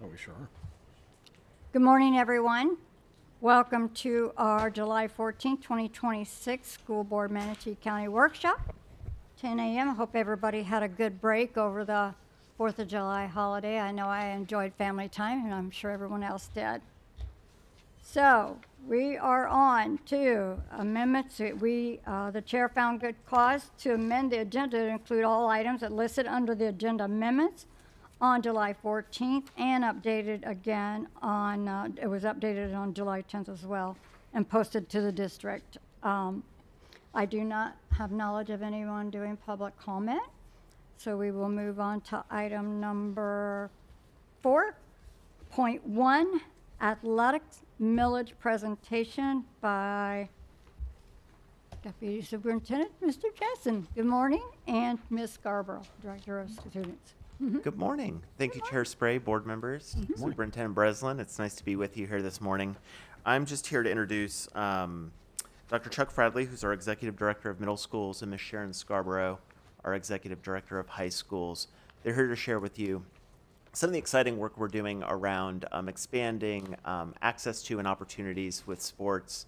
Are we sure? Good morning, everyone. Welcome to our July 14th, 2026 School Board Manatee County Workshop, 10 a.m. I hope everybody had a good break over the 4th of July holiday. I know I enjoyed family time, and I'm sure everyone else did. So we are on to amendments. The chair found good cause to amend the agenda to include all items that listed under the agenda amendments on July 14th and updated again on, it was updated on July 10th as well and posted to the district. I do not have knowledge of anyone doing public comment, so we will move on to item number 4.1, athletics millage presentation by Deputy Superintendent Mr. Jensen. Good morning, and Ms. Scarborough, Director of Students. Good morning. Thank you, Chair Spray, board members, Superintendent Breslin. It's nice to be with you here this morning. I'm just here to introduce Dr. Chuck Fradley, who's our Executive Director of Middle Schools, and Ms. Sharon Scarborough, our Executive Director of High Schools. They're here to share with you some of the exciting work we're doing around expanding access to and opportunities with sports.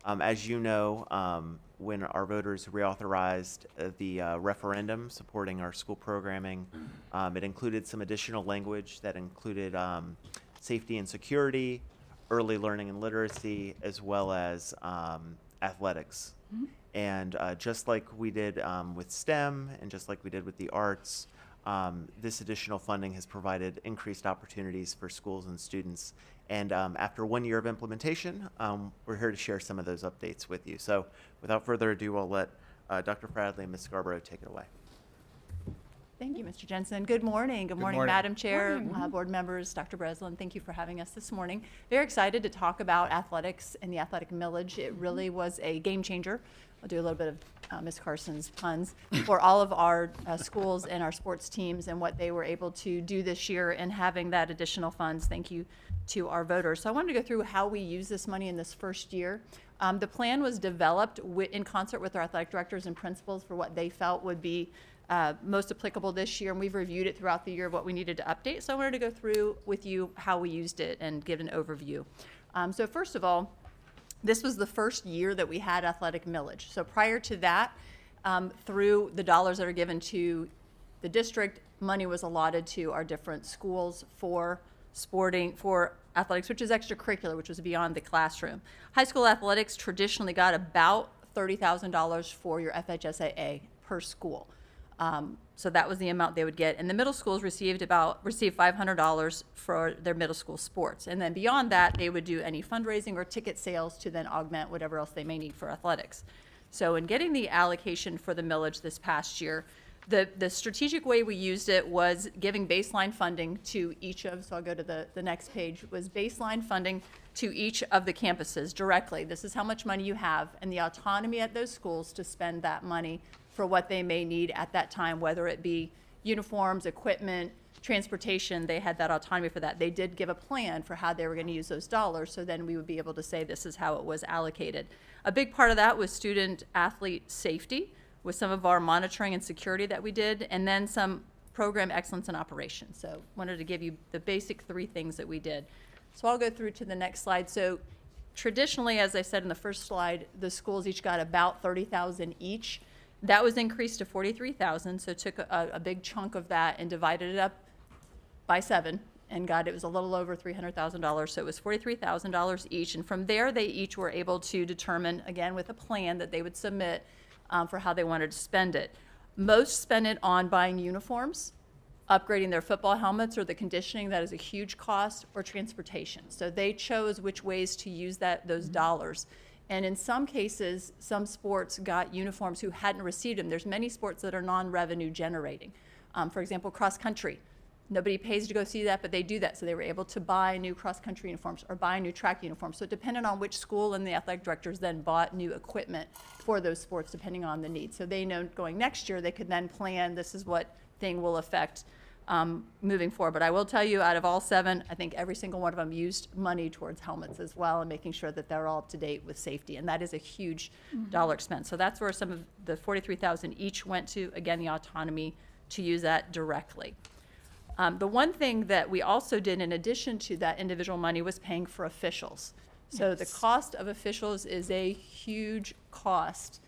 As you know, when our voters reauthorized the referendum supporting our school programming, it included some additional language that included safety and security, early learning and literacy, as well as athletics. And just like we did with STEM and just like we did with the arts, this additional funding has provided increased opportunities for schools and students. And after 1 year of implementation, we're here to share some of those updates with you. So without further ado, I'll let Dr. Fradley and Ms. Scarborough take it away. Thank you, Mr. Jensen. Good morning. Good morning, Madam Chair, board members, Dr. Breslin. Thank you for having us this morning. Very excited to talk about athletics and the athletic millage. It really was a game changer. I'll do a little bit of Ms. Carson's puns for all of our schools and our sports teams and what they were able to do this year and having that additional funds. Thank you to our voters. So I wanted to go through how we use this money in this first year. The plan was developed in concert with our athletic directors and principals for what they felt would be most applicable this year, and we've reviewed it throughout the year of what we needed to update. So I wanted to go through with you how we used it and give an overview. So first of all, this was the first year that we had athletic millage. So prior to that, through the dollars that are given to the district, money was allotted to our different schools for athletics, which is extracurricular, which was beyond the classroom. High school athletics traditionally got about $30,000 for your FHSAA per school. So that was the amount they would get. And the middle schools received $500 for their middle school sports. And then beyond that, they would do any fundraising or ticket sales to then augment whatever else they may need for athletics. So in getting the allocation for the millage this past year, the strategic way we used it was giving baseline funding to each of, so I'll go to the next page, was baseline funding to each of the campuses directly. This is how much money you have and the autonomy at those schools to spend that money for what they may need at that time, whether it be uniforms, equipment, transportation. They had that autonomy for that. They did give a plan for how they were going to use those dollars, so then we would be able to say this is how it was allocated. A big part of that was student athlete safety with some of our monitoring and security that we did, and then some program excellence and operations. So wanted to give you the basic three things that we did. So I'll go through to the next slide. So traditionally, as I said in the first slide, the schools each got about $30,000 each. That was increased to $43,000, so took a big chunk of that and divided it up by 7 and it was a little over $300,000, so it was $43,000 each. And from there, they each were able to determine, again, with a plan that they would submit for how they wanted to spend it. Most spent it on buying uniforms, upgrading their football helmets or the conditioning, that is a huge cost, or transportation. So they chose which ways to use those dollars. And in some cases, some sports got uniforms who hadn't received them. There's many sports that are non-revenue generating. For example, cross country. Nobody pays to go see that, but they do that. So they were able to buy new cross-country uniforms or buy new track uniforms. So it depended on which school, and the athletic directors then bought new equipment for those sports depending on the need. So they know going next year, they could then plan, this is what thing will affect moving forward. But I will tell you, out of all 7, I think every single one of them used money towards helmets as well and making sure that they're all up to date with safety. And that is a huge dollar expense. So that's where some of the 43,000 each went to. Again, the autonomy to use that directly. The one thing that we also did in addition to that individual money was paying for officials. So the cost of officials is a huge cost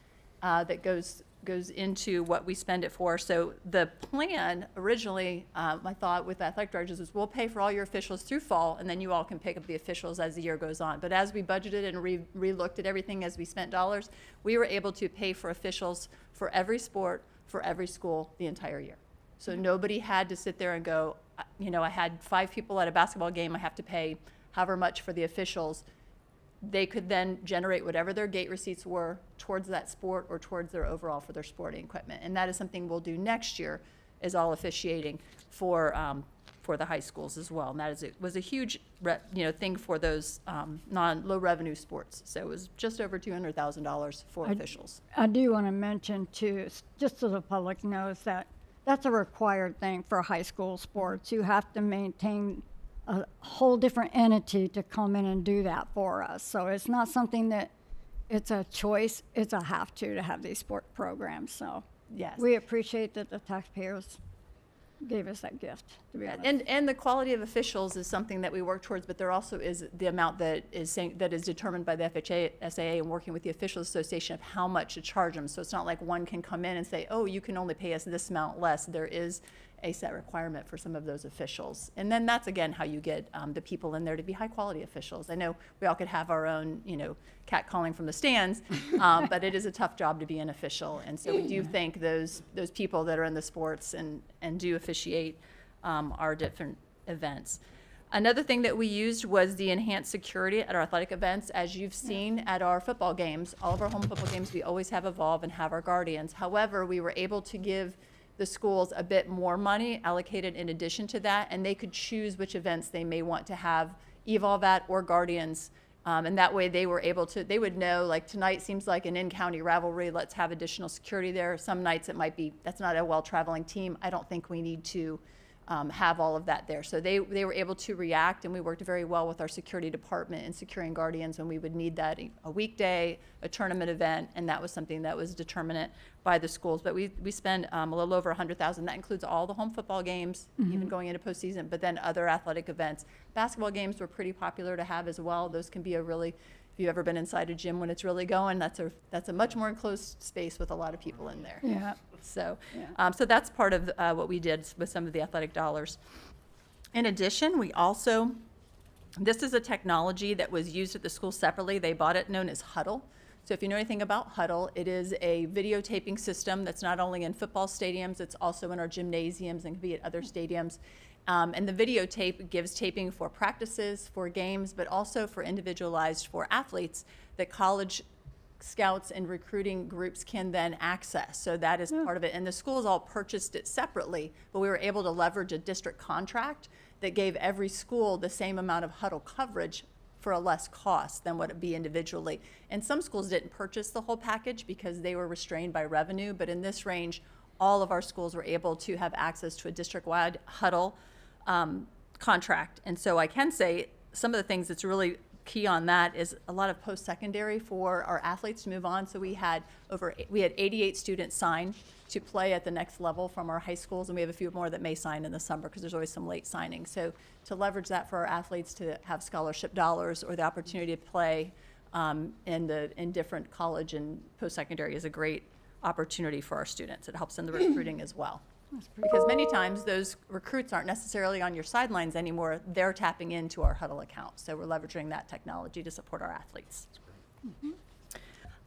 that goes into what we spend it for. So the plan originally, I thought with athletic directors was we'll pay for all your officials through fall, and then you all can pick up the officials as the year goes on. But as we budgeted and re-looked at everything as we spent dollars, we were able to pay for officials for every sport, for every school, the entire year. So nobody had to sit there and go, I had 5 people at a basketball game, I have to pay however much for the officials. They could then generate whatever their gate receipts were towards that sport or towards their overall for their sporting equipment. And that is something we'll do next year, is all officiating for the high schools as well. And that was a huge thing for those low revenue sports. So it was just over $200,000 for officials. I do want to mention too, just so the public knows, that that's a required thing for high school sports. You have to maintain a whole different entity to come in and do that for us. So it's not something that it's a choice, it's a have to have these sport programs. So Yes. we appreciate that the taxpayers gave us that gift, to be honest. And the quality of officials is something that we work towards, but there also is the amount that is determined by the FHA, SAA, and working with the Officials Association of how much to charge them. So it's not like one can come in and say, oh, you can only pay us this amount less. There is a set requirement for some of those officials. And then that's, again, how you get the people in there to be high-quality officials. I know we all could have our own, cat calling from the stands, but it is a tough job to be an official. And so we do thank those people that are in the sports and do officiate our different events. Another thing that we used was the enhanced security at our athletic events. As you've seen at our football games, all of our home football games, we always have Evolve and have our Guardians. However, we were able to give the schools a bit more money allocated in addition to that, and they could choose which events they may want to have Evolve at or Guardians. And that way they were able to, they would know, like tonight seems like an in-county rivalry, let's have additional security there. Some nights it might be, that's not a well-traveling team, I don't think we need to have all of that there. So they were able to react, and we worked very well with our security department in securing Guardians when we would need that a weekday, a tournament event, and that was something that was determinate by the schools. But we spend a little over $100,000. That includes all the home football games, even going into postseason, but then other athletic events. Basketball games were pretty popular to have as well. Those can be a really, if you've ever been inside a gym when it's really going, that's a much more enclosed space with a lot of people in there. Yeah. So, Yeah. so that's part of what we did with some of the athletic dollars. In addition, we also, this is a technology that was used at the school separately. They bought it, known as Huddle. So if you know anything about Huddle, it is a videotaping system that's not only in football stadiums, it's also in our gymnasiums and can be at other stadiums. And the videotape gives taping for practices, for games, but also for individualized for athletes that college scouts and recruiting groups can then access. So that is part of it. And the schools all purchased it separately, but we were able to leverage a district contract that gave every school the same amount of Huddle coverage for a less cost than what it'd be individually. And some schools didn't purchase the whole package because they were restrained by revenue, but in this range, all of our schools were able to have access to a district-wide Huddle contract. And so I can say some of the things that's really key on that is a lot of post-secondary for our athletes to move on. So we had 88 students sign to play at the next level from our high schools, and we have a few more that may sign in the summer because there's always some late signings. So to leverage that for our athletes to have scholarship dollars or the opportunity to play in different college and post-secondary is a great opportunity for our students. It helps in the recruiting as well. Because many times those recruits aren't necessarily on your sidelines anymore. They're tapping into our Huddle account. So we're leveraging that technology to support our athletes.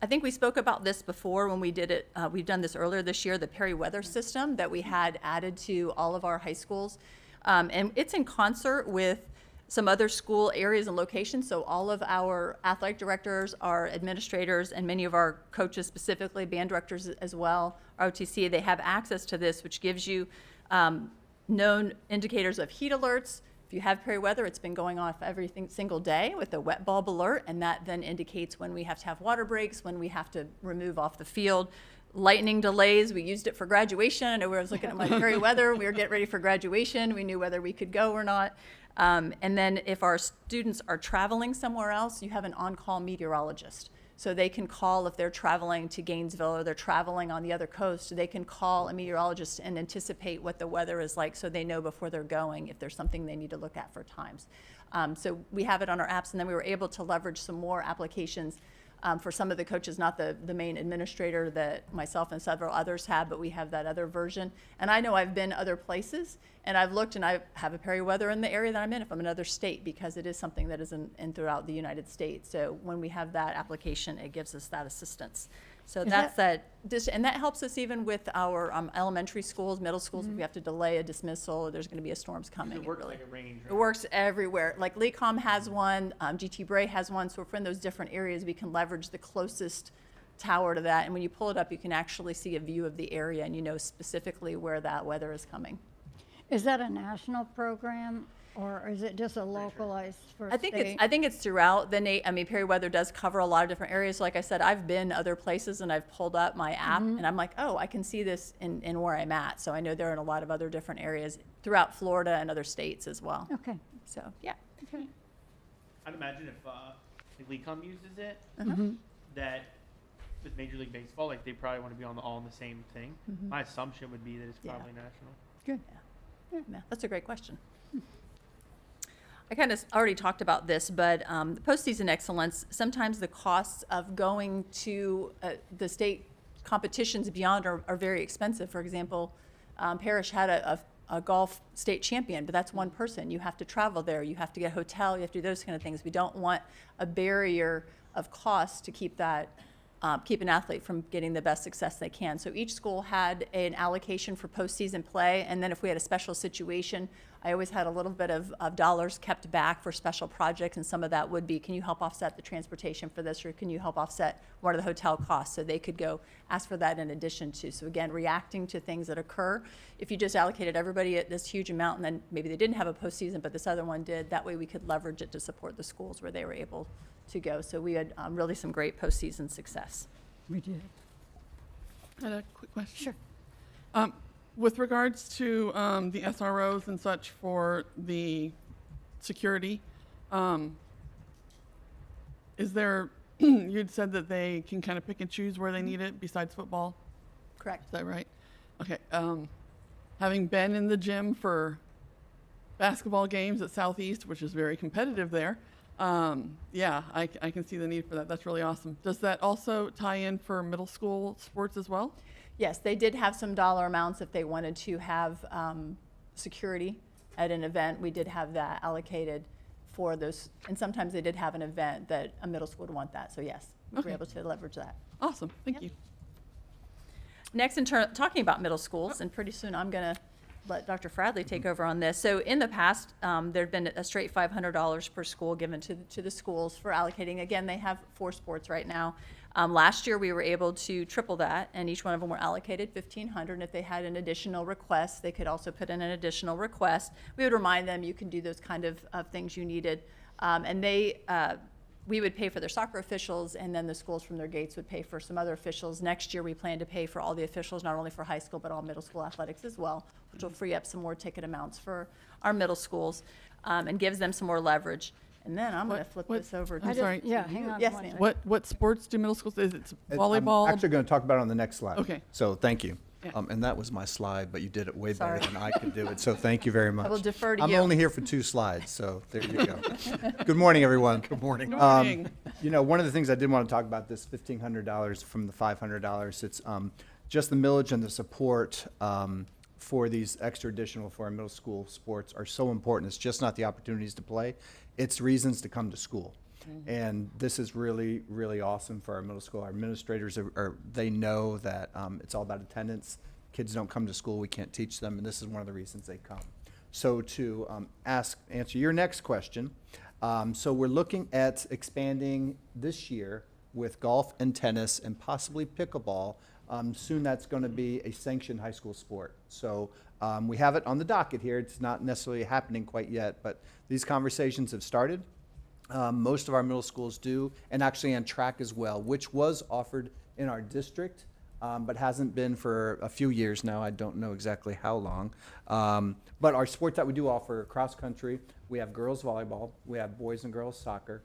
I think we spoke about this before when we did it. We've done this earlier this year, the Perry-Weather system that we had added to all of our high schools. And it's in concert with some other school areas and locations. So all of our athletic directors, our administrators, and many of our coaches, specifically band directors as well, our OTC, they have access to this, which gives you known indicators of heat alerts. If you have Perry-Weather, it's been going off every single day with a wet bulb alert, and that then indicates when we have to have water breaks, when we have to remove off the field. lightning delays. We used it for graduation. I know I was looking at my Perry weather. We were getting ready for graduation. We knew whether we could go or not. And then if our students are traveling somewhere else, you have an on-call meteorologist. So they can call if they're traveling to Gainesville or they're traveling on the other coast. They can call a meteorologist and anticipate what the weather is like so they know before they're going if there's something they need to look at for times. So we have it on our apps, and then we were able to leverage some more applications for some of the coaches, not the main administrator that myself and several others have, but we have that other version. And I know I've been other places, and I've looked, and I have a Perry weather in the area that I'm in if I'm in another state, because it is something that is in throughout the United States. So when we have that application, it gives us that assistance. So that's and that helps us even with our elementary schools, middle schools. If we have to delay a dismissal, or there's going to be a storms coming. It works like a range, It works everywhere. Like LECOM has one, GT Bray has one. So if we're in those different areas, we can leverage the closest tower to that. And when you pull it up, you can actually see a view of the area, and you know specifically where that weather is coming. Is that a national program, or is it just a localized for I think state? it's throughout Perry Weather does cover a lot of different areas. Like I said, I've been other places and I've pulled up my app and I'm like, oh, I can see this in where I'm at. So I know they're in a lot of other different areas throughout Florida and other states as well. Okay. So yeah. Okay. I'd imagine if LECOM uses it, that with Major League Baseball, like they probably want to be all on the same thing. My assumption would be that it's Yeah. probably national. Good. Yeah, that's a great question. I kind of already talked about this, but the postseason excellence, sometimes the costs of going to the state competitions beyond are very expensive. For example, Parrish had a golf state champion, but that's one person. You have to travel there. You have to get a hotel. You have to do those kind of things. We don't want a barrier of cost to keep that keep an athlete from getting the best success they can. So each school had an allocation for postseason play, and then if we had a special situation, I always had a little bit of dollars kept back for special projects, and some of that would be, can you help offset the transportation for this, or can you help offset one of the hotel costs? So they could go ask for that in addition to. So again, reacting to things that occur. If you just allocated everybody at this huge amount, and then maybe they didn't have a postseason, but this other one did, that way we could leverage it to support the schools where they were able to go. So we had really some great postseason success. We did. I had a quick question. Sure. With regards to the SROs and such for the security, is there, you'd said that they can kind of pick and choose where they need it besides football? Correct. Is that right? Okay. Having been in the gym for basketball games at Southeast, which is very competitive there, yeah, I can see the need for that. That's really awesome. Does that also tie in for middle school sports as well? Yes, they did have some dollar amounts if they wanted to have security at an event. We did have that allocated for those, and sometimes they did have an event that a middle school would want that. So yes, we were able to leverage that. Awesome. Thank Yep. you. Next, talking about middle schools, and pretty soon I'm going to let Dr. Fradley take over on this. So in the past, there had been a straight $500 per school given to the schools for allocating. Again, they have 4 sports right now. Last year, we were able to triple that, and each one of them were allocated $1,500. And if they had an additional request, they could also put in an additional request. We would remind them you can do those kind of things you needed. And we would pay for their soccer officials, and then the schools from their gates would pay for some other officials. Next year, we plan to pay for all the officials, not only for high school, but all middle school athletics as well, which will free up some more ticket amounts for our middle schools and gives them some more leverage. And then I'm going to flip this over to I'm sorry. Yeah, hang on. Yes, one ma'am. second. What sports do middle schools? Is it volleyball? I'm actually going to talk about it on the next slide. Okay. So thank you. Yeah. And that was my slide, but you did it way Sorry. better than I could do it. So thank you very much. will defer to I'm you. only here for 2 slides, so there you go. Good morning, everyone. Good morning. Good morning. You know, one of the things I did want to talk about, this $1,500 from the $500, it's just the millage and the support for these extra additional for our middle school sports are so important. It's just not the opportunities to play, it's reasons to come to school. And this is really, really awesome for our middle school. Our administrators they know that it's all about attendance. Kids don't come to school, we can't teach them, and this is one of the reasons they come. So to answer your next question, so we're looking at expanding this year with golf and tennis and possibly pickleball. Soon that's going to be a sanctioned high school sport. So we have it on the docket here. It's not necessarily happening quite yet, but these conversations have started. Most of our middle schools do, and actually on track as well, which was offered in our district but hasn't been for a few years now. I don't know exactly how long. But our sports that we do offer, cross country, we have girls volleyball, we have boys and girls soccer,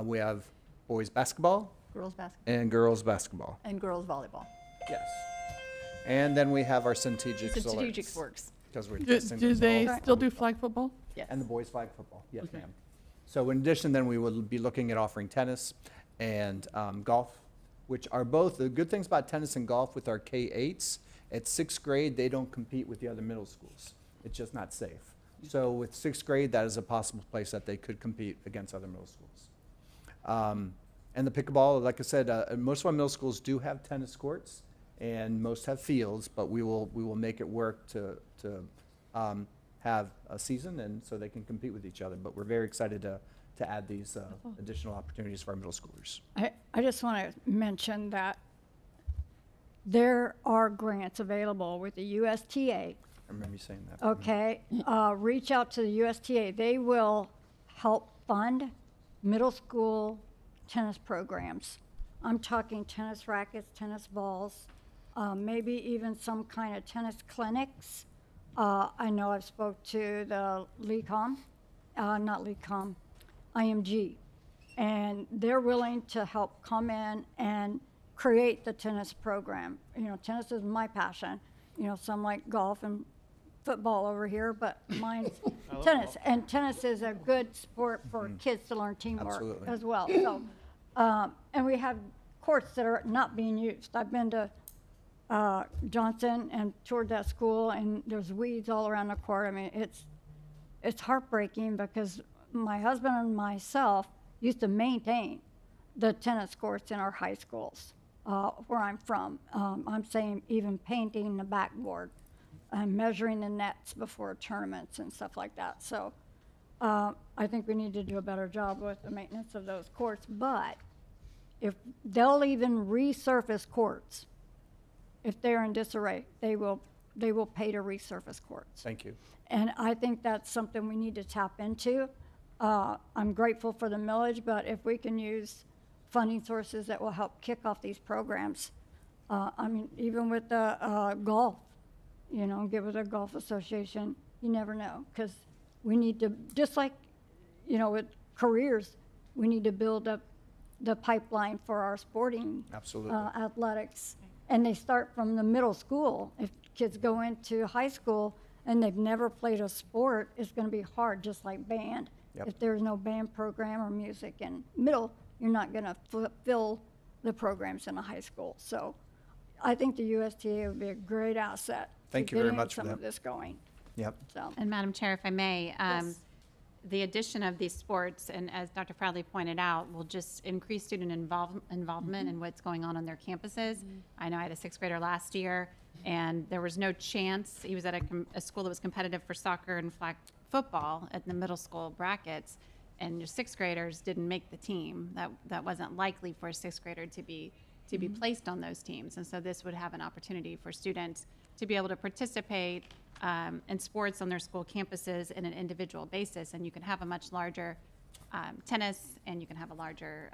we have boys basketball Girls basketball and girls basketball. and girls volleyball. Yes. And then we have our strategic Strategic works. because we're Do, testing do those they all. still do flag football? Yes. And the boys flag football, yes, Okay. ma'am. So in addition, then we will be looking at offering tennis and golf, which are both, the good things about tennis and golf with our K-8s, at sixth grade, they don't compete with the other middle schools. It's just not safe. So with sixth grade, that is a possible place that they could compete against other middle schools. And the pickleball, like I said, most of our middle schools do have tennis courts, and most have fields, but we will make it work to have a season, and so they can compete with each other. But we're very excited to add these additional opportunities for our middle schoolers. I just want to mention that there are grants available with the USTA. I remember you saying that. Okay, reach out to the USTA. They will help fund middle school tennis programs. I'm talking tennis rackets, tennis balls, maybe even some kind of tennis clinics. I know I've spoke to the IMG, and they're willing to help come in and create the tennis program. You know, tennis is my passion. You know, some like golf and football over here, but mine's love tennis. golf. And tennis is a good sport for kids to learn teamwork Absolutely. as well. So, and we have courts that are not being used. I've been to Johnson and toured that school, and there's weeds all around the court. I mean, it's heartbreaking because my husband and myself used to maintain the tennis courts in our high schools where I'm from. I'm saying even painting the backboard and measuring the nets before tournaments and stuff like that. So I think we need to do a better job with the maintenance of those courts. But if they'll even resurface courts, if they're in disarray, they will pay to resurface courts. Thank you. And I think that's something we need to tap into. I'm grateful for the millage, but if we can use funding sources that will help kick off these programs, I mean, even with the golf, you know, give it a golf association, you never know. Because we need to, just like, you know, with careers, we need to build up the pipeline for our sporting Absolutely. athletics. And they start from the middle school. If kids go into high school and they've never played a sport, it's going to be hard, just like band. Yep. If there's no band program or music in middle, you're not going to fulfill the programs in a high school. So I think the USTA would be a great asset. Thank to you very getting much for some that. of this going. Yep. So And Madam Chair, if I may, Yes. the addition of these sports, and as Dr. Fradley pointed out, will just increase student involvement in what's going on their campuses. I know I had a sixth grader last year, and there was no chance. He was at a school that was competitive for soccer and flag football at the middle school brackets, and your sixth graders didn't make the team. That wasn't likely for a sixth grader to be placed on those teams. And so this would have an opportunity for students to be able to participate in sports on their school campuses in an individual basis. And you can have a much larger tennis, and you can have a larger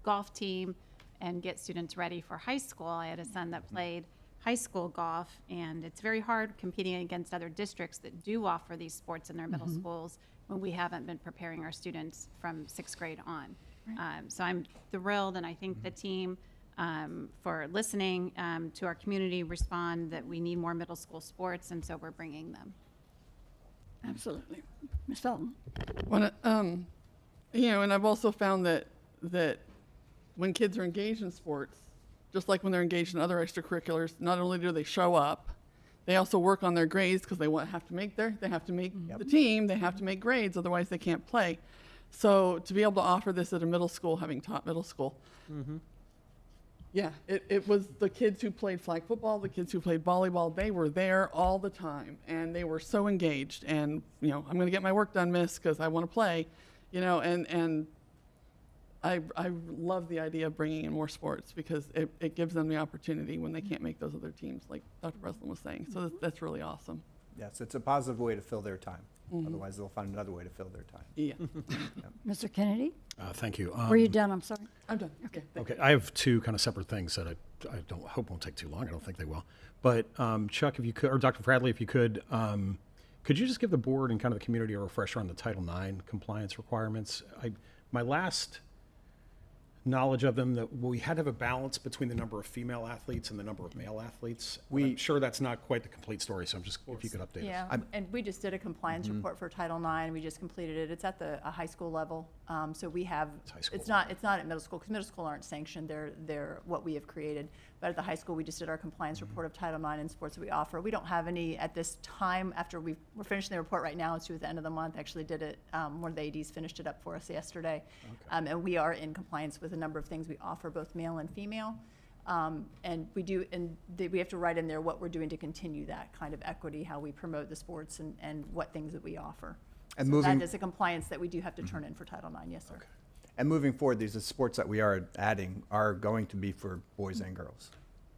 golf team and get students ready for high school. I had a son that played high school golf, and it's very hard competing against other districts that do offer these sports in their middle schools when we haven't been preparing our students from sixth grade on. So I'm thrilled, and I thank the team for listening to our community respond that we need more middle school sports, and so we're bringing them. absolutely. Ms. Felton? When, you know, and I've also found that when kids are engaged in sports, just like when they're engaged in other extracurriculars, not only do they show up, they also work on their grades because they have to make the team, they have to make grades, otherwise they can't play. So to be able to offer this at a middle school, having taught middle school, yeah, it was the kids who played flag football, the kids who played volleyball, they were there all the time, and they were so engaged. And, you know, I'm going to get my work done, miss, because I want to play, you know, and I love the idea of bringing in more sports because it gives them the opportunity when they can't make those other teams, like Dr. Breslin was saying. So that's really awesome. Yes, it's a positive way to fill their time. Otherwise, they'll find another way to fill their time. Yeah. Mr. Kennedy, Thank you. were you done? I'm sorry. I'm done. Okay. Okay, I have two kind of separate things that I don't hope won't take too long. I don't think they will. But Chuck, if you could, or Dr. Bradley, if you could you just give the board and kind of the community a refresher on the Title IX compliance requirements? My last knowledge of them, that we had to have a balance between the number of female athletes and the number of male athletes. I'm sure that's not quite the complete story, so I'm just, if you could update us. Yeah, and we just did a compliance report for Title IX. We just completed it. It's at the high school level. So we have, high school. it's not at middle school, because middle school aren't sanctioned. They're what we have created. But at the high school, we just did our compliance report of Title IX and sports that we offer. We don't have any at this time. After we're finishing the report right now, it's due at the end of the month. Actually did it, one of the ADs finished it up for us yesterday. And we are in compliance with a number of things we offer, both male and female. And we have to write in there what we're doing to continue that kind of equity, how we promote the sports and what things that we offer. And So moving- that is a compliance that we do have to turn in for Title IX, yes, sir. And moving forward, these sports that we are adding are going to be for boys and girls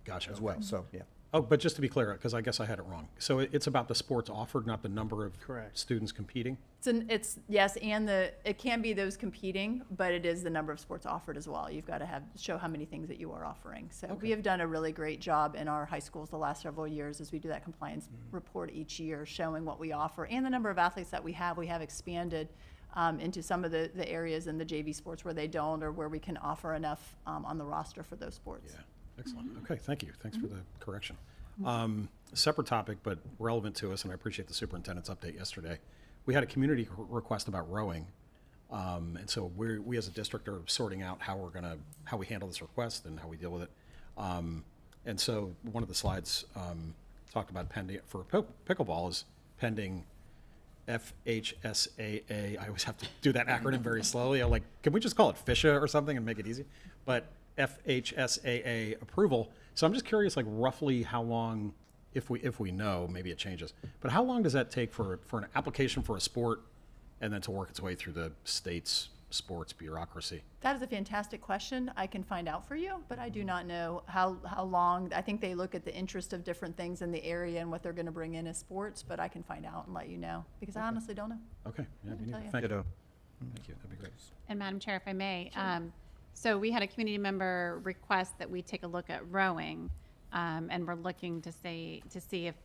Gotcha. as okay. well, so, yeah. Oh, but just to be clear, because I guess I had it wrong. So it's about the sports offered, not the number of Correct. students competing? It's yes, and it can be those competing, but it is the number of sports offered as well. You've got to show how many things that you are offering. So we have done a really great job in our high schools the last several years as we do that compliance report each year, showing what we offer and the number of athletes that we have. We have expanded into some of the areas in the JV sports where they don't, or where we can offer enough on the roster for those sports. Yeah, excellent. Okay, thank you. Thanks for the correction. Separate topic, but relevant to us, and I appreciate the superintendent's update yesterday. We had a community request about rowing, and so we as a district are sorting out how we handle this request and how we deal with it. And so one of the slides talked about pending for pickleball is pending FHSAA. I always have to do that acronym very slowly. I'm like, can we just call it FISHA or something and make it easy? But FHSAA approval. So I'm just curious, like roughly how long, if we know, maybe it changes, but how long does that take for an application for a sport and then to work its way through the state's sports bureaucracy? That is a fantastic question. I can find out for you, but I do not know how long. I think they look at the interest of different things in the area and what they're going to bring in as sports, but I can find out and let you know, because I honestly don't know. Okay, yeah, me tell neither. you. Thank you. Ditto. Thank you, that'd be great. And Madam Chair, if I may, so we had a community member request that we take a look at rowing, and we're looking to see if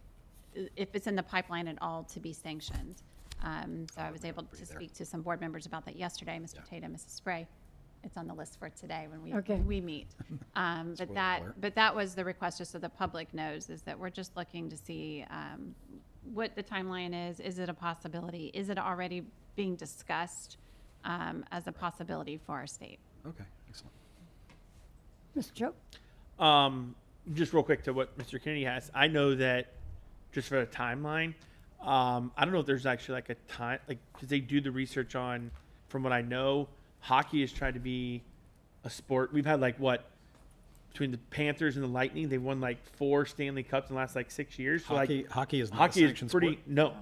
it's in the pipeline at all to be sanctioned. So I was able to speak to some board members about that yesterday, Mr. Tatum, Mrs. Spray. It's on the list for today when we meet. But that was the request, just so the public knows, is that we're just looking to see what the timeline is. Is it a possibility? Is it already being discussed as a possibility for our state? Okay, excellent. Mr. Joe? Just real quick to what Mr. Kennedy has. I know that just for the timeline, I don't know if there's actually like a time, like, because they do the research on, from what I know, hockey has tried to be a sport. We've had between the Panthers and the Lightning, they won like 4 Stanley Cups in the last 6 years. So Hockey is not a hockey is sanctioned pretty, sport. no.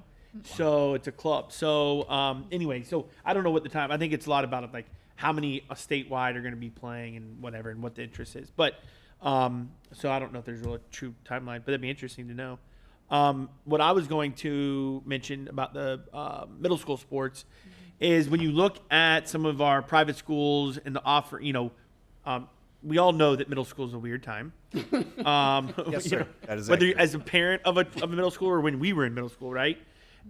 So it's a club. So anyway, so I don't know what the time, I think it's a lot about how many statewide are going to be playing and whatever, and what the interest is. But so I don't know if there's a true timeline, but that'd be interesting to know. What I was going to mention about the middle school sports is when you look at some of our private schools and the offer, we all know that middle school is a weird time. Yes, sir. That is whether accurate. as a parent of a middle school or when we were in middle school, right?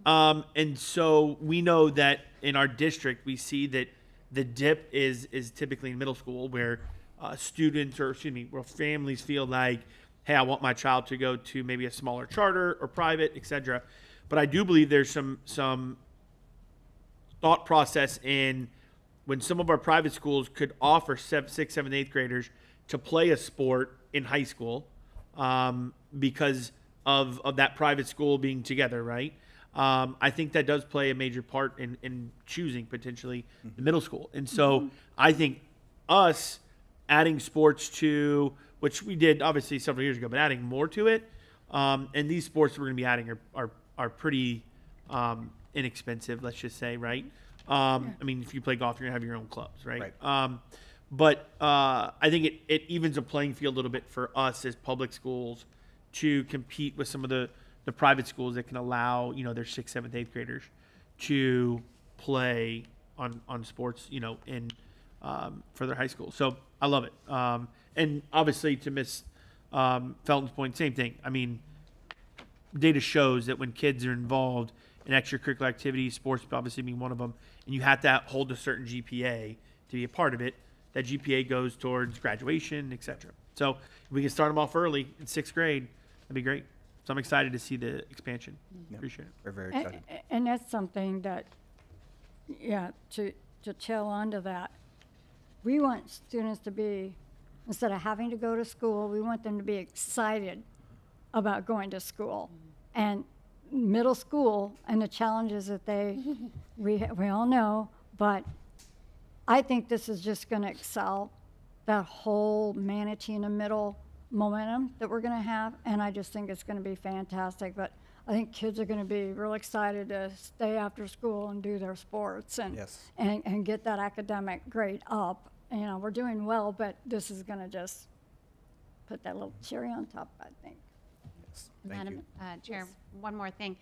And so we know that in our district, we see that the dip is typically in middle school, where where families feel like, hey, I want my child to go to maybe a smaller charter or private, etc. But I do believe there's some thought process in when some of our private schools could offer 6th, 7th, 8th graders to play a sport in high school because of that private school being together, right? I think that does play a major part in choosing potentially the middle school. And so I think us adding sports to, which we did obviously several years ago, but adding more to it, and these sports we're going to be adding are pretty inexpensive, let's just say, right? I mean, if you play golf, you're going to have your own clubs, right? But I think it evens a playing field a little bit for us as public schools to compete with some of the the private schools that can allow, their 6th, 7th, 8th graders to play on sports, in for their high school. So I love it. And obviously to Miss Felton's point, same thing. I mean, data shows that when kids are involved in extracurricular activities, sports obviously being one of them, and you have to hold a certain GPA to be a part of it, that GPA goes towards graduation, etc. So if we can start them off early in 6th grade, that'd be great. So I'm excited to see the expansion. Appreciate it. We're very excited. And that's something that, to tail onto that, we want students to be, instead of having to go to school, we want them to be excited about going to school. And middle school and the challenges that we all know, but I think this is just going to excel that whole Manatee in the middle momentum that we're going to have, and I just think it's going to be fantastic. But I think kids are going to be real excited to stay after school and do their sports and Yes. and get that academic grade up. We're doing well, but this is going to just put that little cherry on top, I think. Yes. Thank Madam you. Chair, one more thing.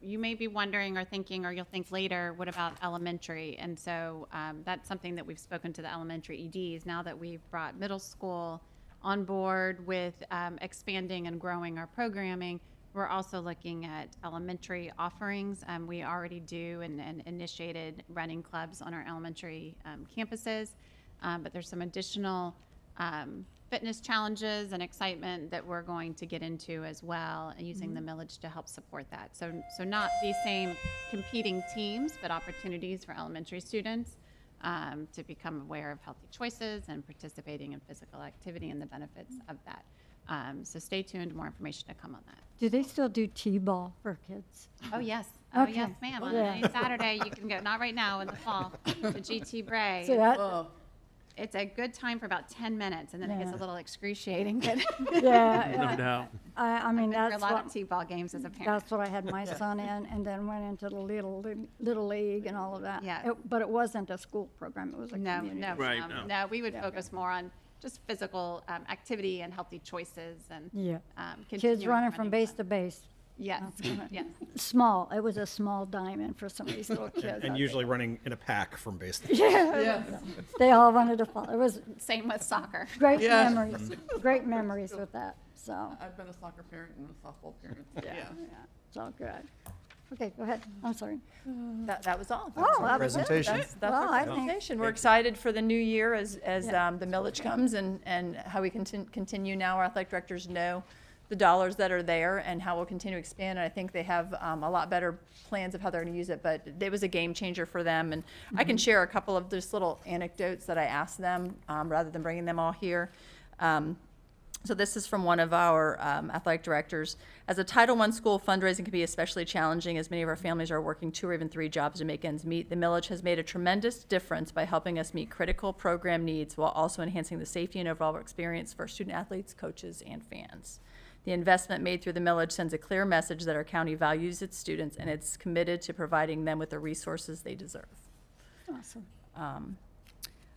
You may be wondering or thinking, or you'll think later, what about elementary? And so that's something that we've spoken to the elementary EDs. Now that we've brought middle school on board with expanding and growing our programming, we're also looking at elementary offerings. We already do and initiated running clubs on our elementary campuses, but there's some additional fitness challenges and excitement that we're going to get into as well, and using the millage to help support that. So not the same competing teams, but opportunities for elementary students to become aware of healthy choices and participating in physical activity and the benefits of that. So stay tuned, more information to come on that. Do they still do T-ball for kids? Oh, yes. Oh, Okay. yes, ma'am. On Yeah. any Saturday, you can go, not right now, in the fall, to GT Bray. So that, Oh, It's a good time for about 10 minutes, and then it gets Yeah. a little excruciating. But yeah, No doubt. I mean, I've been through that's a lot what, of T-ball games as a parent. that's what I had my son in, and then went into the little league and all of that. Yeah. But it wasn't a school program, it was a No, community. no, Right, no. no. We would Yeah. focus more on just physical activity and healthy choices and Yeah. Kids continuing running from base clubs. to base. Yes, yes. Small, it was a small diamond for some of these little kids. And out usually running in a pack from base to there. yes. They all wanted to follow. It was Same with soccer. great Yeah. memories, great memories with that, so, I've been a soccer parent and a softball parent. yeah, it's all good. Okay, go ahead, I'm sorry. That was all. Oh, our that was it. presentation. That's Well, our I think- presentation. We're excited for the new year as Yeah. the millage comes and how we continue now. Our athletic directors know the dollars that are there and how we'll continue to expand. And I think they have a lot better plans of how they're going to use it. But it was a game changer for them. And I can share a couple of just little anecdotes that I asked them rather than bringing them all here. So this is from one of our athletic directors. As a Title I school, fundraising can be especially challenging as many of our families are working 2 or even 3 jobs to make ends meet. The millage has made a tremendous difference by helping us meet critical program needs while also enhancing the safety and overall experience for student athletes, coaches, and fans. The investment made through the millage sends a clear message that our county values its students and it's committed to providing them with the resources they deserve. Awesome.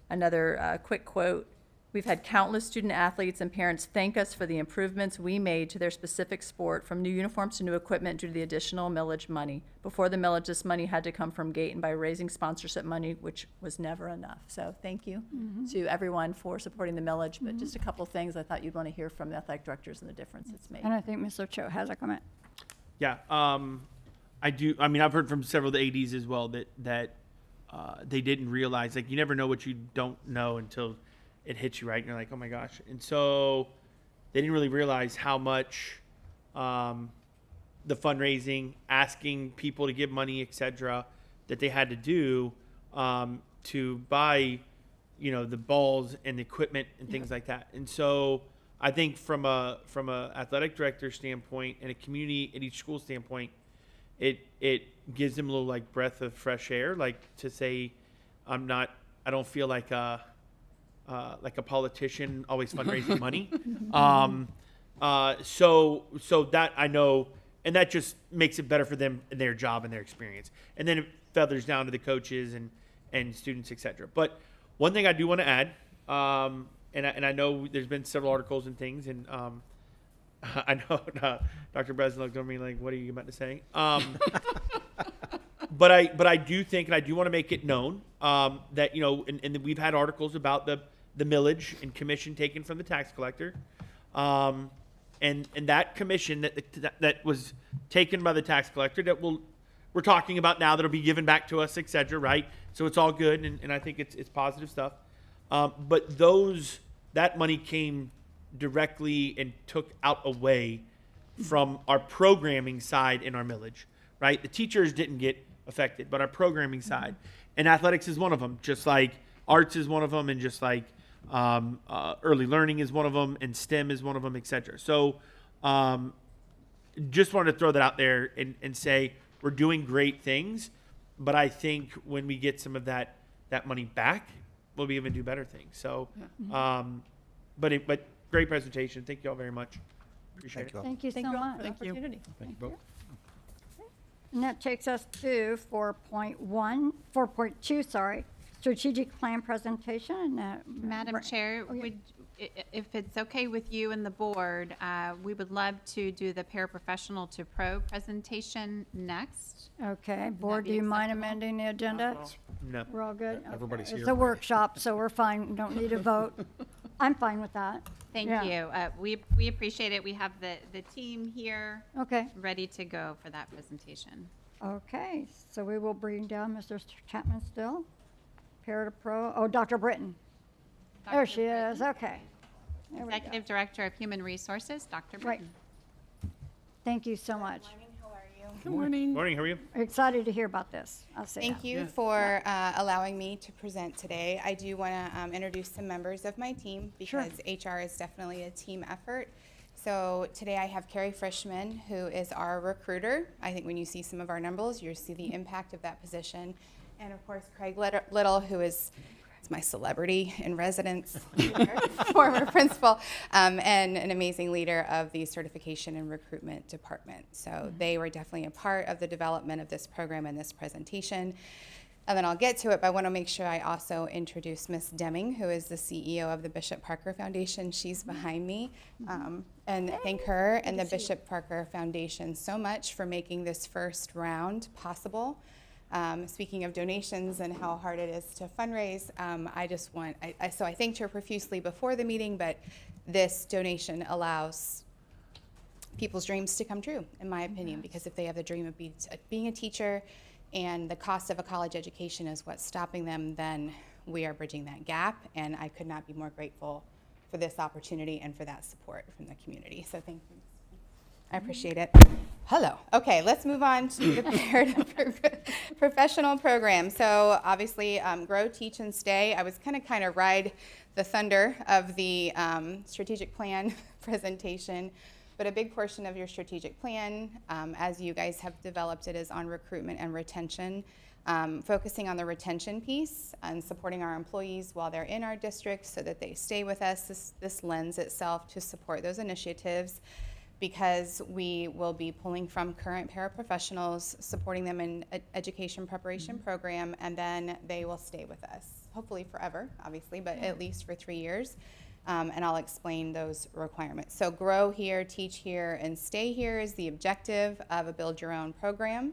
Another quick quote. We've had countless student athletes and parents thank us for the improvements we made to their specific sport, from new uniforms to new equipment due to the additional millage money. Before the millage, this money had to come from Gate and by raising sponsorship money, which was never enough. So thank you to everyone for supporting the millage. But just a couple things I thought you'd want to hear from the athletic directors and the difference it's made. And I think Mr. Cho has a comment. Yeah, I do. I mean, I've heard from several of the ADs as well that they didn't realize, like, you never know what you don't know until it hits you, right? And you're like, oh my gosh. And so they didn't really realize how much the fundraising, asking people to give money, etc., that they had to do to buy, the balls and the equipment and things like that. And so I think from a athletic director standpoint and a community at each school standpoint, it gives them a little like breath of fresh air, like to say, I don't feel like a politician always fundraising money. So that I know, and that just makes it better for them in their job and their experience. And then it feathers down to the coaches and students, etc. But one thing I do want to add, and I know there's been several articles and things, and I know Dr. Breslin looked at me like, what are you about to say? But I do think, and I do want to make it known that, and we've had articles about the millage and commission taken from the tax collector. And that commission that was taken by the tax collector we're talking about now that'll be given back to us, et cetera, right? So it's all good, and I think it's positive stuff. But that money came directly and took out away from our programming side in our millage, right? The teachers didn't get affected, but our programming side. And athletics is one of them, just like arts is one of them, and just like early learning is one of them, and STEM is one of them, et cetera. So just wanted to throw that out there and say we're doing great things, but I think when we get some of that money back, we'll be able to do better things. So, but great presentation. Thank you all very much. Appreciate it. Thank you so Thank you all much. for the Thank you. opportunity. Thank you both. And that takes us to 4.2, sorry, strategic plan presentation. And, Madam Chair, if it's okay with you and the board, we would love to do the paraprofessional to pro presentation next. Okay, board, be do you mind acceptable? amending the agenda? No. We're all good? Everybody's Okay. here. It's a workshop, so we're fine. Don't need a vote. I'm fine with that. Thank Yeah. you. We appreciate it. We have the team here Okay, ready to go for that presentation. okay. So we will bring down Mr. Chapman still. Para to pro, Dr. Britton. There Dr. she is, okay. There we go. Executive Director of Human Resources, Dr. Right. Britton. Thank you so much. Good morning. Morning, how are you? Excited to hear about this. I'll say Thank that. you for allowing me to present today. I do want to introduce some members of my team because HR is definitely a team effort. So today I have Carrie Frischman, who is our recruiter. I think when you see some of our numbers, you'll see the impact of that position. And of course, Craig Little, who is my celebrity in residence, former principal, and an amazing leader of the certification and recruitment department. So they were definitely a part of the development of this program and this presentation. And then I'll get to it, but I want to make sure I also introduce Ms. Deming, who is the CEO of the Bishop Parker Foundation. She's behind me. And thank her and the Bishop Parker Foundation so much for making this first round possible. Speaking of donations and how hard it is to fundraise, so I thanked her profusely before the meeting, but this donation allows people's dreams to come true, in my opinion, because if they have the dream of being a teacher and the cost of a college education is what's stopping them, then we are bridging that gap, and I could not be more grateful for this opportunity and for that support from the community. So thank you. I appreciate it. Hello. Okay, let's move on to the professional program. So obviously, Grow, Teach, and Stay. I was kind of ride the thunder of the strategic plan presentation, but a big portion of your strategic plan, as you guys have developed it, is on recruitment and retention, focusing on the retention piece and supporting our employees while they're in our district so that they stay with us. This lends itself to support those initiatives, because we will be pulling from current paraprofessionals, supporting them in education preparation program, and then they will stay with us, hopefully forever, obviously, but at least for 3 years. And I'll explain those requirements. So grow here, teach here, and stay here is the objective of a Build Your Own program.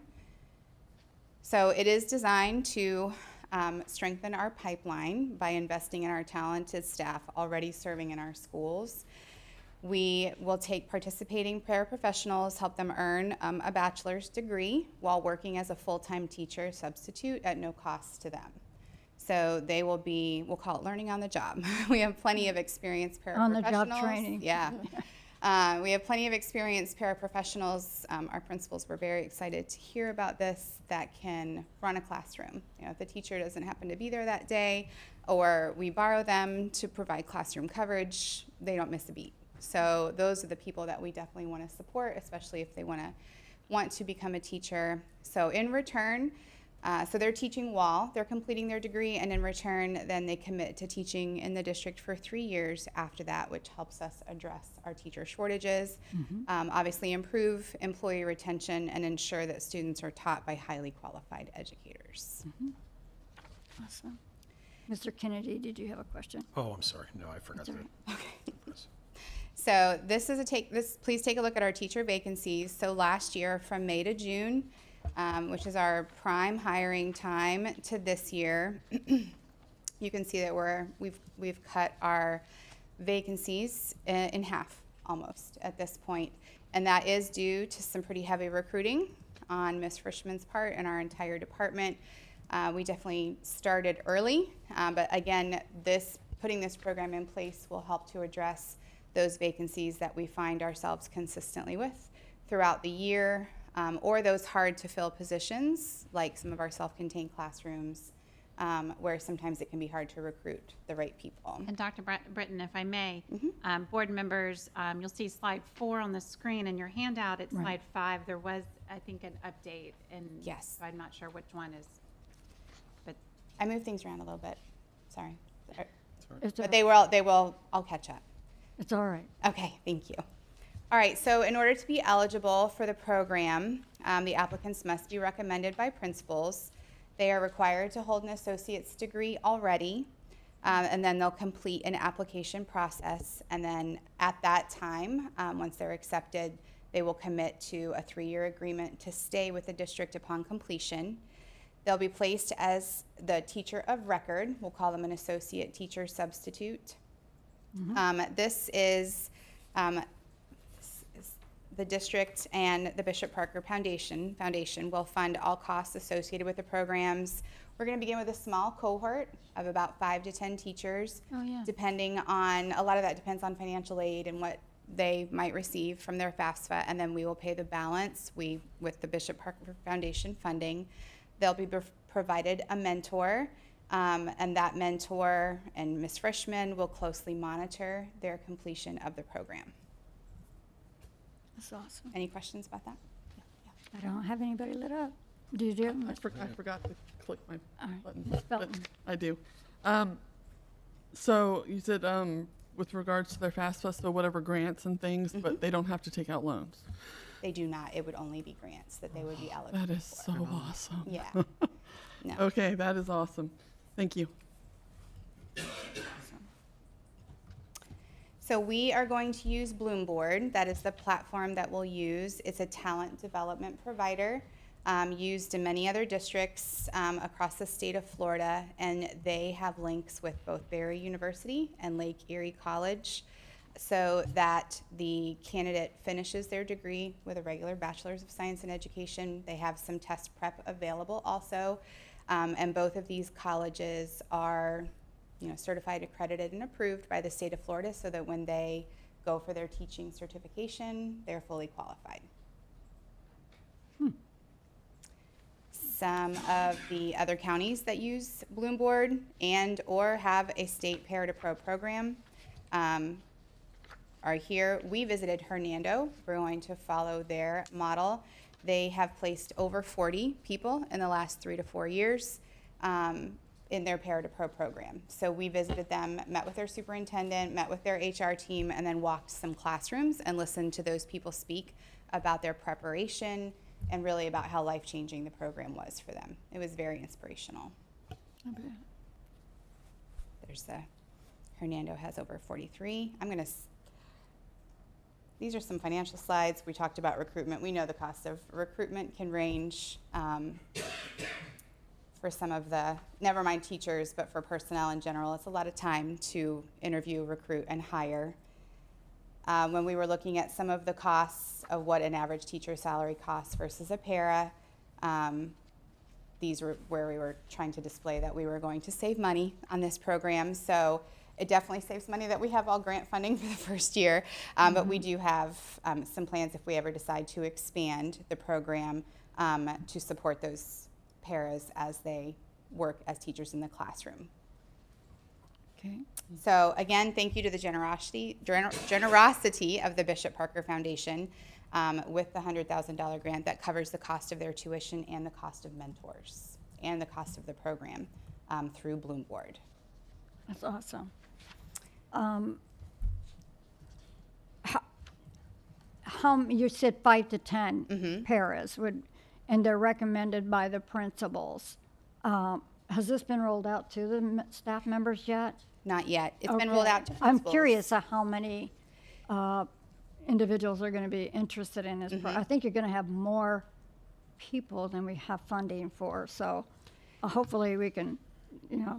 So it is designed to strengthen our pipeline by investing in our talented staff already serving in our schools. We will take participating paraprofessionals, help them earn a bachelor's degree while working as a full-time teacher substitute at no cost to them. So they will be, we'll call it learning on the job. We have plenty of experienced paraprofessionals. On the job training. Yeah. We have plenty of experienced paraprofessionals. Our principals were very excited to hear about this, that can run a classroom. If the teacher doesn't happen to be there that day, or we borrow them to provide classroom coverage, they don't miss a beat. So those are the people that we definitely want to support, especially if they want to become a teacher. So in return, so they're teaching while they're completing their degree, and in return, then they commit to teaching in the district for 3 years after that, which helps us address our teacher shortages, obviously improve employee retention, and ensure that students are taught by highly qualified educators. Awesome. Mr. Kennedy, did you have a question? Oh, I'm sorry. No, I forgot to. Okay. So please take a look at our teacher vacancies. So last year from May to June, which is our prime hiring time, to this year, you can see that we've cut our vacancies in half almost at this point. And that is due to some pretty heavy recruiting on Ms. Frischman's part and our entire department. We definitely started early, but again, putting this program in place will help to address those vacancies that we find ourselves consistently with throughout the year, or those hard to fill positions, like some of our self-contained classrooms, where sometimes it can be hard to recruit the right people. And Dr. Britton, if I may, board members, you'll see slide 4 on the screen in your handout. At Right. slide 5, there was, I think, an update, and Yes. so I'm not sure which one is. But I moved things around a little bit, sorry. It's But I'll catch up. It's all right. Okay, thank you. All right, so in order to be eligible for the program, the applicants must be recommended by principals. They are required to hold an associate's degree already, and then they'll complete an application process. And then at that time, once they're accepted, they will commit to a 3-year agreement to stay with the district upon completion. They'll be placed as the teacher of record. We'll call them an associate teacher substitute. This is the district and the Bishop Parker Foundation will fund all costs associated with the programs. We're going to begin with a small cohort of about 5 to 10 teachers, Oh, yeah. depending on, a lot of that depends on financial aid and what they might receive from their FAFSA, and then we will pay the balance with the Bishop Parker Foundation funding. They'll be provided a mentor, and that mentor and Ms. Frischman will closely monitor their completion of the program. That's awesome. Any questions about that? I don't have anybody lit up. Do you do? I forgot to click my All right. button, Spell but it. I do. So you said with regards to their FAFSA, so whatever grants and things, but they don't have to take out loans. They do not. It would only be grants that they would be eligible That is for. so awesome. Yeah. No. Okay, that is awesome. Thank you. So we are going to use Bloomboard. That is the platform that we'll use. It's a talent development provider used in many other districts across the state of Florida, and they have links with both Barry University and Lake Erie College, so that the candidate finishes their degree with a regular Bachelor's of Science in Education. They have some test prep available also, and both of these colleges are certified, accredited, and approved by the state of Florida, so that when they go for their teaching certification, they're fully qualified. Some of the other counties that use Bloomboard and or have a state Para to Pro program are here. We visited Hernando. We're going to follow their model. They have placed over 40 people in the last 3 to 4 years in their Para to Pro program. So we visited them, met with their superintendent, met with their HR team, and then walked some classrooms and listened to those people speak about their preparation and really about how life-changing the program was for them. It was very inspirational. There's Hernando has over 43. These are some financial slides. We talked about recruitment. We know the cost of recruitment can range for some of the, never mind teachers, but for personnel in general. It's a lot of time to interview, recruit, and hire. When we were looking at some of the costs of what an average teacher salary costs versus a para, these were where we were trying to display that we were going to save money on this program. So it definitely saves money that we have all grant funding for the first year, but we do have some plans if we ever decide to expand the program to support those paras as they work as teachers in the classroom. Okay. So again, thank you to the generosity of the Bishop Parker Foundation with the $100,000 grant that covers the cost of their tuition and the cost of mentors and the cost of the program through Bloomboard. That's awesome. You said 5 to 10 paras and they're recommended by the principals. Has this been rolled out to the staff members yet? Not yet. It's been rolled out to I'm principals. curious how many individuals are going to be interested in this. I think you're going to have more people than we have funding for. So hopefully we can,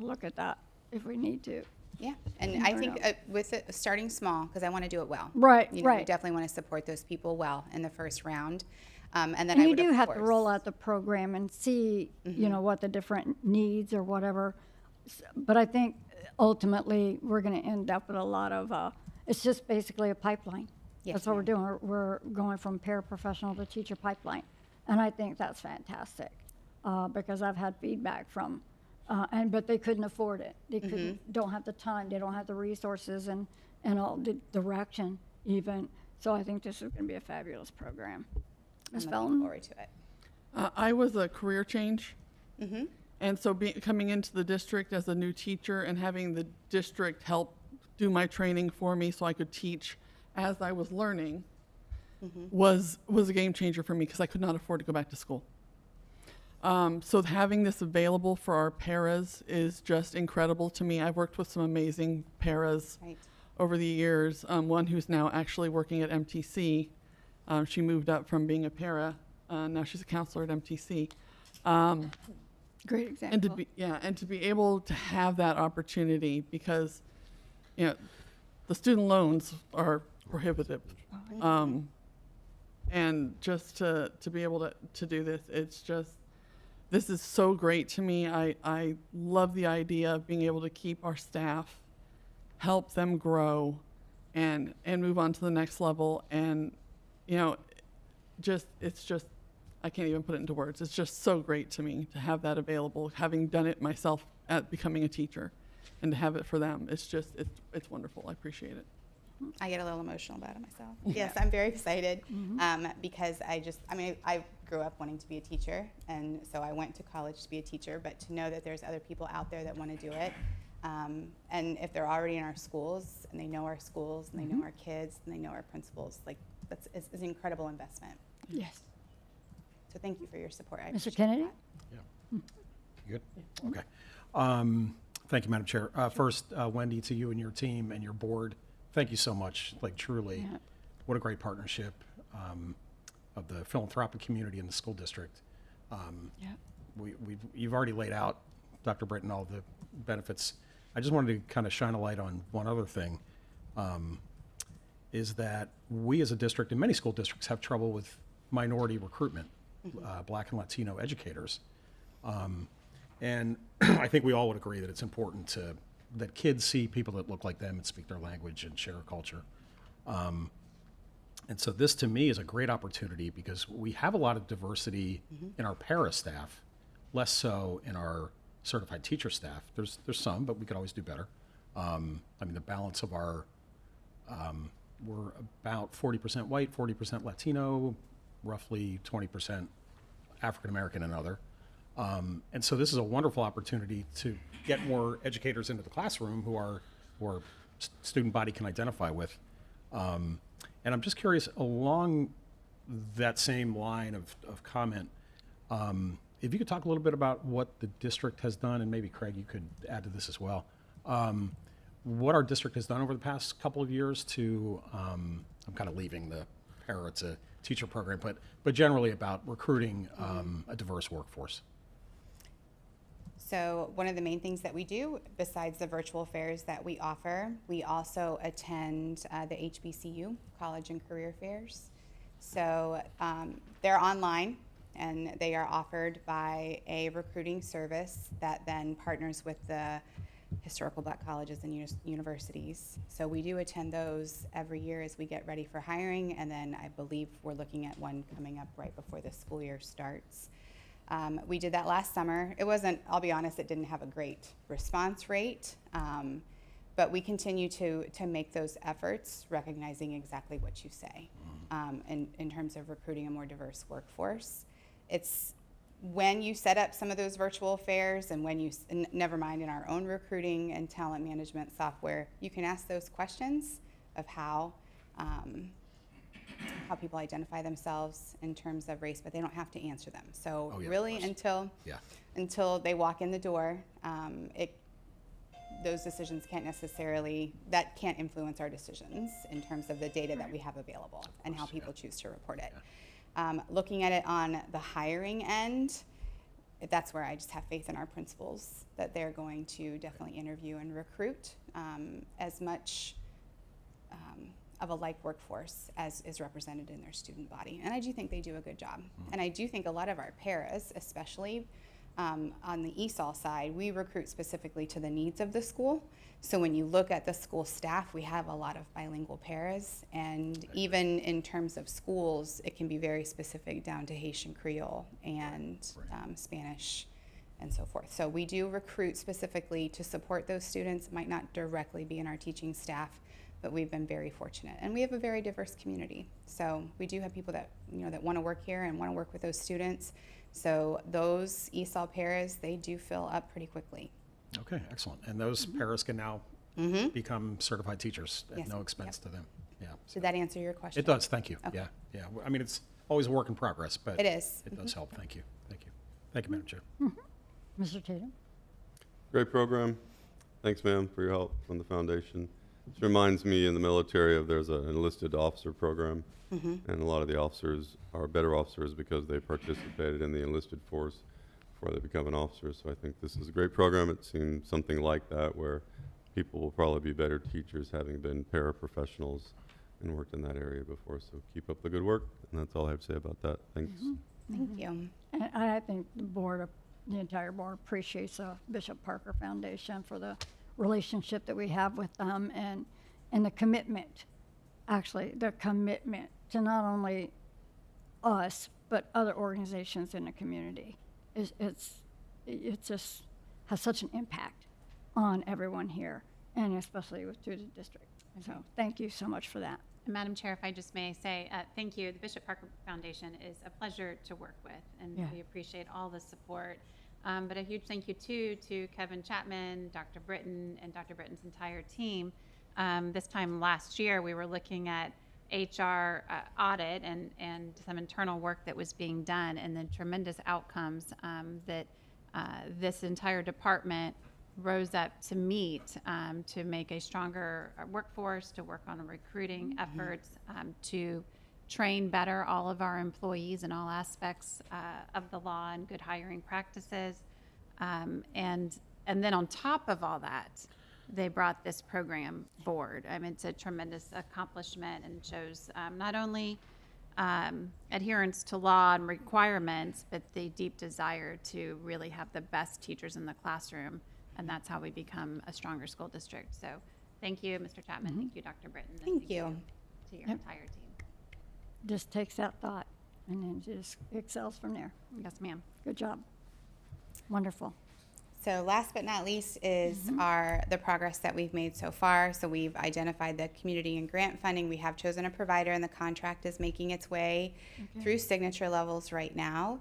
look at that if we need to. Yeah, and I think with it, starting small, because I want to do it well. Right, You right. definitely want to support those people well in the first round. And then And I you would, do of have to course- roll out the program and see, what the different needs or whatever. But I think ultimately we're going to end up with a lot of, it's just basically a pipeline. Yes, That's what we're ma'am. doing. We're going from paraprofessional to teacher pipeline. And I think that's fantastic because I've had feedback from, but they couldn't afford it. They don't have the time, they don't have the resources and all the direction even. So I think this is going to be a fabulous program. Ms. I'm looking Felton? forward to it. I was a career change. And so coming into the district as a new teacher and having the district help do my training for me so I could teach as I was learning was a game changer for me because I could not afford to go back to school. So having this available for our paras is just incredible to me. I've worked with some amazing paras Right. over the years. One who's now actually working at MTC. She moved up from being a para. Now she's a counselor at MTC. Great example. And to be able to have that opportunity because, the student loans are prohibitive. And just to be able to do this, this is so great to me. I love the idea of being able to keep our staff, help them grow, and move on to the next level. And, it's just, I can't even put it into words. It's just so great to me to have that available, having done it myself at becoming a teacher, and to have it for them. It's wonderful. I appreciate it. I get a little emotional about it myself. Yes, I'm very excited because I grew up wanting to be a teacher, and so I went to college to be a teacher, but to know that there's other people out there that want to do it, and if they're already in our schools, and they know our schools, and they know our kids, and they know our principals, it's an incredible investment. Yes. So thank you for your support. I Mr. appreciate Kennedy? that. Good? Okay. Thank you, Madam Chair. First, Wendy, to you and your team and your board, thank you so much. Like, truly, Yeah. what a great partnership of the philanthropic community and the school district. Yeah. You've already laid out, Dr. Britton, all the benefits. I just wanted to kind of shine a light on one other thing, is that we as a district and many school districts have trouble with minority recruitment, Black and Latino educators. And I think we all would agree that it's important that kids see people that look like them and speak their language and share a culture. And so this to me is a great opportunity because we have a lot of diversity in our para staff, less so in our certified teacher staff. There's some, but we could always do better. The balance of our, we're about 40% white, 40% Latino, roughly 20% African American and other. And so this is a wonderful opportunity to get more educators into the classroom who our student body can identify with. And I'm just curious, along that same line of comment, if you could talk a little bit about what the district has done, and maybe Craig, you could add to this as well, what our district has done over the past couple of years to, I'm kind of leaving the para to teacher program, but generally about recruiting a diverse workforce. So one of the main things that we do, besides the virtual fairs that we offer, we also attend the HBCU, College and Career Fairs. So they're online, and they are offered by a recruiting service that then partners with the historical Black colleges and universities. So we do attend those every year as we get ready for hiring, and then I believe we're looking at one coming up right before the school year starts. We did that last summer. It wasn't, I'll be honest, it didn't have a great response rate, but we continue to make those efforts, recognizing exactly what you say in terms of recruiting a more diverse workforce. It's when you set up some of those virtual fairs and when you, never mind in our own recruiting and talent management software, you can ask those questions of how people identify themselves in terms of race, but they don't have to answer them. So really until they walk in the door, those decisions can't influence our decisions in terms of the data that we have available and how people choose to report it. Looking at it on the hiring end, that's where I just have faith in our principals that they're going to definitely interview and recruit as much of a like workforce as is represented in their student body. And I do think they do a good job. And I do think a lot of our paras, especially on the ESOL side, we recruit specifically to the needs of the school. So when you look at the school staff, we have a lot of bilingual paras, and even in terms of schools, it can be very specific down to Haitian Creole and Spanish and so forth. So we do recruit specifically to support those students. It might not directly be in our teaching staff, but we've been very fortunate. And we have a very diverse community. So we do have people that, that want to work here and want to work with those students. So those ESOL paras, they do fill up pretty quickly. Okay, excellent. And those paras can now become certified teachers at Yes, no expense to them. Yeah. So Did that answer your question? it does. Thank you. Okay. Yeah. Yeah. I mean, it's always a work in progress, but It is. It does help. Thank you. Thank you. Thank you, Madam Chair. Mr. Tatum? Great program. Thanks, ma'am, for your help from the foundation. This reminds me in the military of there's an enlisted officer program, and a lot of the officers are better officers because they participated in the enlisted force before they become an officer. So I think this is a great program. It seems something like that where people will probably be better teachers having been paraprofessionals and worked in that area before. So keep up the good work, and that's all I have to say about that. Thanks. Thank you. And I think the entire board appreciates the Bishop Parker Foundation for the relationship that we have with them and the commitment, to not only us, but other organizations in the community. It just has such an impact on everyone here, and especially through the district. So thank you so much for that. And Madam Chair, if I just may say, thank you. The Bishop Parker Foundation is a pleasure to work with, and Yeah. we appreciate all the support. But a huge thank you, too, to Kevin Chapman, Dr. Britton, and Dr. Britton's entire team. This time last year, we were looking at HR audit and some internal work that was being done, and the tremendous outcomes that this entire department rose up to meet to make a stronger workforce, to work on recruiting efforts, to train better all of our employees in all aspects of the law and good hiring practices. And then on top of all that, they brought this program forward. I mean, it's a tremendous accomplishment and shows not only adherence to law and requirements, but the deep desire to really have the best teachers in the classroom. And that's how we become a stronger school district. So thank you, Mr. Chapman. Thank you, Dr. Britton. and Thank you. To your entire team. Just takes that thought and then just excels from there. Yes, ma'am. Good job. Wonderful. So last but not least is the progress that we've made so far. So we've identified the community and grant funding. We have chosen a provider, and the contract is making its way through signature levels right now.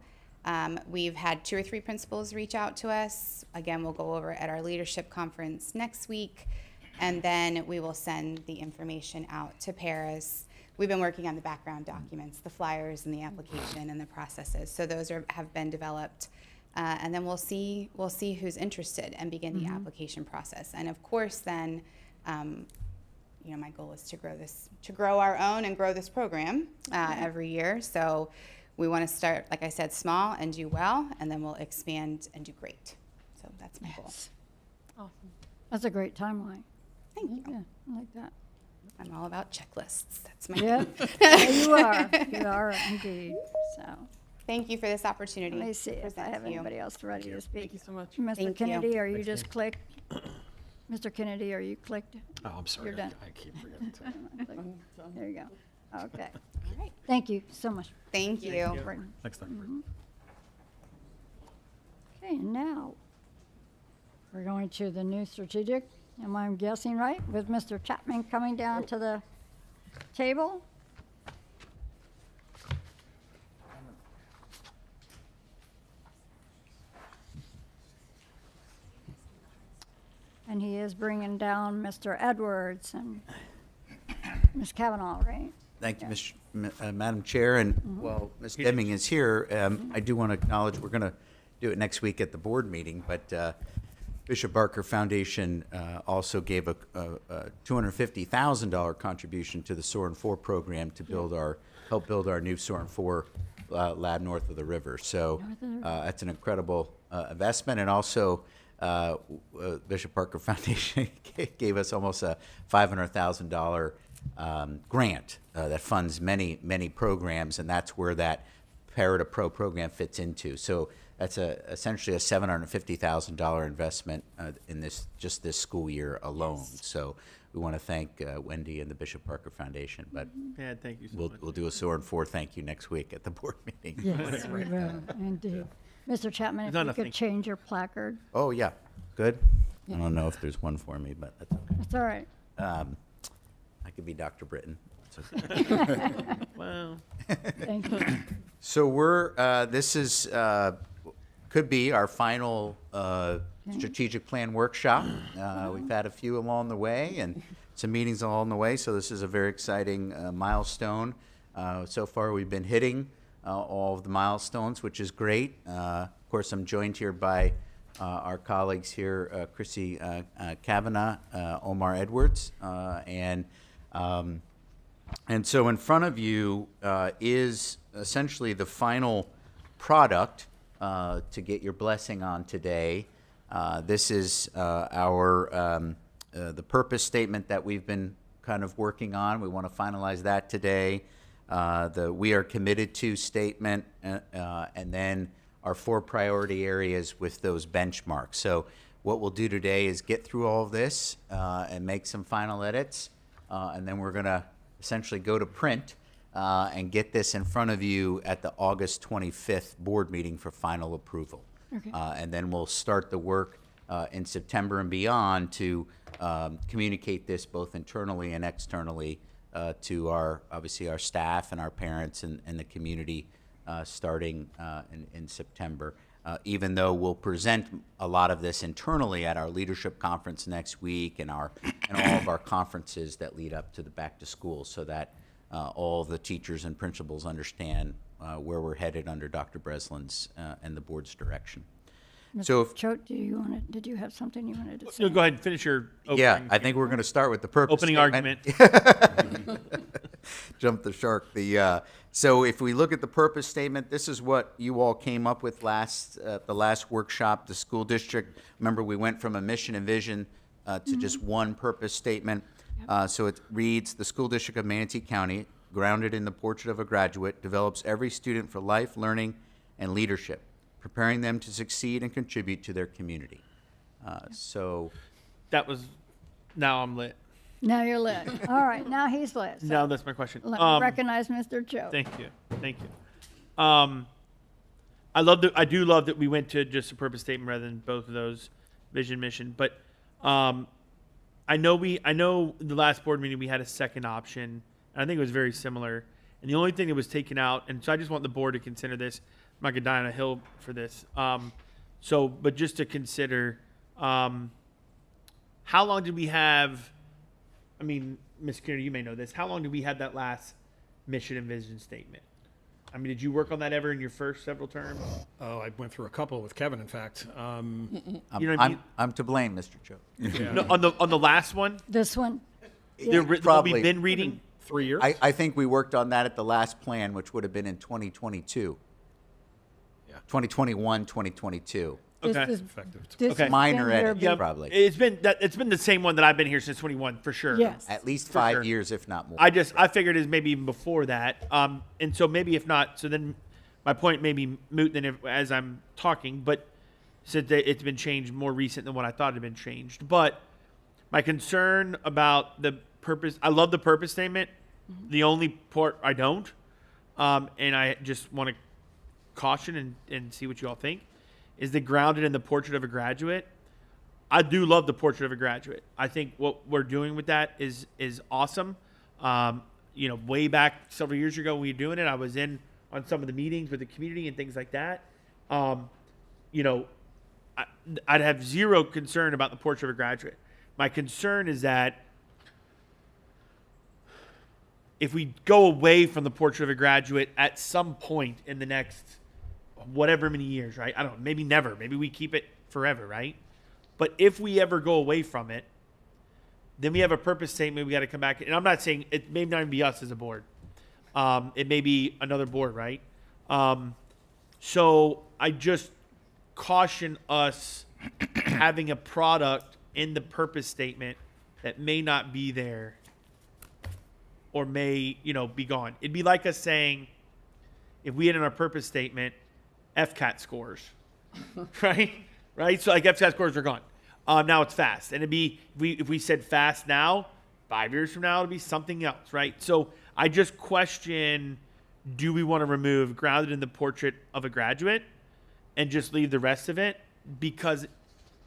We've had 2 or 3 principals reach out to us. Again, we'll go over at our leadership conference next week, and then we will send the information out to paras. We've been working on the background documents, the flyers and the application and the processes. So those have been developed. And then we'll see who's interested and begin the application process. And of course, then, my goal is to grow our own and grow this program every year. So we want to start, like I said, small and do well, and then we'll expand and do great. So that's my goal. Awesome. That's a great timeline. Thank you. Yeah, I like that. I'm all about checklists. That's my. Yeah, yeah, you are. You are indeed. So Thank you for this opportunity. let me see if I present have to you. anybody else ready to speak. Thank you so much. Mr. Thank you. Kennedy, are you Thanks, just clicked? Mr. Kennedy, are you clicked? Oh, I'm sorry. You're done. I keep forgetting to. There you go. Okay. All right. Thank you so much. Thank you. Britton. Next time. Okay, now we're going to the new strategic. Am I guessing right? With Mr. Chapman coming down to the table. And he is bringing down Mr. Edwards and Ms. Kavanaugh, right? Thank you, Madam Chair, and while Ms. Deming is here, I do want to acknowledge we're going to do it next week at the board meeting, but Bishop Barker Foundation also gave a $250,000 contribution to the Soarin' 4 program to help build our new Soarin' 4 lab north of the river. So that's an incredible investment. And also, Bishop Barker Foundation gave us almost a $500,000 grant that funds many programs, and that's where that Parita Pro program fits into. So that's essentially a $750,000 investment in this school year alone. So we want to thank Wendy and the Bishop Parker Foundation. But Yeah, thank you so much. we'll do a Soarin' 4 thank you next week at the board meeting. Yes, we will, indeed. Mr. Chapman, if No, you no, could thank change your placard. Oh yeah, good. I don't know if there's one for me, but that's okay. That's all right. I could be Dr. Britton. It's okay. Well, Thank you. So this is, could be our final strategic plan workshop. We've had a few along the way and some meetings along the way, so this is a very exciting milestone. So far, we've been hitting all of the milestones, which is great. Of course, I'm joined here by our colleagues here, Chrissy Kavanagh, Omar Edwards, and so in front of you is essentially the final product to get your blessing on today. This is the purpose statement that we've been kind of working on. We want to finalize that today. The "We are committed to" statement, and then our 4 priority areas with those benchmarks. So what we'll do today is get through all of this and make some final edits, and then we're going to essentially go to print and get this in front of you at the August 25th board meeting for final approval. Okay. And then we'll start the work in September and beyond to communicate this both internally and externally to obviously our staff and our parents and the community starting in September. Even though we'll present a lot of this internally at our leadership conference next week and all of our conferences that lead up to the back to school, so that all of the teachers and principals understand where we're headed under Dr. Breslin's and the board's direction. So if, Choate, did you have something you wanted to say? no, go ahead and finish your opening. yeah, I think we're going to start with the purpose Opening statement. argument. Jump the shark. So if we look at the purpose statement, this is what you all came up with the last workshop. The school district, remember, we went from a mission and vision to just one purpose statement. So it reads: the school district of Manatee County, grounded in the portrait of a graduate, develops every student for life, learning, and leadership, preparing them to succeed and contribute to their community. So That was, now I'm lit. Now you're lit. All right, now he's lit. So Now that's my question. let me recognize Mr. Choate. Thank you. I do love that we went to just a purpose statement rather than both of those, vision, mission. But I know the last board meeting we had a second option, and I think it was very similar. And the only thing that was taken out, and so I just want the board to consider this. I'm not gonna die on a hill for this. But just to consider, how long did we have? I mean, Ms. Kennedy, you may know this. How long did we have that last mission and vision statement? I mean, did you work on that ever in your first several terms? Oh, I went through a couple with Kevin, in fact. You know what I mean? I'm to blame, Mr. Choate. No, on the last one, This one, the one Probably. we've been reading. 3 years? I think we worked on that at the last plan, which would have been in 2022. Yeah. 2021, 2022. this Okay. is, Effective. this Okay. has Minor been your edits, big- probably. It's been the same one that I've been here since 21 for sure. Yes. At least For 5 sure. years, if not more. I figured it's maybe even before that. And so maybe if not, so then my point may be moot than as I'm talking, but since it's been changed more recent than what I thought it had been changed. But my concern about the purpose, I love the purpose statement. The only part I don't, and I just want to caution and see what you all think, is the grounded in the portrait of a graduate. I do love the portrait of a graduate. I think what we're doing with that is awesome. Way back several years ago when we were doing it, I was in on some of the meetings with the community and things like that. I'd have zero concern about the portrait of a graduate. My concern is that if we go away from the portrait of a graduate at some point in the next whatever many years, right? I don't know, maybe never. Maybe we keep it forever, right? But if we ever go away from it, then we have a purpose statement. We got to come back. And I'm not saying it may not even be us as a board. It may be another board, right? So I just caution us having a product in the purpose statement that may not be there or may, be gone. It'd be like us saying, if we had in our purpose statement, FCAT scores, right? Right? So like FCAT scores are gone. Now it's fast. And it'd be, if we said fast now, 5 years from now, it'll be something else, right? So I just question, do we want to remove grounded in the portrait of a graduate and just leave the rest of it? Because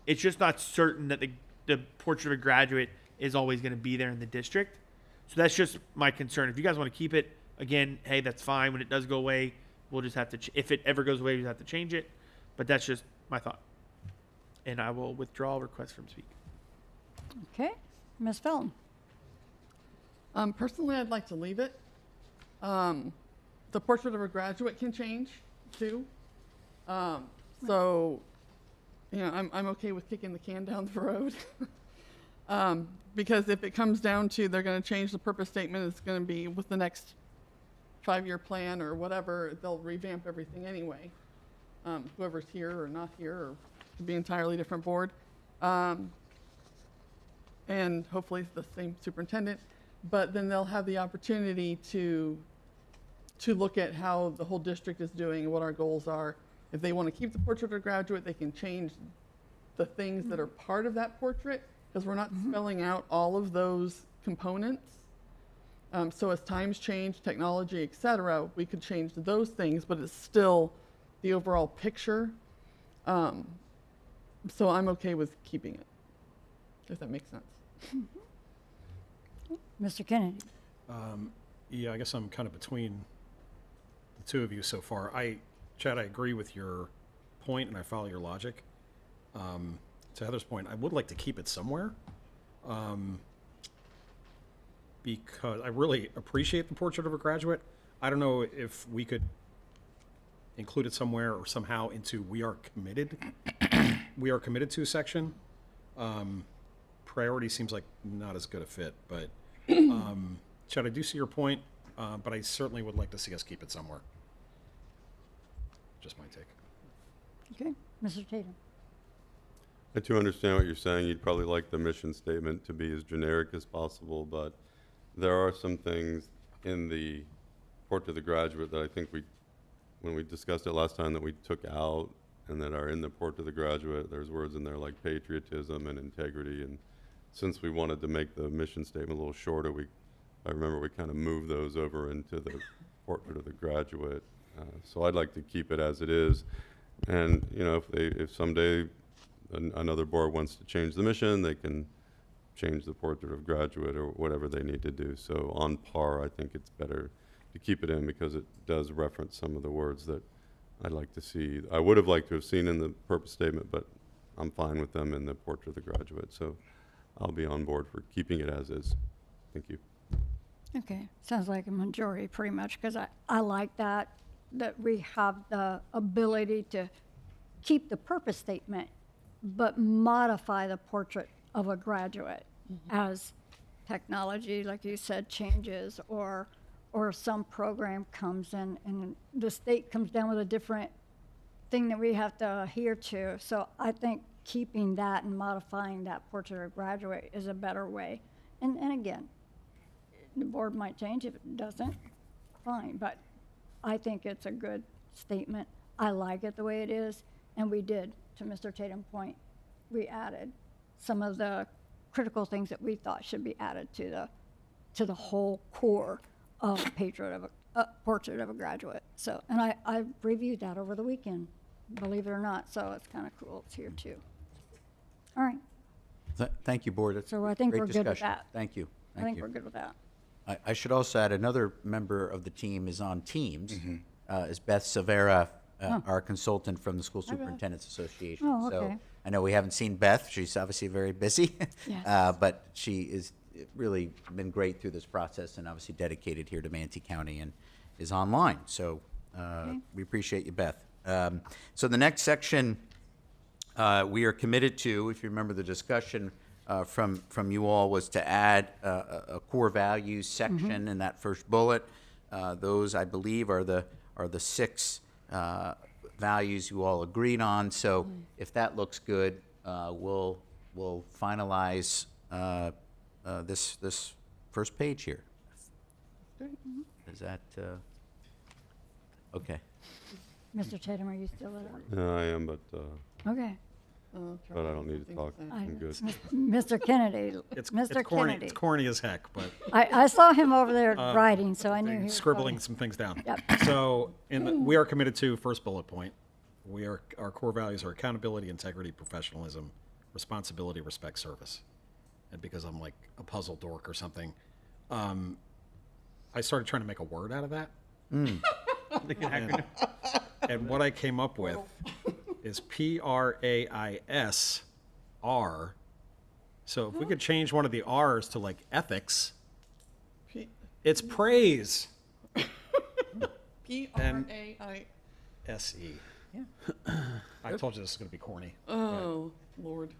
it's just not certain that the portrait of a graduate is always going to be there in the district. So that's just my concern. If you guys want to keep it, again, hey, that's fine. When it does go away, we'll just have to, if it ever goes away, we have to change it. But that's just my thought. And I will withdraw request from speak. Okay, Ms. Felton. Personally, I'd like to leave it. The portrait of a graduate can change too. So, I'm okay with kicking the can down the road. Because if it comes down to they're going to change the purpose statement, it's going to be with the next 5-year plan or whatever, they'll revamp everything anyway. Whoever's here or not here, or could be an entirely different board. And hopefully it's the same superintendent. But then they'll have the opportunity to look at how the whole district is doing and what our goals are. If they want to keep the portrait of a graduate, they can change the things that are part of that portrait, because we're not spelling out all of those components. So as times change, technology, et cetera, we could change those things, but it's still the overall picture. So I'm okay with keeping it, if that makes sense. Mr. Kennedy. Yeah, I guess I'm kind of between the two of you so far. Chad, I agree with your point and I follow your logic. To Heather's point, I would like to keep it somewhere, because I really appreciate the portrait of a graduate. I don't know if we could include it somewhere or somehow into we are committed to section. Priority seems like not as good a fit, but Chad, I do see your point, but I certainly would like to see us keep it somewhere. Just my take. Okay, Mr. Tatum. I do understand what you're saying. You'd probably like the mission statement to be as generic as possible, but there are some things in the portrait of the graduate that I think when we discussed it last time, that we took out and that are in the portrait of the graduate. There's words in there like patriotism and integrity, and since we wanted to make the mission statement a little shorter, I remember we kind of moved those over into the portrait of the graduate. So I'd like to keep it as it is, and if someday another board wants to change the mission, they can change the portrait of graduate or whatever they need to do. So on par, I think it's better to keep it in, because it does reference some of the words that I'd like to see. I would have liked to have seen in the purpose statement, but I'm fine with them in the portrait of the graduate. So I'll be on board for keeping it as is. Thank you. Okay, sounds like a majority pretty much, because I like that we have the ability to keep the purpose statement, but modify the portrait of a graduate as technology, like you said, changes, or some program comes in and the state comes down with a different thing that we have to adhere to. So I think keeping that and modifying that portrait of graduate is a better way. And again, the board might change. If it doesn't, fine. But I think it's a good statement. I like it the way it is. And we did, to Mr. Tatum's point, we added some of the critical things that we thought should be added to the whole core of portrait of a graduate. So, and I reviewed that over the weekend, believe it or not. So it's kind of cool. It's here too. All right. Thank you, board. That's So I think great we're good with discussion. that. Thank you. I think we're good with that. I should also add another member of the team is on Teams, is Beth Severa, our consultant from the School Superintendent's Association. Oh, okay. So I know we haven't seen Beth. She's obviously very busy, Yes. but she is really been great through this process and obviously dedicated here to Manatee County and is online. So we appreciate you, Beth. So the next section We are committed to, if you remember the discussion from you all, was to add a core values section in that first bullet. Those, I believe, are the 6 values you all agreed on. So if that looks good, we'll finalize this first page here. Is that okay? Mr. Tatum, are you still with us? Yeah, I am, but Okay. I don't need to talk. I'm good. Mr. Kennedy, It's Mr. corny. Kennedy. It's corny as heck, but I saw him over there writing, so I knew he was scribbling probably- some things down. Yep. So, we are committed to first bullet point. Our core values are accountability, integrity, professionalism, responsibility, respect, service. And because I'm like a puzzle dork or something, I started trying to make a word out of that. And what I came up with is PRAISR. So if we could change one of the R's to like ethics, it's praise. PRAI. SE. Yeah. I told you this is going to be corny. Oh, Lord.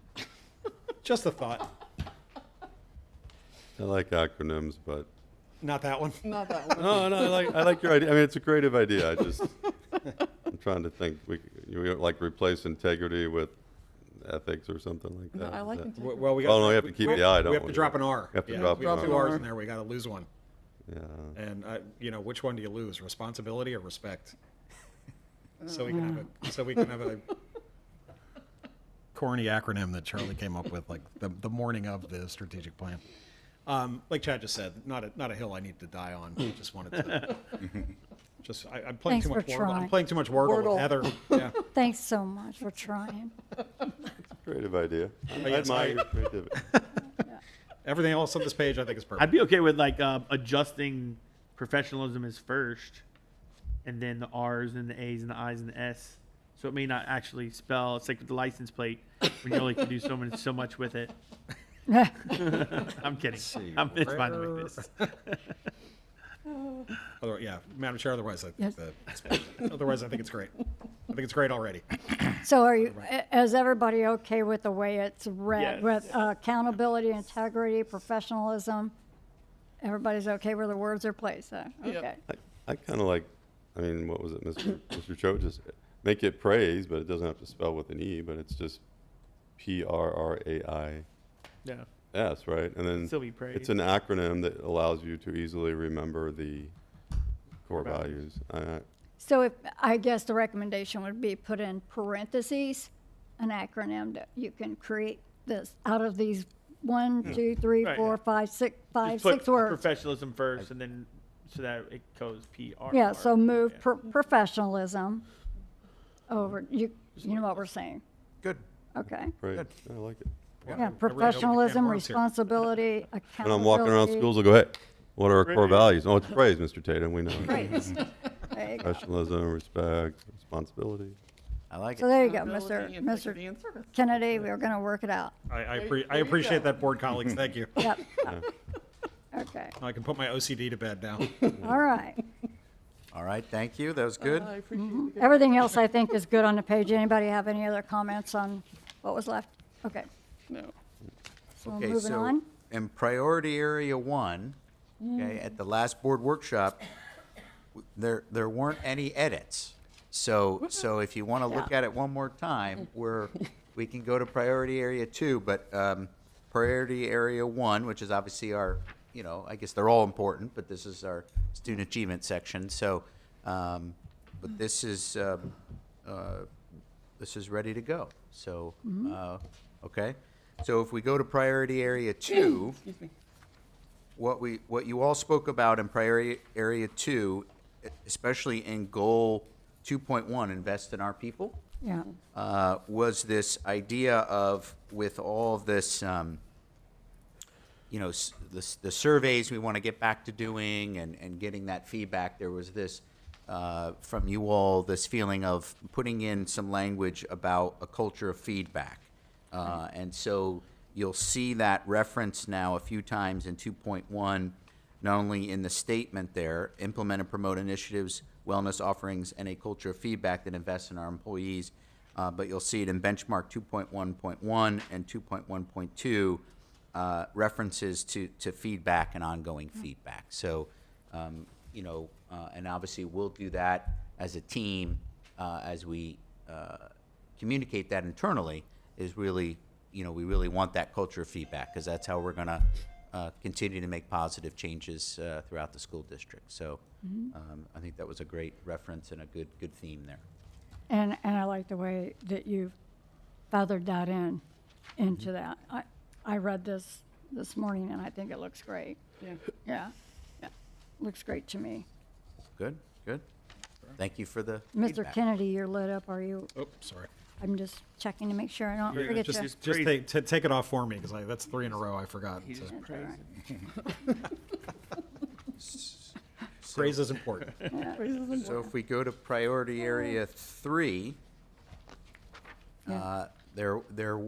Just a thought. I like acronyms, but Not that one. Not that one. no, I like your idea. I mean, it's a creative idea. I'm trying to think. You like replace integrity with ethics or something like No, that. I like Is that- integrity. Well, we got. Oh, no, you have to keep the I, don't We have to we? drop an R. You have to Yeah, drop we have an 2 R. R's in there. We got to lose one. Yeah. And which one do you lose? Responsibility or respect? So we can have a corny acronym that Charlie came up with, like the morning of the strategic plan. Like Chad just said, not a hill I need to die on. Just wanted to. I'm playing Thanks too much for Wordle. trying. I'm playing too much Wordle with Wordle. Heather. Yeah. Thanks so much for trying. Creative idea. I yes, admire I- your creativity. Everything else on this page, I think, is perfect. I'd be okay with like adjusting professionalism as first, and then the R's and the A's and the I's and the S. So it may not actually spell. It's like with the license plate when you only can do so much with it. I'm kidding. It's fine to make this. Yeah, Madam Chair. Otherwise, I Yes. think it's great. I think it's great already. So is everybody okay with the way it's read, Yes. with accountability, integrity, professionalism? Everybody's okay where the words are placed, huh? Yep. Okay. I kind of like, I mean, what was it, Mr. Cho? Just make it praise, but it doesn't have to spell with an E, but it's just PRRAIS, Yeah. right? And then Still be praise. it's an acronym that allows you to easily remember the core values. So I guess the recommendation would be put in parentheses, an acronym that you can create this out of these 1, 2, 3, Right. 4, 5, 6, Just put 6 words. professionalism first, and then so that it goes PR. Yeah, so move professionalism over, you know what we're saying. Good. Okay. Praise. I like it. Yeah, professionalism, responsibility, accountability. And I'm walking around schools, I go, hey, what are our core values? Oh, it's praise, Mr. Tatum, we know. Praise. There you go. Professionalism, respect, responsibility. I like So it. there you go, Accountability, Mr. integrity, and service. Kennedy, we're going to work it out. I There you appreciate go. that, board colleagues. Thank you. Yep. Okay, I can put my OCD to bed now. all right. All right, thank you. That was good. I appreciate it. Everything else I think is good on the page. Anybody have any other comments on what was left? Okay, No. so Okay, moving so on. in priority area 1, okay, at the last board workshop, there weren't any edits. So if you want to look Yeah. at it one more time, we can go to priority area 2, but priority area 1, which is obviously our, I guess they're all important, but this is our student achievement section. So, but this is ready to go. So, okay. So if we go to priority area 2, Excuse me. what you all spoke about in priority area 2, especially in goal 2.1, invest in our people, Yeah, was this idea of, with all of this, the surveys we want to get back to doing and getting that feedback, there was this, from you all, this feeling of putting in some language about a culture of feedback. And so you'll see that reference now a few times in 2.1, not only in the statement there, implement and promote initiatives, wellness offerings, and a culture of feedback that invests in our employees, but you'll see it in benchmark 2.1.1 and 2.1.2, references to feedback and ongoing feedback. So, and obviously we'll do that as a team as we communicate that internally. Is really, we really want that culture of feedback because that's how we're going to continue to make positive changes throughout the school district. So I think that was a great reference and a good theme there. And I like the way that you've feathered that into that. I read this morning and I think it looks great. Yeah. Looks great to me. Good. Thank you for the Mr. feedback. Kennedy, you're lit up. Are you? Oh, sorry. I'm just checking to make sure I don't forget you. Just take it off for me, because that's 3 in a row I forgot. Praise is important. So if we go to priority area 3, there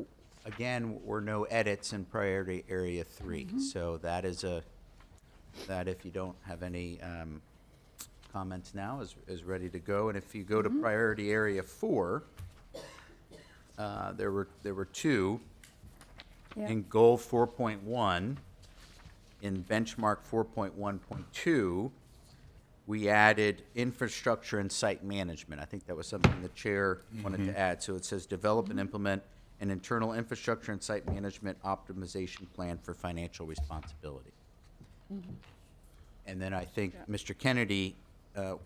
again were no edits in priority area 3. So that is that if you don't have any comments now is ready to go. And if you go to priority area 4, there were 2 in goal 4.1. In benchmark 4.1.2, we added infrastructure and site management. I think that was something the chair wanted to add. So it says develop and implement an internal infrastructure and site management optimization plan for financial responsibility. And then I think Mr. Kennedy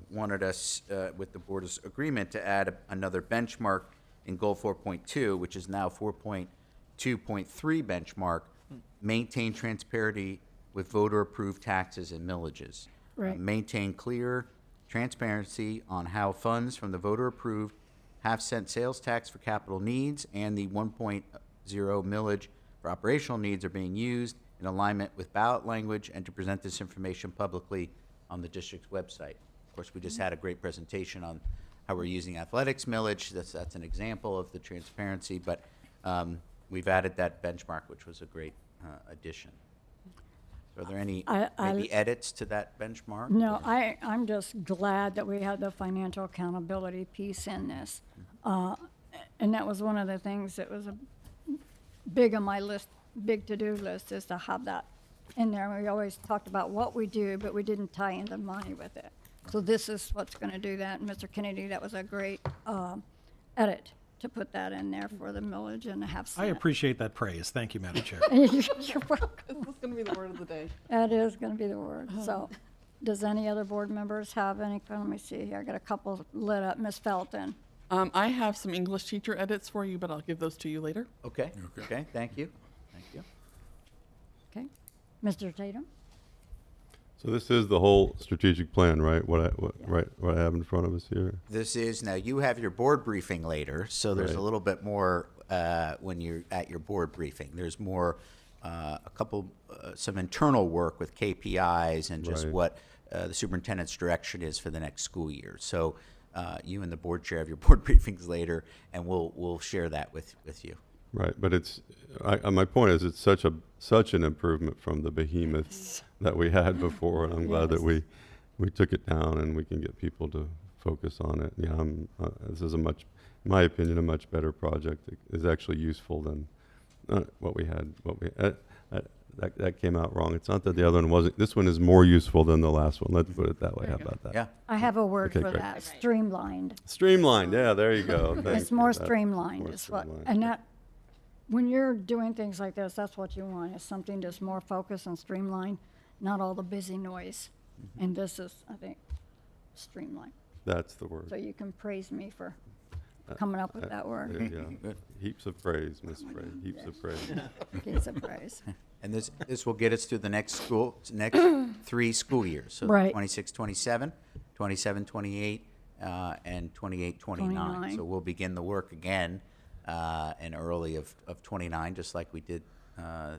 wanted us, with the board's agreement, to add another benchmark in goal 4.2, which is now 4.2.3 benchmark, maintain transparency with voter-approved taxes and millages. Right. Maintain clear transparency on how funds from the voter-approved half-cent sales tax for capital needs and the 1.0 millage for operational needs are being used in alignment with ballot language, and to present this information publicly on the district's website. Of course, we just had a great presentation on how we're using athletics millage. That's an example of the transparency, but we've added that benchmark, which was a great addition. Are there any maybe edits to that benchmark? No, I'm just glad that we had the financial accountability piece in this. And that was one of the things that was big on my list, big to-do list, is to have that in there. We always talked about what we do, but we didn't tie in the money with it. So this is what's going to do that. And Mr. Kennedy, that was a great edit to put that in there for the millage and a half cent. I appreciate that praise. Thank you, Madam Chair. You're welcome. This is going to be the word of the day. That is going to be the word. So does any other board members have any? Let me see here. I got a couple lit up. Ms. Felton. I have some English teacher edits for you, but I'll give those to you later. Okay. Thank you. Okay. Mr. Tatum. So this is the whole strategic plan, right? What I have in front of us here. This is, now you have your board briefing later, so there's Right. a little bit more when you're at your board briefing. There's more, some internal work with KPIs and just Right. what the superintendent's direction is for the next school year. So you and the board chair have your board briefings later, and we'll share that with you. Right, but my point is, it's such an improvement from the behemoth that we had before, and I'm glad that we took it down and we can get people to focus on it. Yeah, this is in my opinion, a much better project. It is actually useful than what we had. That came out wrong. It's not that the other one wasn't. This one is more useful than the last one. Let's put it that way. How about that? Yeah. I have a word Okay, for great. that. Streamlined. Streamlined. Yeah, there you go. Thank It's you. more That's streamlined. more Is what, streamlined. and that, when you're doing things like this, that's what you want, is something just more focused and streamlined, not all the busy noise. And this is, I think, streamlined. That's the word. So you can praise me for coming up with that word. Yeah. Heaps of praise, Miss Spray. Heaps of praise. It's a praise. And this will get us through the next 3 school years. So Right. 26-27, 27-28, and 28-29. 29. So we'll begin the work again in early of 29, just like we did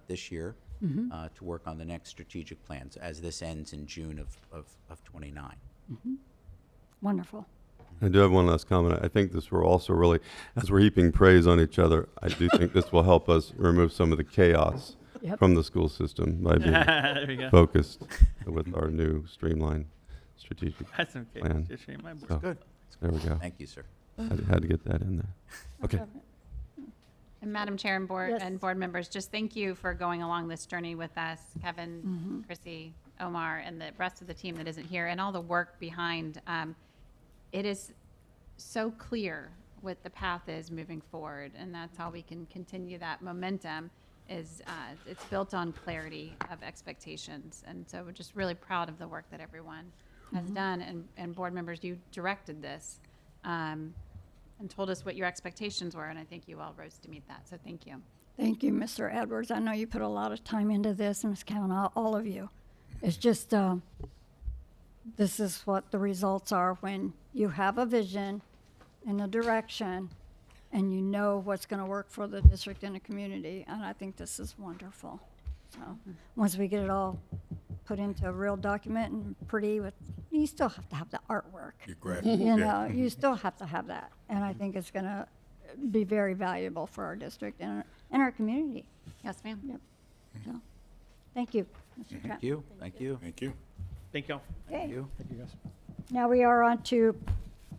this year, to work on the next strategic plans as this ends in June of 29. Wonderful. I do have one last comment. I think this will also really, as we're heaping praise on each other, I do think this will help us remove some of the chaos Yep. from the school system by being There we go. focused with our new streamlined strategic That's okay. plan. Just shame my board. So, Good. there we go. Thank you, sir. Had to get that in there. Okay. And Madam Chair and board, Yes. and board members, just thank you for going along this journey with us, Kevin, Chrissy, Omar, and the rest of the team that isn't here, and all the work behind. It is so clear what the path is moving forward, and that's how we can continue that momentum. Is it's built on clarity of expectations, and so we're just really proud of the work that everyone has done. And board members, you directed this. And told us what your expectations were, and I think you all rose to meet that, so thank you. Thank you, Mr. Edwards. I know you put a lot of time into this, and Ms. Kavanaugh, all of you. It's just, this is what the results are when you have a vision and a direction, and you know what's going to work for the district and the community, and I think this is wonderful. So, once we get it all put into a real document and pretty with, you still have to have the artwork. You know, you still have to have that. And I think it's going to be very valuable for our district and our community. Yes, ma'am. Yep. So, thank you, Mr. Trent. Thank you. Thank you. Thank you. Thank y'all. Okay. Thank you. Now we are on to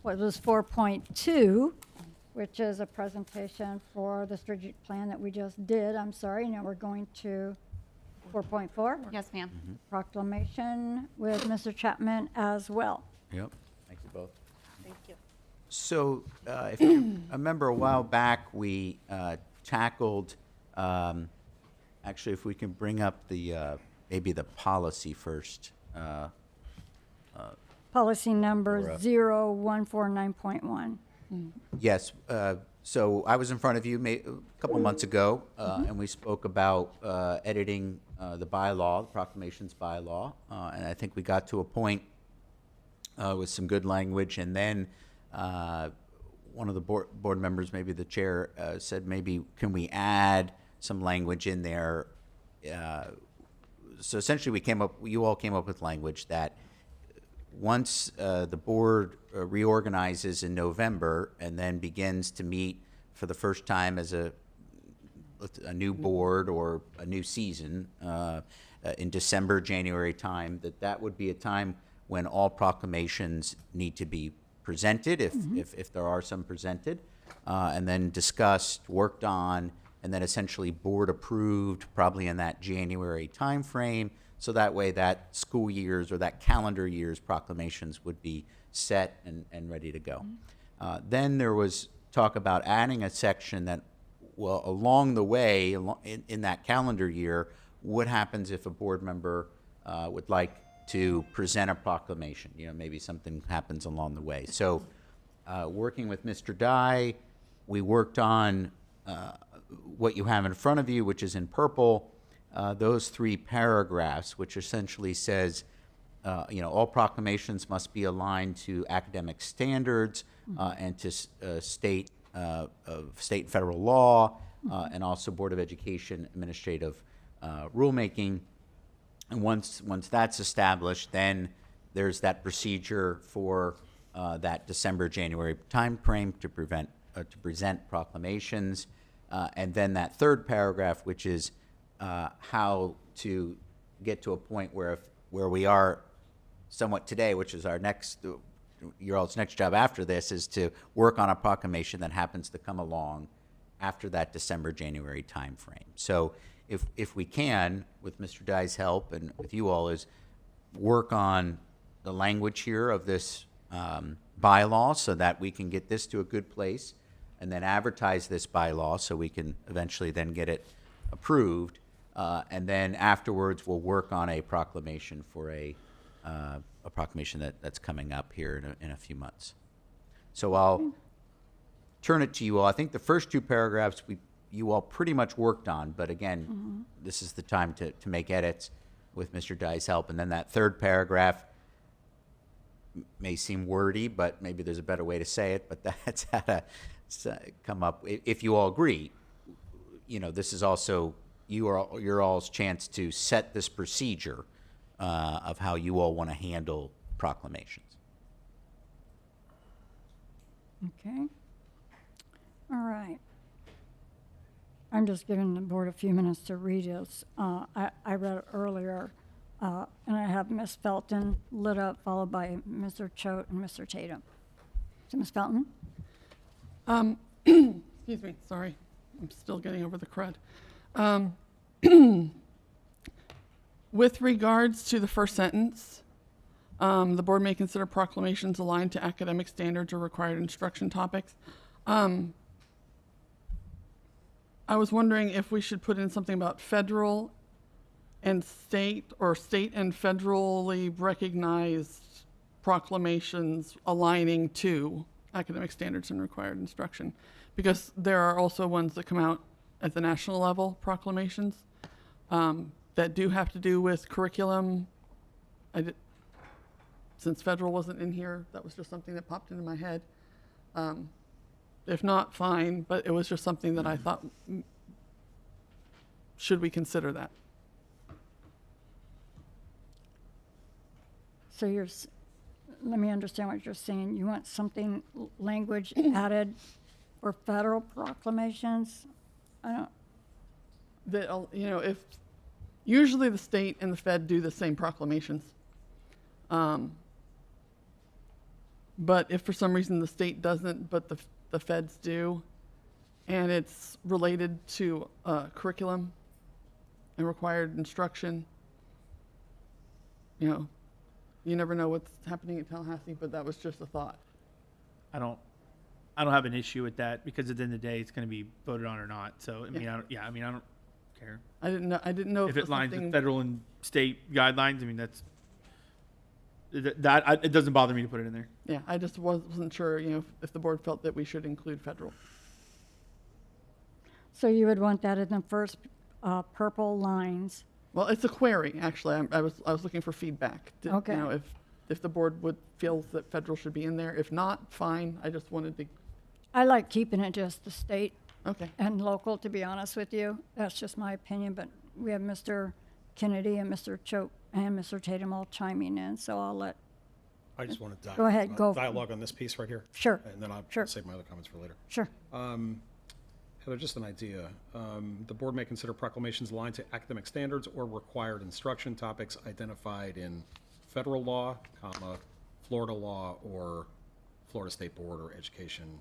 what was 4.2, which is a presentation for the strategic plan that we just did. I'm sorry. Now we're going to 4.4. Yes, ma'am. Proclamation with Mr. Chapman as well. Yep. Thank you both. Thank you. So, if you remember a while back, we tackled, actually, if we can bring up the, maybe the policy first. Policy number Or, 0149.1. Yes, so I was in front of you a couple months ago, and we spoke about editing the bylaw, the proclamations bylaw, and I think we got to a point with some good language, and then one of the board members, maybe the chair, said maybe can we add some language in there. So essentially you all came up with language that once the board reorganizes in November and then begins to meet for the first time as a new board or a new season in December, January time, that would be a time when all proclamations need to be presented, if there are some presented, and then discussed, worked on, and then essentially board approved, probably in that January timeframe. So that way that school year's or that calendar year's proclamations would be set and ready to go. Then there was talk about adding a section that, well, along the way, in that calendar year, what happens if a board member would like to present a proclamation? You know, maybe something happens along the way. So working with Mr. Dye, we worked on what you have in front of you, which is in purple, those 3 paragraphs, which essentially says, you know, all proclamations must be aligned to academic standards and to state and federal law, and also Board of Education administrative rulemaking. And once that's established, then there's that procedure for that December, January timeframe to present proclamations, and then that 3rd paragraph, which is how to get to a point where we are somewhat today, which is our your all's next job after this, is to work on a proclamation that happens to come along after that December, January timeframe. So if we can, with Mr. Dye's help and with you all, is work on the language here of this bylaw so that we can get this to a good place, and then advertise this bylaw so we can eventually then get it approved. And then afterwards, we'll work on a proclamation for a proclamation that's coming up here in a few months. So I'll turn it to you all. I think the first 2 paragraphs you all pretty much worked on, but again, this is the time to make edits with Mr. Dye's help. And then that 3rd paragraph may seem wordy, but maybe there's a better way to say it, but that's how to come up. If you all agree, you know, this is also your all's chance to set this procedure of how you all want to handle proclamations. Okay. All right. I'm just giving the board a few minutes to read this. I read it earlier, and I have Ms. Felton lit up, followed by Mr. Choate and Mr. Tatum. So, Ms. Felton? Excuse me, sorry. I'm still getting over the crud. With regards to the first sentence, the board may consider proclamations aligned to academic standards or required instruction topics. I was wondering if we should put in something about federal and state, or state and federally recognized proclamations aligning to academic standards and required instruction. Because there are also ones that come out at the national level, proclamations, that do have to do with curriculum. Since federal wasn't in here, that was just something that popped into my head. If not, fine, but it was just something that I thought, should we consider that? So let me understand what you're saying. You want something, language added for federal proclamations? That, if, usually the state and the Fed do the same proclamations. But if for some reason the state doesn't, but the Feds do, and it's related to curriculum and required instruction, you never know what's happening at Tallahassee, but that was just a thought. I don't have an issue with that because at the end of the day, it's going to be voted on or not. So I don't care. I didn't know If it it was lines with something- federal and state guidelines, I mean, it doesn't bother me to put it in there. Yeah, I just wasn't sure, if the board felt that we should include federal. So you would want that in the first purple lines. Well, it's a query, actually. I was looking for feedback. Okay. If the board feels that federal should be in there. If not, fine. I just wanted to. I like keeping it just the state Okay. and local, to be honest with you. That's just my opinion, but we have Mr. Kennedy and Mr. Choate and Mr. Tatum all chiming in, so I'll let, I just want to Go ahead, go. dialogue on this piece right here. Sure, And then I'll sure. save my other comments for later. sure. Heather, just an idea. The board may consider proclamations aligned to academic standards or required instruction topics identified in federal law, Florida law, or Florida State Board or Education,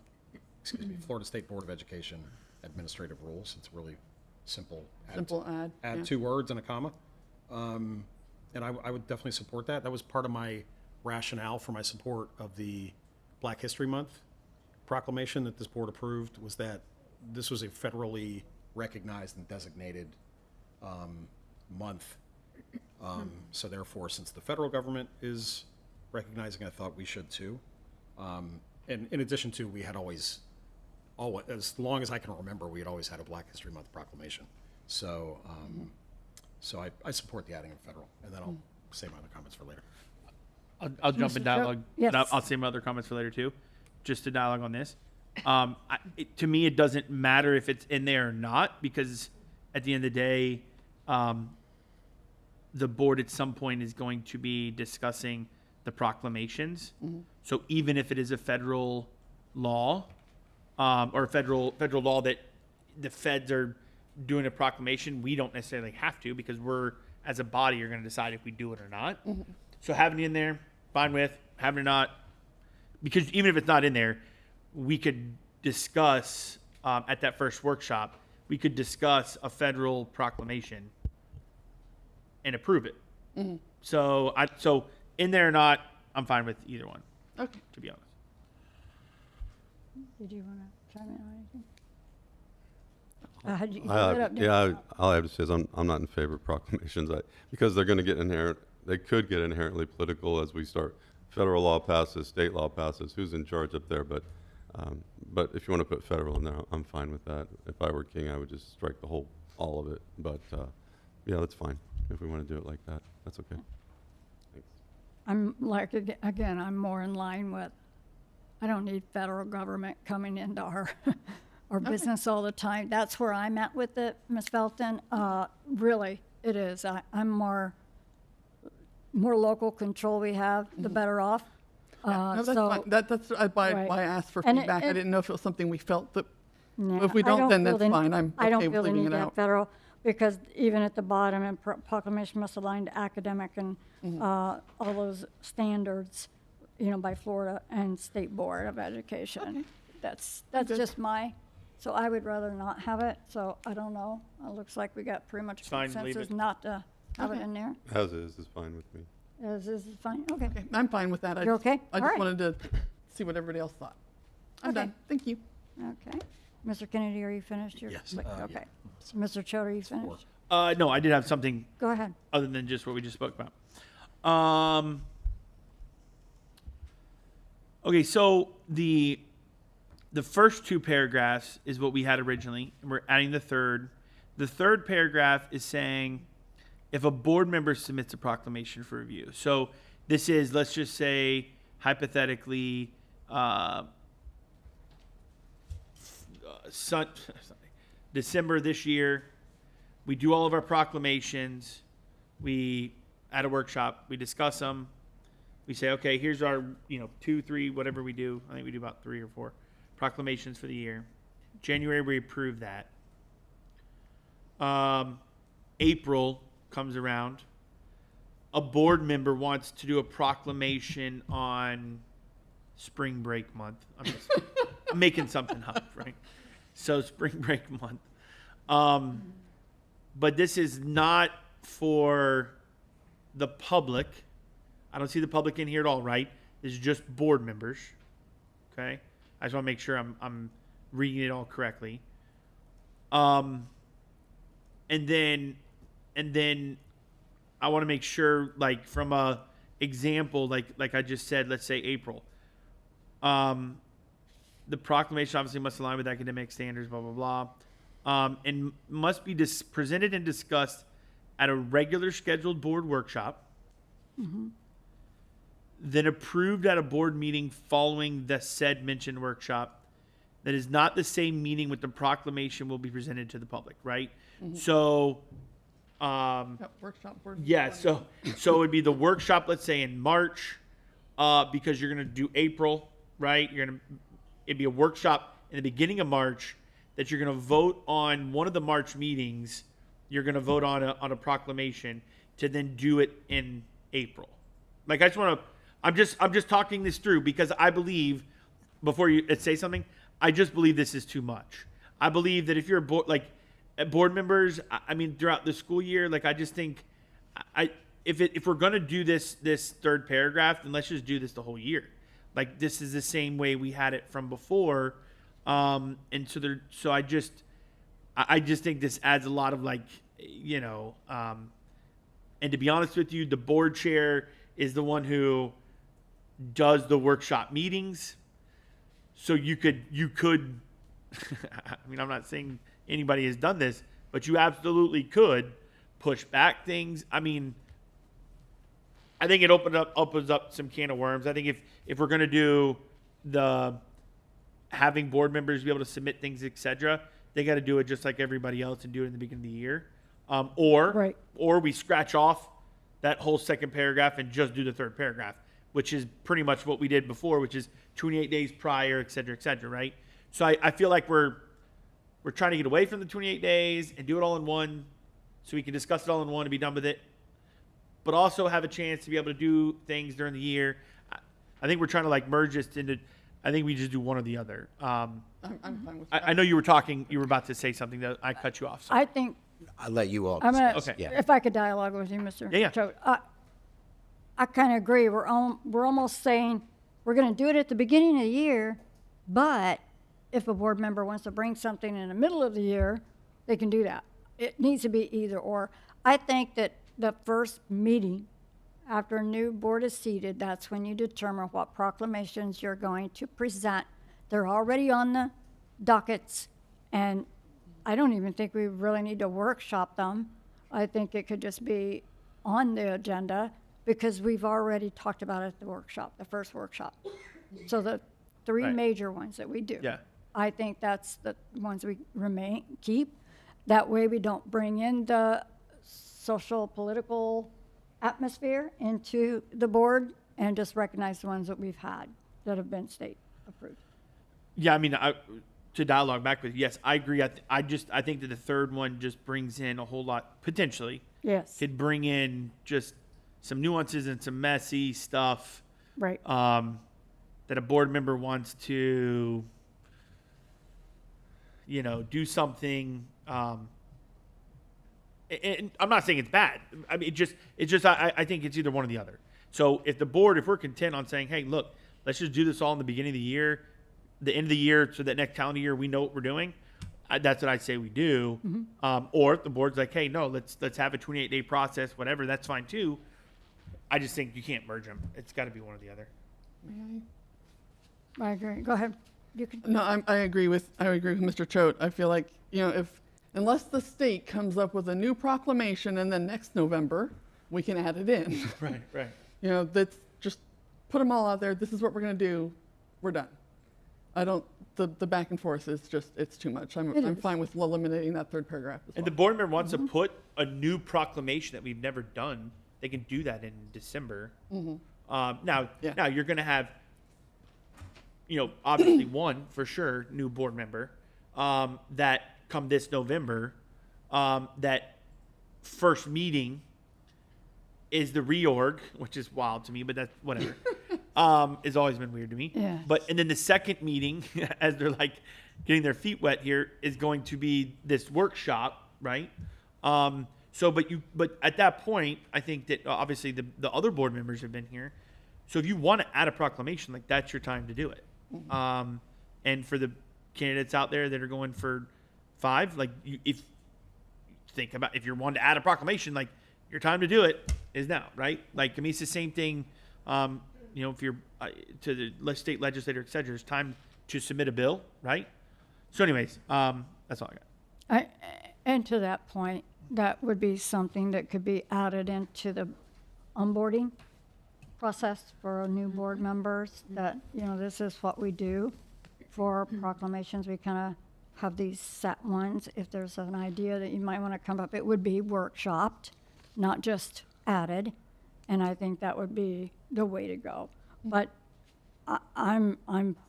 Florida State Board of Education administrative rules. It's really simple. Simple add. Add yeah. 2 words and a comma. And I would definitely support that. That was part of my rationale for my support of the Black History Month proclamation that this board approved, was that this was a federally recognized and designated month. So therefore, since the federal government is recognizing, I thought we should too. And in addition to, we had always, as long as I can remember, we had always had a Black History Month proclamation. So, so I support the adding of federal, and then I'll save my other comments for later. I'll jump in Mr. Choate? dialogue. Yes. And I'll save my other comments for later too, just to dialogue on this. To me, it doesn't matter if it's in there or not, because at the end of the day, the board at some point is going to be discussing the proclamations. So even if it is a federal law, or a federal law that the feds are doing a proclamation, we don't necessarily have to, because we're, as a body, are going to decide if we do it or not. So having it in there, fine with. Having it not, because even if it's not in there, we could discuss at that first workshop, we could discuss a federal proclamation and approve it. So in there or not, I'm fine with either one, Okay. to be honest. Did you want to chime in on anything? You lit up, didn't you? All I have to say is I'm not in favor of proclamations, because they're going to get they could get inherently political as we start. Federal law passes, state law passes, who's in charge up there? But if you want to put federal in there, I'm fine with that. If I were king, I would just strike all of it. But yeah, that's fine. If we want to do it like that, that's okay. Thanks. I'm like, again, I'm more in line with, I don't need federal government coming into our, our business all the time. That's where I'm at with it, Ms. Felton. Really, it is. I'm more local control we have, the better off. No, that's so, fine. That's why right. I asked for And feedback. I it- didn't know if it was something we felt that, nah, if we I don't, then feel that's the- fine. I'm I don't okay feel with the leaving need it to have out. federal, because even at the bottom, and proclamation must align to academic and all those standards, by Florida and State Board of Education. that's good. just so I would rather not have it, so I don't know. It looks like we got pretty much It's fine, leave consensus it. not to have it Okay. in there. As is fine with me. Is this fine? Okay. Okay, I'm fine with that. You're okay? I All just right. wanted to see what everybody else thought. I'm Okay. done. Thank you. Okay. Mr. Kennedy, are you finished? Yes. Okay. Mr. Choate, are you finished? No, I did have something Go ahead. other than just what we just spoke about. Okay, so the first two paragraphs is what we had originally, and we're adding the third. The third paragraph is saying if a board member submits a proclamation for review. So this is, let's just say, hypothetically, December this year, we do all of our proclamations. We at a workshop, we discuss them. We say, okay, here's our 2, 3, whatever we do. I think we do about 3 or 4 proclamations for the year. January we approve that. April comes around. A board member wants to do a proclamation on spring break month. I'm making something up, right? So spring break month. But this is not for the public. I don't see the public in here at all, right? This is just board members. Okay? I just want to make sure I'm reading it all correctly. And then I want to make sure, like, from a example, like I just said, let's say April. The proclamation obviously must align with academic standards, blah, blah, blah. And must be presented and discussed at a regular scheduled board workshop. Mm-hmm. Then approved at a board meeting following the said mentioned workshop. That is not the same meeting with the proclamation will be presented to the public, right? Mm-hmm. So, Yep, workshop board. yeah, so it would be the workshop, let's say in March, because you're gonna do April, right? It'd be a workshop in the beginning of March that you're gonna vote on one of the March meetings. You're gonna vote on a proclamation to then do it in April. Like, I just want to, I'm just talking this through because I believe, before you say something, I just believe this is too much. I believe that if you're board members, I mean, throughout the school year, like, I just think, if we're gonna do this third paragraph, then let's just do this the whole year. Like, this is the same way we had it from before, and so I just think this adds a lot of, like, and to be honest with you, the board chair is the one who does the workshop meetings. So you could, I mean, I'm not saying anybody has done this, but you absolutely could push back things. I mean, I think it opens up some can of worms. I think if we're going to do having board members be able to submit things, etc., they got to do it just like everybody else and do it in the beginning of the year. Right. Or we scratch off that whole second paragraph and just do the third paragraph, which is pretty much what we did before, which is 28 days prior, et cetera, right? So I feel like we're trying to get away from the 28 days and do it all in one, so we can discuss it all in one and be done with it, but also have a chance to be able to do things during the year. I think we're trying to, like, merge this into, I think we just do one or the other. I'm fine with that. I know you were about to say something that I cut you off. So. I think I'll let you all I'm gonna, discuss. Okay. Yeah. if I could dialogue with you, Mr. Yeah, yeah. Choate. I kind of agree. We're almost saying we're going to do it at the beginning of the year, but if a board member wants to bring something in the middle of the year, they can do that. It needs to be either or. I think that the first meeting after a new board is seated, that's when you determine what proclamations you're going to present. They're already on the dockets, and I don't even think we really need to workshop them. I think it could just be on the agenda because we've already talked about it at the workshop, the first workshop. So the three Right. major ones that we do. Yeah. I think that's the ones we keep. That way we don't bring in the social, political atmosphere into the board and just recognize the ones that we've had that have been state approved. Yeah, I mean, to dialogue back with you, yes, I agree. I think that the third one just brings in a whole lot, potentially. Yes, Could bring in just some nuances and some messy stuff right. that a board member wants to do something. And I'm not saying it's bad. I mean, I think it's either one or the other. So if we're content on saying, hey, look, let's just do this all in the beginning of the year, the end of the year, so that next calendar year we know what we're doing. That's what I'd say we do. Or if the board's like, hey, no, let's have a 28-day process, whatever, that's fine too. I just think you can't merge them. It's got to be one or the other. I agree. Go ahead. You can. No, I agree with Mr. Choate. I feel like, unless the state comes up with a new proclamation and then next November we can add it in. Right. That's just put them all out there. This is what we're going to do. We're done. The back and forth is it's too much. I'm fine with eliminating that third paragraph as well. And the board member wants to put a new proclamation that we've never done. They can do that in December. Now you're going to have, obviously one for sure new board member that come this November. That first meeting is the reorg, which is wild to me, but that's whatever. It's always been weird to me. Yeah. And then the second meeting, as they're like getting their feet wet here, is going to be this workshop, right? But at that point, I think that obviously the other board members have been here. So if you want to add a proclamation, like that's your time to do it. And for the candidates out there that are going for 5, like if you're wanting to add a proclamation, like your time to do it is now, right? Like, I mean, it's the same thing. If you're to the state legislator, et cetera, it's time to submit a bill, right? So anyways, that's all I got. And to that point, that would be something that could be added into the onboarding process for new board members, that, this is what we do for proclamations. We kind of have these set ones. If there's an idea that you might want to come up, it would be workshopped, not just added. And I think that would be the way to go. But I'm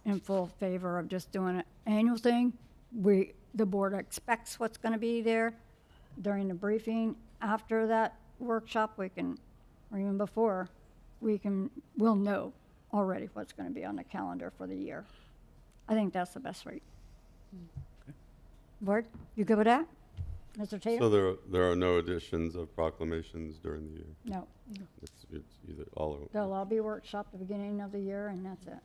in full favor of just doing an annual thing. The board expects what's going to be there during the briefing. After that workshop, or even before, we'll know already what's going to be on the calendar for the year. I think that's the best way. Board, you good with that? Mr. Tatum? So there are no additions of proclamations during the year? No. It's either all or... They'll all be workshopped at the beginning of the year, and that's it.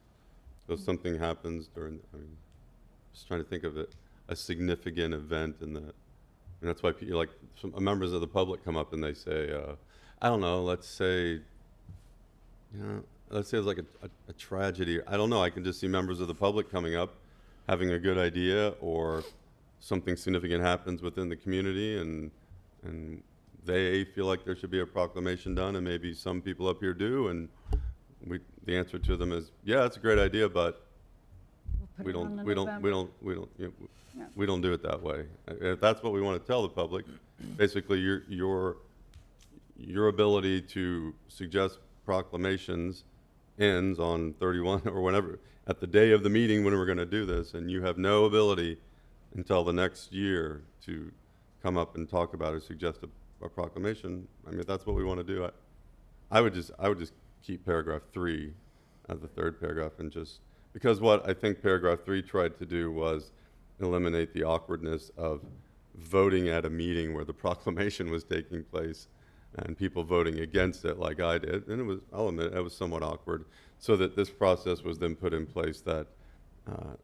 So if something happens during, just trying to think of it, a significant event in that. And that's why some members of the public come up and they say, I don't know, let's say it's like a tragedy. I don't know. I can just see members of the public coming up, having a good idea, or something significant happens within the community, and they feel like there should be a proclamation done, and maybe some people up here do, and the answer to them is, yeah, it's a great idea, but we don't do it that way. If that's what we want to tell the public, basically your ability to suggest proclamations ends on 31 or whenever, at the day of the meeting when we're going to do this, and you have no ability until the next year to come up and talk about or suggest a proclamation. I mean, if that's what we want to do, I would just keep paragraph 3 as the third paragraph, and just because what I think paragraph 3 tried to do was eliminate the awkwardness of voting at a meeting where the proclamation was taking place and people voting against it like I did, and I'll admit it was somewhat awkward, so that this process was then put in place, that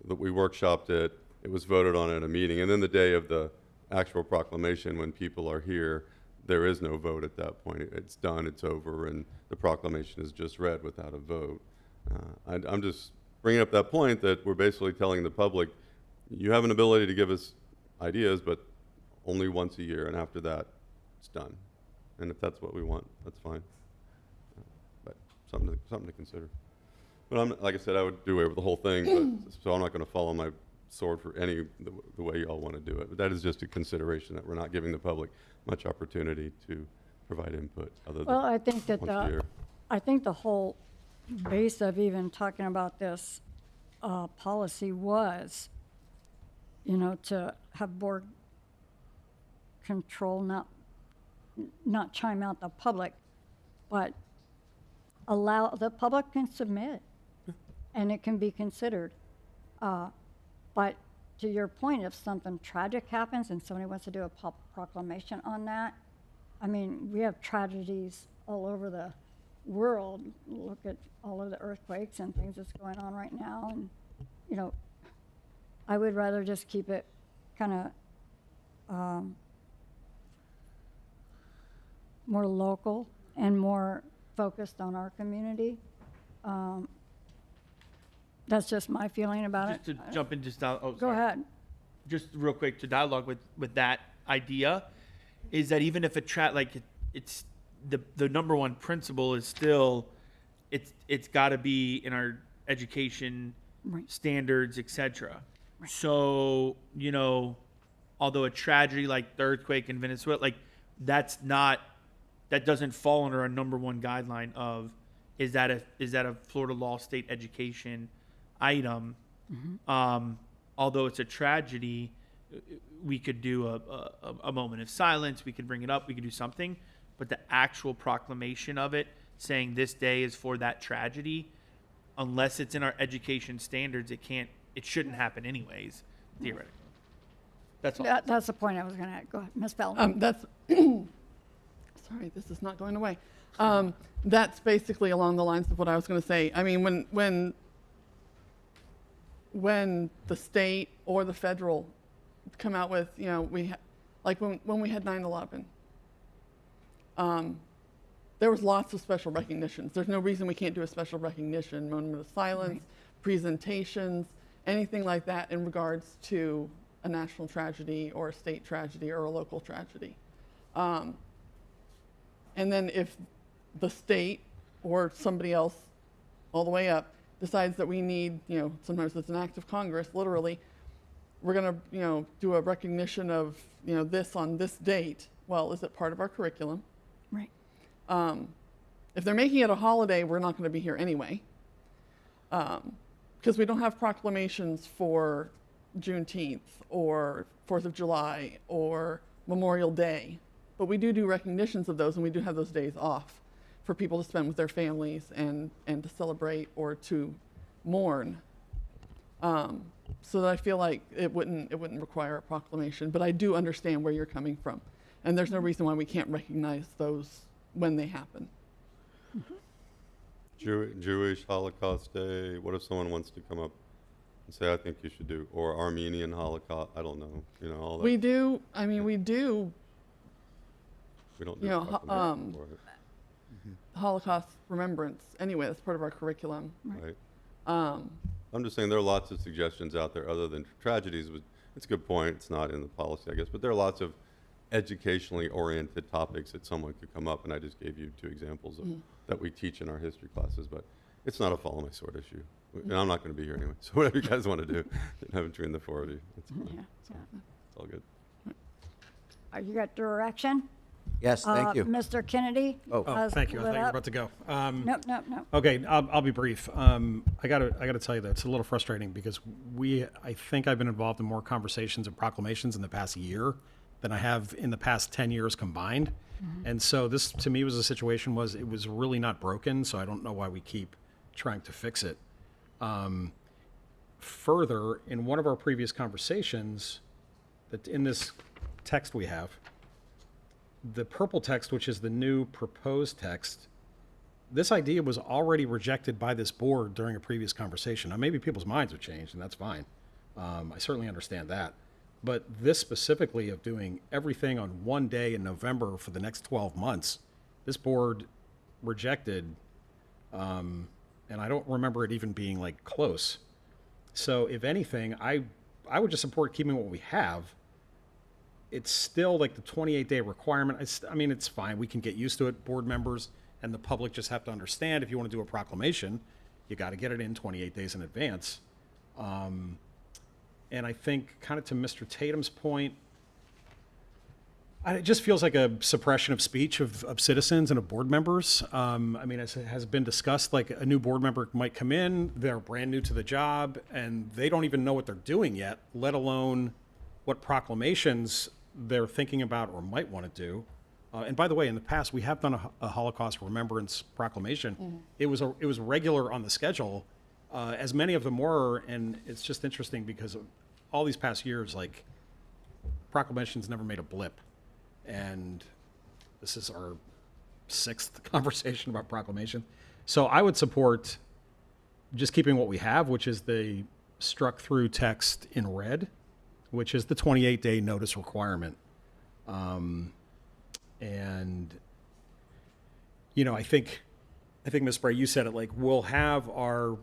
we workshopped it, it was voted on at a meeting, and then the day of the actual proclamation, when people are here, there is no vote at that point. It's done, it's over, and the proclamation is just read without a vote. I'm just bringing up that point that we're basically telling the public, you have an ability to give us ideas, but only once a year, and after that, it's done. And if that's what we want, that's fine. But something to consider. But like I said, I would do away with the whole thing, but, so I'm not going to fall on my sword for the way you all want to do it. But that is just a consideration, that we're not giving the public much opportunity to provide input other than Well, I think that once a year. I think the whole base of even talking about this policy was, to have board control, not chime out the public, but allow the public can submit, and it can be considered. But to your point, if something tragic happens and somebody wants to do a proclamation on that, I mean, we have tragedies all over the world. Look at all of the earthquakes and things that's going on right now. And, you know, I would rather just keep it kind of more local and more focused on our community. That's just my feeling about Just it. to jump in, Go sorry. ahead. Just real quick to dialogue with that idea is that even if it's the number one principle is still it's got to be in our education Right. standards, etc. So, you know, although a tragedy like the earthquake in Venezuela, like that doesn't fall under our number one guideline of is that a Florida law state education item. Although it's a tragedy, we could do a moment of silence. We could bring it up. We could do something. But the actual proclamation of it, saying this day is for that tragedy, unless it's in our education standards, it shouldn't happen anyways, theoretically. That's all. That's the point I was going to add. Go ahead, Ms. Bell. That's sorry, this is not going away. That's basically along the lines of what I was going to say. I mean, when the state or the federal come out with, you know, when we had 9/11, there was lots of special recognitions. There's no reason we can't do a special recognition, moment of silence, presentations, anything like that in regards to a national tragedy or a state tragedy or a local tragedy. And then if the state or somebody else all the way up decides that we need, you know, sometimes it's an act of Congress, literally, we're going to, you know, do a recognition of, you know, this on this date. Well, is it part of our curriculum? Right. If they're making it a holiday, we're not going to be here anyway. Because we don't have proclamations for Juneteenth or 4th of July or Memorial Day. But we do recognitions of those, and we do have those days off for people to spend with their families and to celebrate or to mourn. So that I feel like it wouldn't require a proclamation. But I do understand where you're coming from. And there's no reason why we can't recognize those when they happen. Jewish Holocaust Day. What if someone wants to come up and say, I think you should do, or Armenian Holocaust? I don't know. You know, all that. We do. I mean, we do. We don't do You know, proclamation for it, Holocaust remembrance. Anyway, that's part of our curriculum. right? Um, I'm just saying there are lots of suggestions out there other than tragedies. It's a good point. It's not in the policy, I guess, but there are lots of educationally oriented topics that someone could come up, and I just gave you 2 examples of, that we teach in our history classes, but it's not a follow my sword issue. And I'm not going to be here anyway, so whatever you guys want to do, have between the 4 of you. It's fine. yeah. It's all good. You got direction? Yes, thank you. Mr. Kennedy? Oh, has Thank you. I lit thought you were up. about to go. No. Okay, I'll be brief. I gotta tell you that it's a little frustrating because I think I've been involved in more conversations and proclamations in the past year than I have in the past 10 years combined. And so this, to me, was a situation it was really not broken, so I don't know why we keep trying to fix it. Further, in one of our previous conversations, that in this text we have, the purple text, which is the new proposed text, this idea was already rejected by this board during a previous conversation. Now, maybe people's minds have changed, and that's fine. I certainly understand that. But this specifically of doing everything on one day in November for the next 12 months, this board rejected, and I don't remember it even being like close. So if anything, I would just support keeping what we have. It's still like the 28-day requirement. I mean, it's fine. We can get used to it. Board members and the public just have to understand if you want to do a proclamation, you got to get it in 28 days in advance. And I think kind of to Mr. Tatum's point, it just feels like a suppression of speech of citizens and of board members. I mean, as it has been discussed, like a new board member might come in, they're brand new to the job, and they don't even know what they're doing yet, let alone what proclamations they're thinking about or might want to do. And by the way, in the past, we have done a Holocaust Remembrance Proclamation. It was regular on the schedule, as many of them were, and it's just interesting because all these past years, like, proclamations never made a blip. And this is our 6th conversation about proclamation. So I would support just keeping what we have, which is the struck through text in red, which is the 28-day notice requirement. And, I think Ms. Spray, you said it, like, we'll have our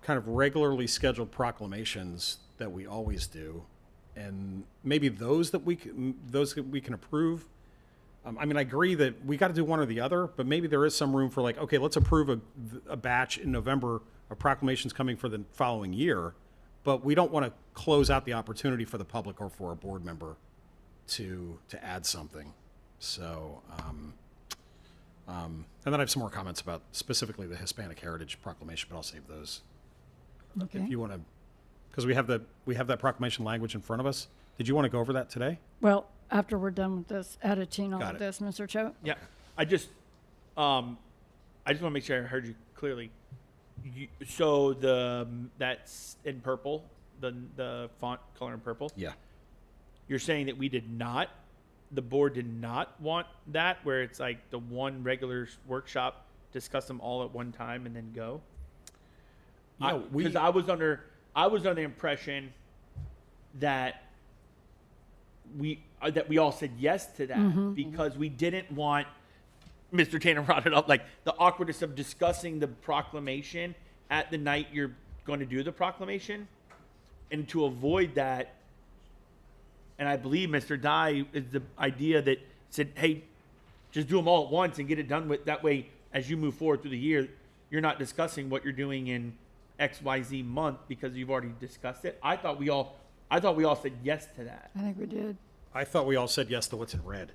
kind of regularly scheduled proclamations that we always do, and maybe those that we can approve. I agree that we got to do one or the other, but maybe there is some room for, like, okay, let's approve a batch in November of proclamations coming for the following year, but we don't want to close out the opportunity for the public or for a board member to add something. So, and then I have some more comments about specifically the Hispanic Heritage Proclamation, but I'll save those. Okay. If you want to, because we have that proclamation language in front of us. Did you want to go over that today? Well, after we're done with this, editing all Got of it. this, Mr. Cho. Yeah, I just want to make sure I heard you clearly. So that's in purple, the font color in purple. Yeah. You're saying that the board did not want that, where it's like the one regular workshop, discuss them all at one time and then go. Yeah, Because I was under the impression that we all said yes to that because we didn't want. Mr. Tanner brought it up, like the awkwardness of discussing the proclamation at the night you're going to do the proclamation, and to avoid that. And I believe Mr. Dye is the idea that said, hey, just do them all at once and get it done with. That way, as you move forward through the year, you're not discussing what you're doing in XYZ month because you've already discussed it. I thought we all said yes to that. I think we did. I thought we all said yes to what's in red.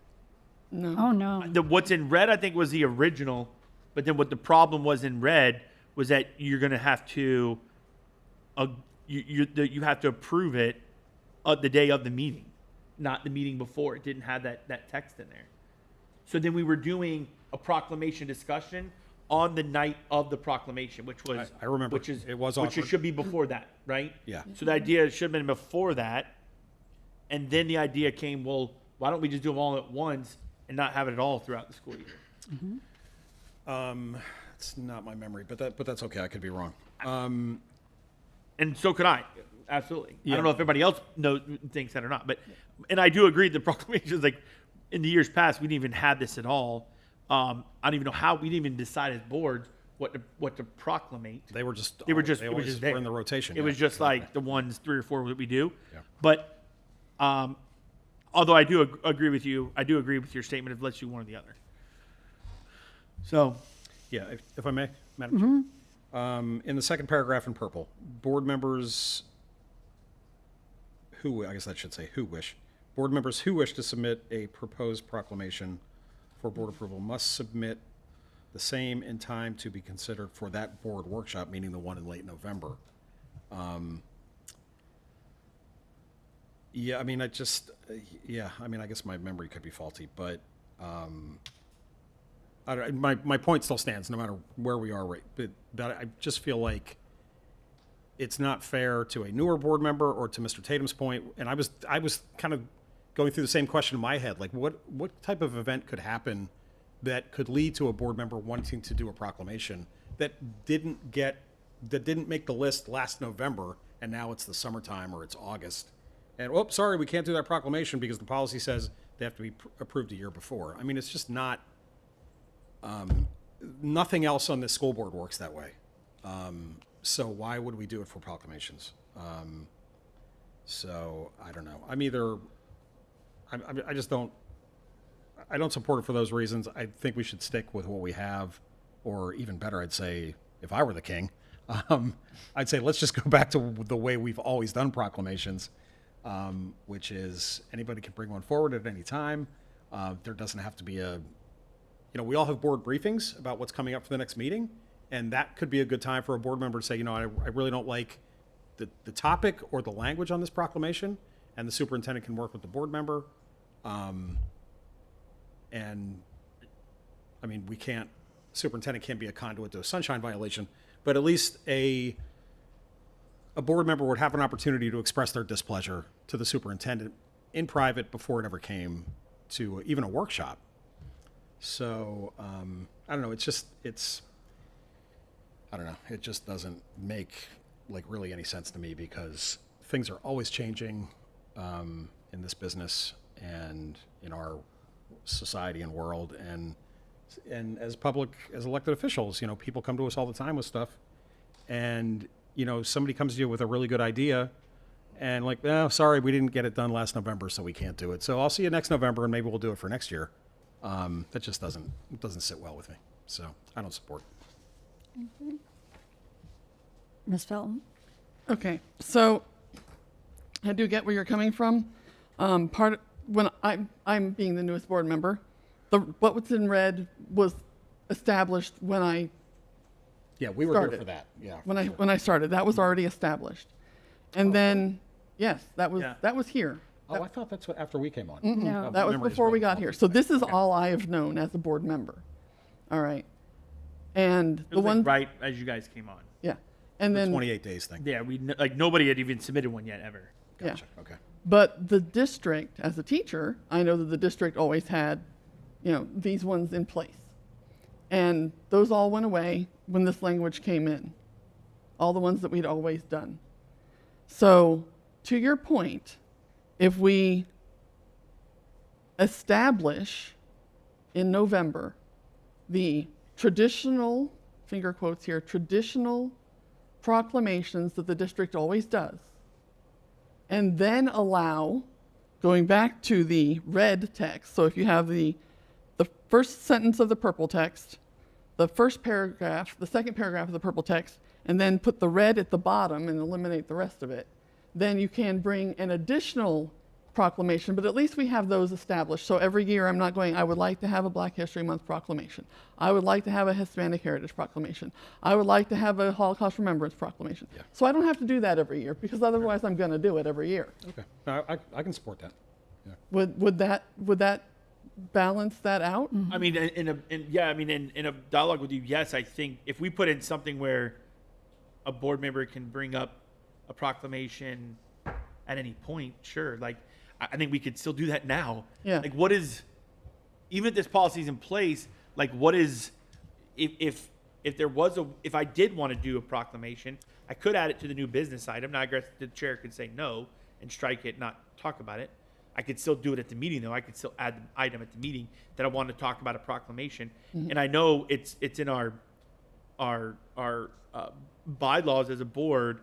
No. Oh, no. What's in red, I think, was the original, but then what the problem was in red was that you're going to have to, you have to approve it the day of the meeting, not the meeting before. It didn't have that text in there. So then we were doing a proclamation discussion on the night of the proclamation, which was I remember. which is It was which awkward. should be before that, right? Yeah. So the idea should have been before that, and then the idea came, well, why don't we just do them all at once and not have it at all throughout the school year? It's not my memory, but that's okay. I could be wrong. And so could I, absolutely. I Yeah. don't know if everybody else thinks that or not, but and I do agree. The proclamations, like in the years past, we didn't even have this at all. I don't even know how we didn't even decide as boards what to proclamate. They were just It was always just were there. in the rotation. It was just like the ones 3 or 4 that we do. Yeah. But although I do agree with you, I do agree with your statement of let's do one or the other. So, Yeah, if I may, Madam Chair. In the second paragraph in purple, board members who, I guess that should say who wish, board members who wish to submit a proposed proclamation for board approval must submit the same in time to be considered for that board workshop, meaning the one in late November. Yeah, I mean, I guess my memory could be faulty, but my point still stands no matter where we are, right? But I just feel like it's not fair to a newer board member or to Mr. Tatum's point. And I was kind of going through the same question in my head, like what type of event could happen that could lead to a board member wanting to do a proclamation that didn't make the list last November, and now it's the summertime or it's August. And, oh, sorry, we can't do that proclamation because the policy says they have to be approved a year before. I mean, it's just not, nothing else on this school board works that way. So why would we do it for proclamations? So I don't know. I don't support it for those reasons. I think we should stick with what we have, or even better, I'd say, if I were the king, I'd say let's just go back to the way we've always done proclamations, which is anybody can bring one forward at any time. There doesn't have to be we all have board briefings about what's coming up for the next meeting, and that could be a good time for a board member to say, I really don't like the topic or the language on this proclamation, and the superintendent can work with the board member. And I mean, superintendent can't be a conduit to a sunshine violation, but at least a a board member would have an opportunity to express their displeasure to the superintendent in private before it ever came to even a workshop. So I don't know. I don't know. It just doesn't make like really any sense to me because things are always changing in this business and in our society and world. And as elected officials, you know, people come to us all the time with stuff, and you know, somebody comes to you with a really good idea, and like, oh, sorry, we didn't get it done last November, so we can't do it. So I'll see you next November, and maybe we'll do it for next year. That just doesn't sit well with me. So I don't support it. Ms. Felton? Okay, so I do get where you're coming from. When I'm being the newest board member, what was in red was established when I Yeah, we were started. here for that. Yeah. When I started, that was already established, and then yes, that was here. Oh, I thought that's what after we came on. No. Oh, That was memory's before we really got here. So this is all I have known as a board member. All right, and It the was one like right as you guys came on. yeah, and The then 28 days thing. Yeah, like nobody had even submitted one yet ever. Gotcha. Okay. But the district, as a teacher, I know that the district always had, you know, these ones in place. And those all went away when this language came in. All the ones that we'd always done. So, to your point, if we establish in November the traditional, finger quotes here, traditional proclamations that the district always does, and then allow, going back to the red text, so if you have the first sentence of the purple text, the first paragraph, the second paragraph of the purple text, and then put the red at the bottom and eliminate the rest of it, then you can bring an additional proclamation, but at least we have those established. So every year I'm not going, I would like to have a Black History Month proclamation. I would like to have a Hispanic Heritage proclamation. I would like to have a Holocaust Remembrance proclamation. Yeah. So I don't have to do that every year because otherwise I'm going to do it every year. Okay. No, I can support that. Yeah. Would that balance that out? I mean, in a dialogue with you, yes, I think if we put in something where a board member can bring up a proclamation at any point, sure. Like, I think we could still do that now. Yeah. Like, what is, even if this policy is in place, like, what is, if I did want to do a proclamation, I could add it to the new business item. Now, I guess the chair could say no and strike it, not talk about it. I could still do it at the meeting, though. I could still add the item at the meeting that I want to talk about a proclamation. Mm-hmm. And I know it's in our bylaws as a board.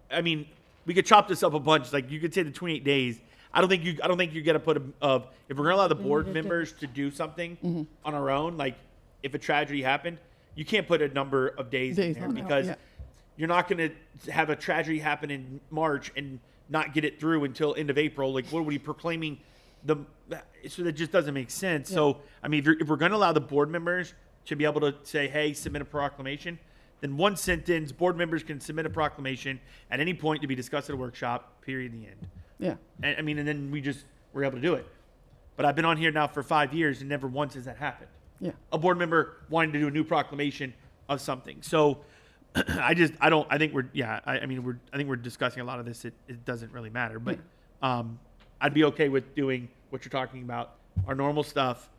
I mean, we could chop this up a bunch. Like, you could say the 28 days. I don't think you got to put if we're gonna allow the board members to do something on our own. Like, if a tragedy happened, you can't put a number of days in there on it, because yeah. you're not gonna have a tragedy happen in March and not get it through until end of April. Like, what are we proclaiming? So that just doesn't make sense. Yeah. So, I mean, if we're gonna allow the board members to be able to say, hey, submit a proclamation, then one sentence, board members can submit a proclamation at any point to be discussed at a workshop, period, the end. Yeah. And, I mean, and then we're able to do it. But I've been on here now for 5 years and never once has that happened. Yeah. A board member wanting to do a new proclamation of something. So I think we're discussing a lot of this. It doesn't really matter, but I'd be okay with doing what you're talking about, our normal stuff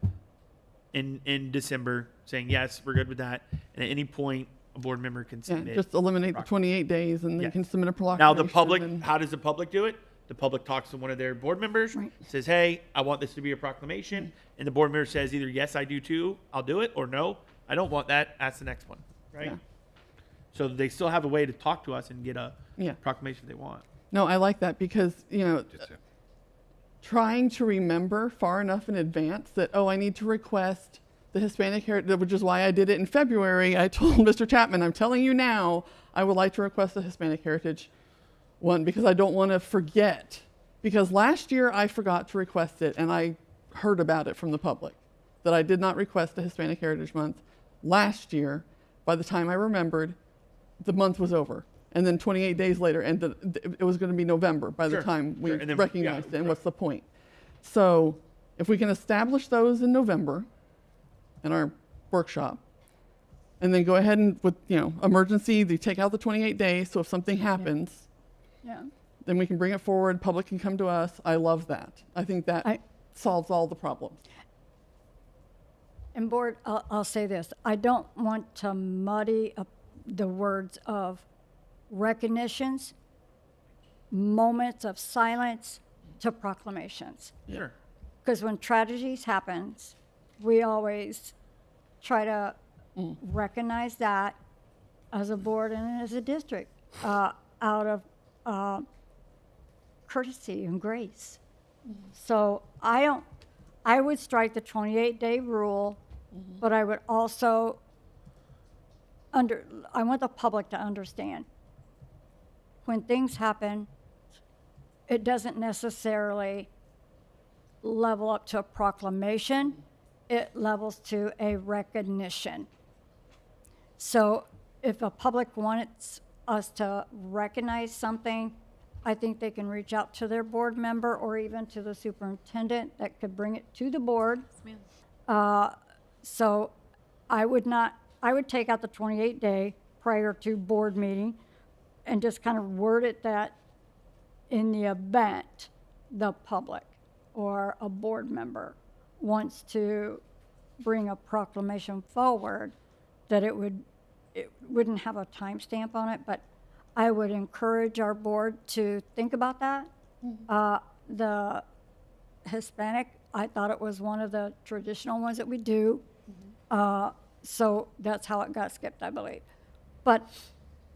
in December, saying, yes, we're good with that. And at any point, a board member can Yeah, submit. just eliminate the 28 days and they Yes. can submit a proclamation. Now, the public, and- how does the public do it? The public talks to one of their board members, says, hey, I want this to be a proclamation. And the board member says either, yes, I do too, I'll do it, or no, I don't want that, ask the next one, right? Yeah. So they still have a way to talk to us and get a Yeah. proclamation they want. No, I like that because, you know, trying to remember far enough in advance that, oh, I need to request the Hispanic Heritage, which is why I did it in February. I told Mr. Chapman, I'm telling you now, I would like to request the Hispanic Heritage one because I don't want to forget. Because last year I forgot to request it and I heard about it from the public that I did not request the Hispanic Heritage Month last year. By the time I remembered, the month was over. And then 28 days later, and it was going to be November by the Sure, time we sure. And then- recognized yeah, it. And what's the point? So if we can establish those in November in our workshop, and then go ahead and with, emergency, they take out the 28 days. So if something happens, Yeah. then we can bring it forward. Public can come to us. I love that. I think that solves all the problems. And board, I'll say this, I don't want to muddy up the words of recognitions, moments of silence to proclamations. Sure. Because when tragedies happens, we always try to recognize that as a board and as a district, out of courtesy and grace. So I would strike the 28-day rule, but I would also I want the public to understand when things happen, it doesn't necessarily level up to a proclamation, it levels to a recognition. So if the public wants us to recognize something, I think they can reach out to their board member or even to the superintendent that could bring it to the board. So I would take out the 28-day prior to board meeting and just kind of word it that in the event the public or a board member wants to bring a proclamation forward, that it wouldn't have a timestamp on it, but I would encourage our board to think about that. The Hispanic, I thought it was one of the traditional ones that we do. So that's how it got skipped, I believe. But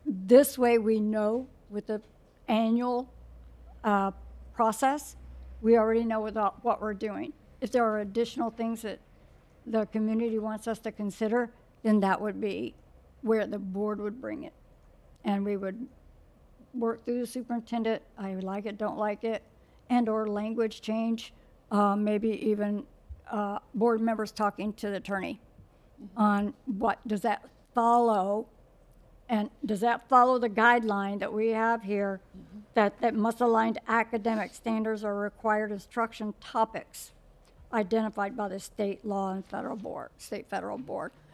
this way we know with the annual process, we already know what we're doing. If there are additional things that the community wants us to consider, then that would be where the board would bring it. And we would work through the superintendent, I like it, don't like it, and or language change, maybe even board members talking to the attorney on what does that follow, and does that follow the guideline that we have here that must align to academic standards or required instruction topics identified by the state law and federal board,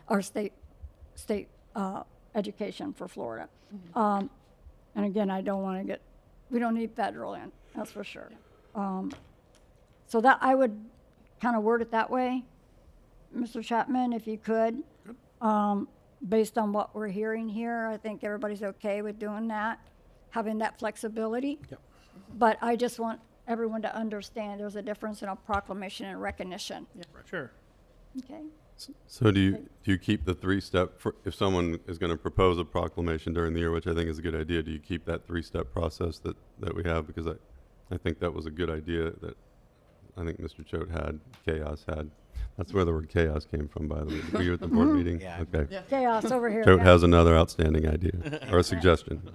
or state education for Florida. And again, we don't need federal in, that's for sure. So that I would kind of word it that way, Mr. Chapman, if you could. Based on what we're hearing here, I think everybody's okay with doing that, having that flexibility. Yep. But I just want everyone to understand there's a difference in a proclamation and recognition. Sure. Okay? So do you keep the three-step, if someone is going to propose a proclamation during the year, which I think is a good idea, do you keep that three-step process that we have? Because I think that was a good idea that I think Mr. Choate had, Chaos had. That's where the word chaos came from, by the way. Were you at the board meeting? Yeah. Okay. Yeah. Chaos over here. Choate yeah. has another outstanding idea or a suggestion.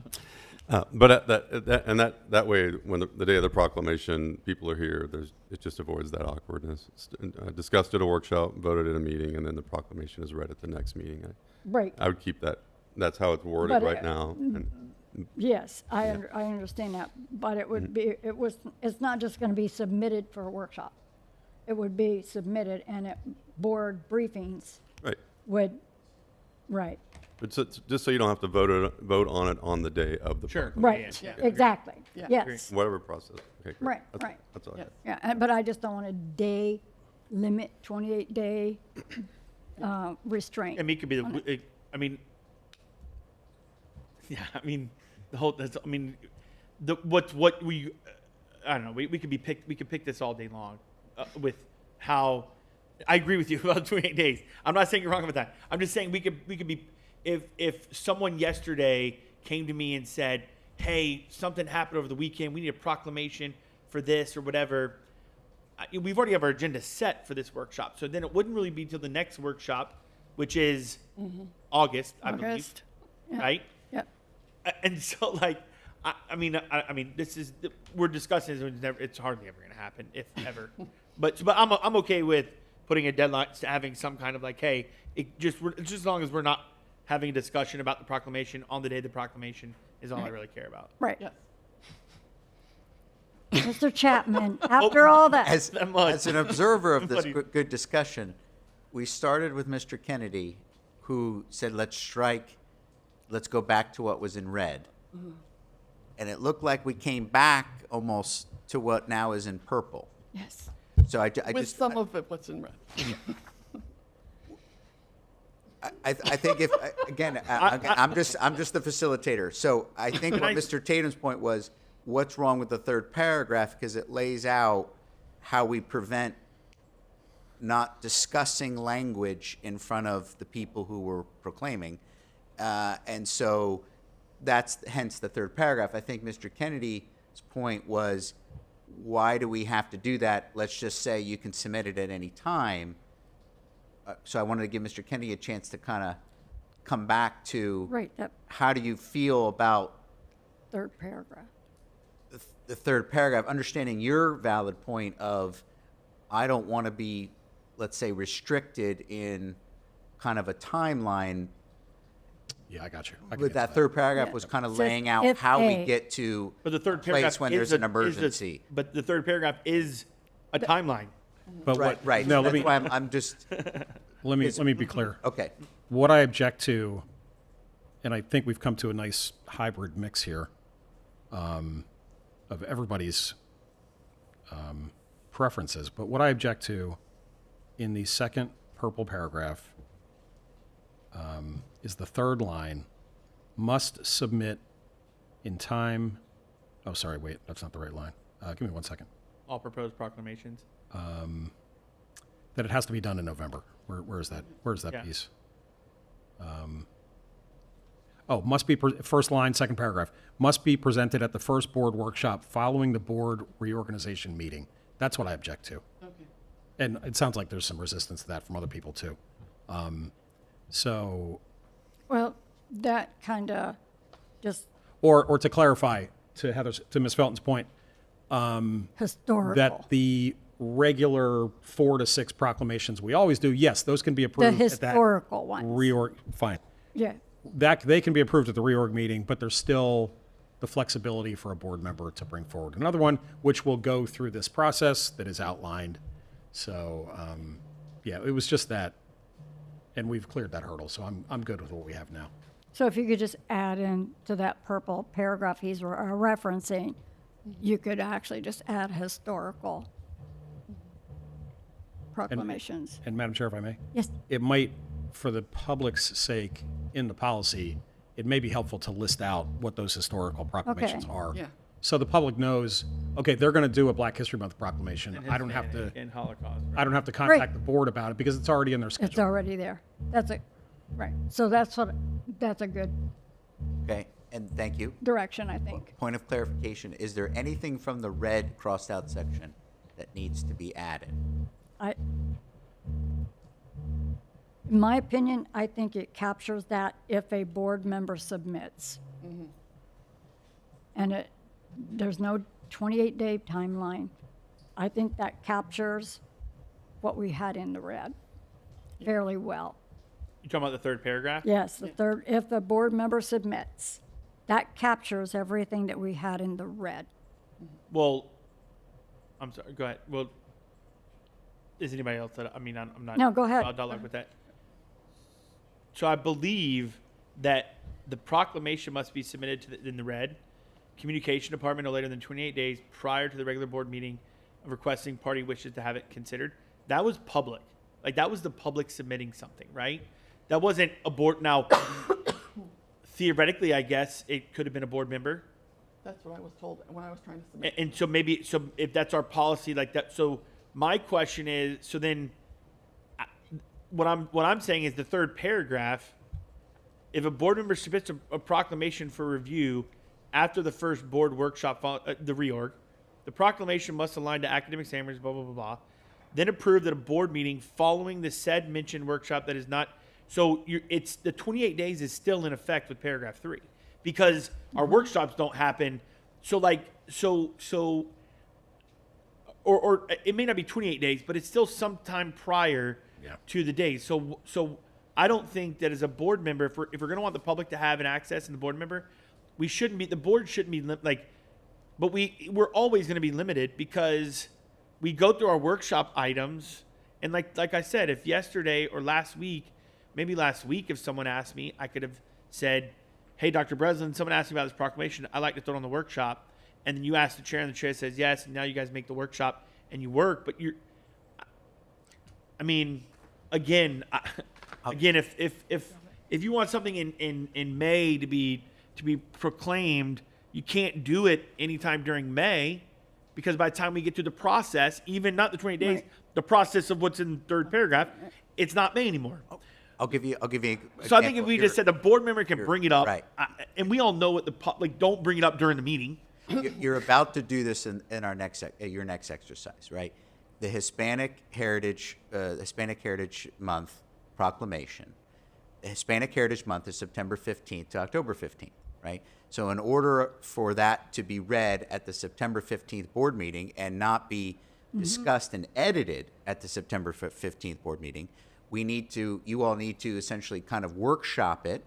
But that way, when the day of the proclamation, people are here. It just avoids that awkwardness. Discussed at a workshop, voted at a meeting, and then the proclamation is read at the next meeting. Right. I would keep that. That's how it's worded But, right now. And Yes, I understand that, but it would be, it's not just gonna be submitted for a workshop. It would be submitted and at board briefings right. would, right, But just so you don't have to vote on it on the day of the Sure. proclamation. right, Yeah. exactly, Yeah. yes, Whatever process. Okay, great. Right, That's, right. That's all I Yes. have. yeah, but I just don't want a day limit, 28-day restraint. I mean, it could be I don't know. We could pick this all day long with how I agree with you about 28 days. I'm not saying you're wrong about that. I'm just saying we could be if someone yesterday came to me and said, "Hey, something happened over the weekend. We need a proclamation for this or whatever." We've already have our agenda set for this workshop, so then it wouldn't really be till the next workshop, which is August, I believe, August. Yeah. right? Yep, And so, like, I mean, this is we're discussing this. It's hardly ever going to happen, if ever. but I'm okay with putting a deadline, having some kind of like, hey, just as long as we're not having a discussion about the proclamation on the day of the proclamation is all I really care about. right. Yes. Mr. Chapman, after all that, As much. an observer of this Buddy. good discussion, we started with Mr. Kennedy, who said, let's go back to what was in red. And it looked like we came back almost to what now is in purple. Yes. So I With just, some of it, what's in red. I think if, again, I'm just the facilitator. So I think what Mr. Tatum's point was, what's wrong with the third paragraph? Because it lays out how we prevent not discussing language in front of the people who were proclaiming. And so that's hence the third paragraph. I think Mr. Kennedy's point was, why do we have to do that? Let's just say you can submit it at any time. So I wanted to give Mr. Kennedy a chance to kind of come back to Right, that how do you feel about third paragraph. the third paragraph, understanding your valid point of, I don't want to be, let's say, restricted in kind of a timeline. Yeah, I got you. I can But get that to third paragraph Yeah. was kind of Says laying out if how we A. get to But the a third place paragraph when is there's the- an emergency. but the third paragraph is a timeline. But Right, what, right. No, That's let me why I'm just, let me be clear. okay. What I object to, and I think we've come to a nice hybrid mix here, of everybody's preferences. But what I object to in the second purple paragraph is the third line, must submit in time. Oh, sorry, wait, that's not the right line. Give me 1 second. All proposed proclamations. That it has to be done in November. Where is that? Where's that Yeah. piece? Must be, first line, second paragraph, must be presented at the first board workshop following the board reorganization meeting. That's what I object to. Okay. And it sounds like there's some resistance to that from other people too. So, Well, that kind of just or to clarify, to Ms. Felton's point, historical. that the regular 4 to 6 proclamations we always do, yes, those can be The approved at that historical ones. reorg, fine. Yeah. That, they can be approved at the reorg meeting, but there's still the flexibility for a board member to bring forward another one, which will go through this process that is outlined. So, yeah, it was just that, and we've cleared that hurdle, so I'm good with what we have now. So if you could just add in to that purple paragraph he's referencing, you could actually just add historical proclamations. And Madam Chair, if I may? Yes. It might, for the public's sake, in the policy, it may be helpful to list out what those historical proclamations Okay. are. Yeah. So the public knows, okay, they're going to do a Black History Month proclamation. I don't have to, In Holocaust. I don't have to contact the board about it because it's already in their It's schedule. already there. That's it. Right. So that's a good Okay, and thank you. direction, I think. Point of clarification, is there anything from the red crossed out section that needs to be added? In my opinion, I think it captures that if a board member submits. And there's no 28-day timeline. I think that captures what we had in the red fairly well. You talking about the third paragraph? Yes, the third, if the board member submits, that captures everything that we had in the red. Well, I'm sorry. Go ahead. Well, is anybody else that I'm not. No, go ahead. I'll dialogue with that. So I believe that the proclamation must be submitted in the red. Communication department no later than 28 days prior to the regular board meeting of requesting party wishes to have it considered. That was public. Like that was the public submitting something, right? That wasn't a board. Now, theoretically, I guess it could have been a board member. That's what I was told when I was trying to submit. And so maybe, so if that's our policy like that, so my question is, so then what I'm saying is the third paragraph, if a board member submits a proclamation for review after the first board workshop, the reorg, the proclamation must align to academic standards, blah, blah, blah, blah, then approved at a board meeting following the said mentioned workshop that is not, so it's the 28 days is still in effect with paragraph 3 because our workshops don't happen. So or it may not be 28 days, but it's still sometime prior to the days. So I don't think that as a board member, if we're going to want the public to have an access and the board member, the board shouldn't be but we're always going to be limited because we go through our workshop items. And like I said, if yesterday or last week maybe last week if someone asked me, I could have said, hey, Dr. Breslin, someone asked me about this proclamation. I'd like to throw it on the workshop. And then you ask the chair and the chair says yes. And now you guys make the workshop and you work. But again, if you want something in May to be proclaimed, you can't do it anytime during May, because by the time we get to the process, even not the 20 days, Right. the process of what's in the third paragraph, it's not May anymore. I'll give you. So I think if we just said the board member can bring it up, right. And we all know what don't bring it up during the meeting. You're about to do this in our your next exercise, right? The Hispanic Heritage Month proclamation. The Hispanic Heritage Month is September 15th to October 15th, right? So in order for that to be read at the September 15th board meeting and not be discussed and edited at the September 15th board meeting, you all need to essentially kind of workshop it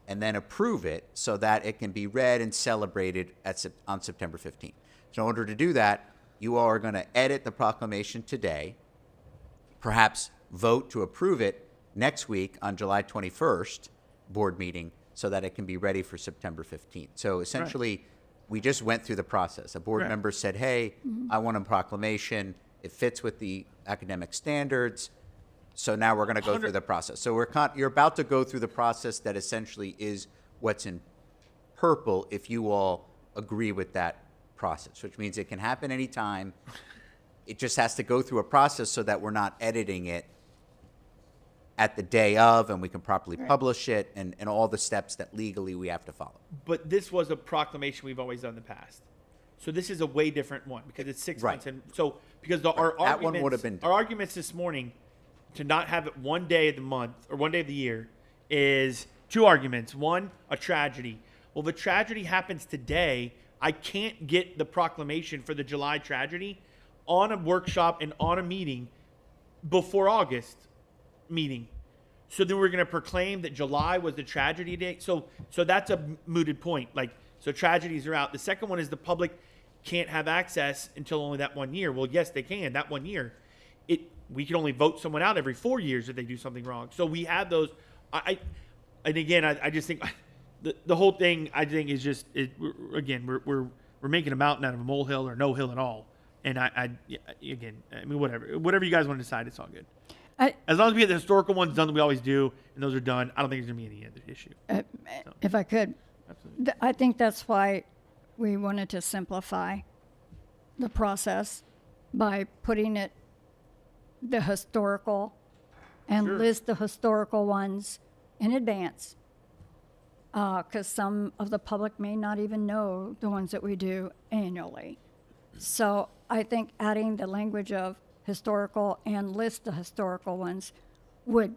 and then approve it so that it can be read and celebrated on September 15th. So in order to do that, you all are going to edit the proclamation today, perhaps vote to approve it next week on July 21st board meeting so that it can be ready for September 15th. So essentially, we just went through the process. A board Right. member said, hey, I want a proclamation. It fits with the academic standards. So now we're going to go through the process. So you're about to go through the process that essentially is what's in purple if you all agree with that process, which means it can happen anytime. It just has to go through a process so that we're not editing it at the day of, and we can properly publish it, and all the steps that legally we have to follow. But this was a proclamation we've always done in the past. So this is a way different one because it's 6 Right. months. And so because our That one would have been our arguments this morning to not have it one day of the month or one day of the year is two arguments. One, a tragedy. Well, if a tragedy happens today, I can't get the proclamation for the July tragedy on a workshop and on a meeting before August meeting. So then we're going to proclaim that July was the tragedy day. So that's a mooted point. So tragedies are out. The second one is the public can't have access until only that 1 year. Well, yes, they can. That 1 year, we can only vote someone out every 4 years if they do something wrong. So we have those. I just think the whole thing I think is just we're making a mountain out of a molehill or no hill at all. And whatever you guys want to decide, it's all good. As long as we get the historical ones done that we always do, and those are done, I don't think there's going to be any other issue. If I could, Absolutely. I think that's why we wanted to simplify the process by putting it the historical and Sure. list the historical ones in advance. Because some of the public may not even know the ones that we do annually. So I think adding the language of historical and list the historical ones would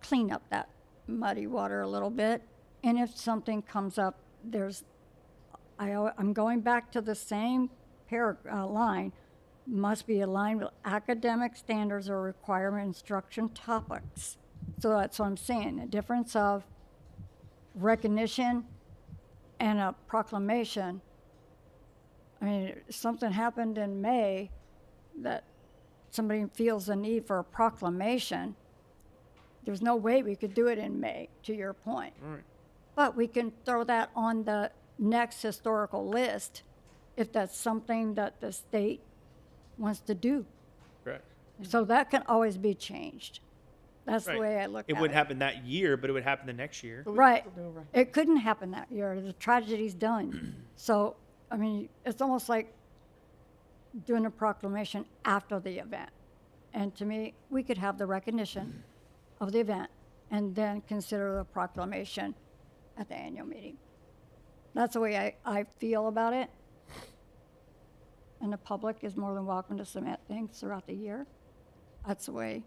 clean up that muddy water a little bit. And if something comes up, I'm going back to the same line, must be aligned with academic standards or requirement instruction topics. So that's what I'm saying, the difference of recognition and a proclamation. I mean, something happened in May that somebody feels the need for a proclamation. There's no way we could do it in May, to your point. Right. But we can throw that on the next historical list if that's something that the state wants to do. Correct. So that can always be changed. That's the Right. way I look at it. It wouldn't happen that year, but it would happen the next year. Right. It couldn't happen that year. The tragedy's done. So, I mean, it's almost like doing a proclamation after the event. And to me, we could have the recognition of the event and then consider the proclamation at the annual meeting. That's the way I feel about it. And the public is more than welcome to submit things throughout the year. That's the way.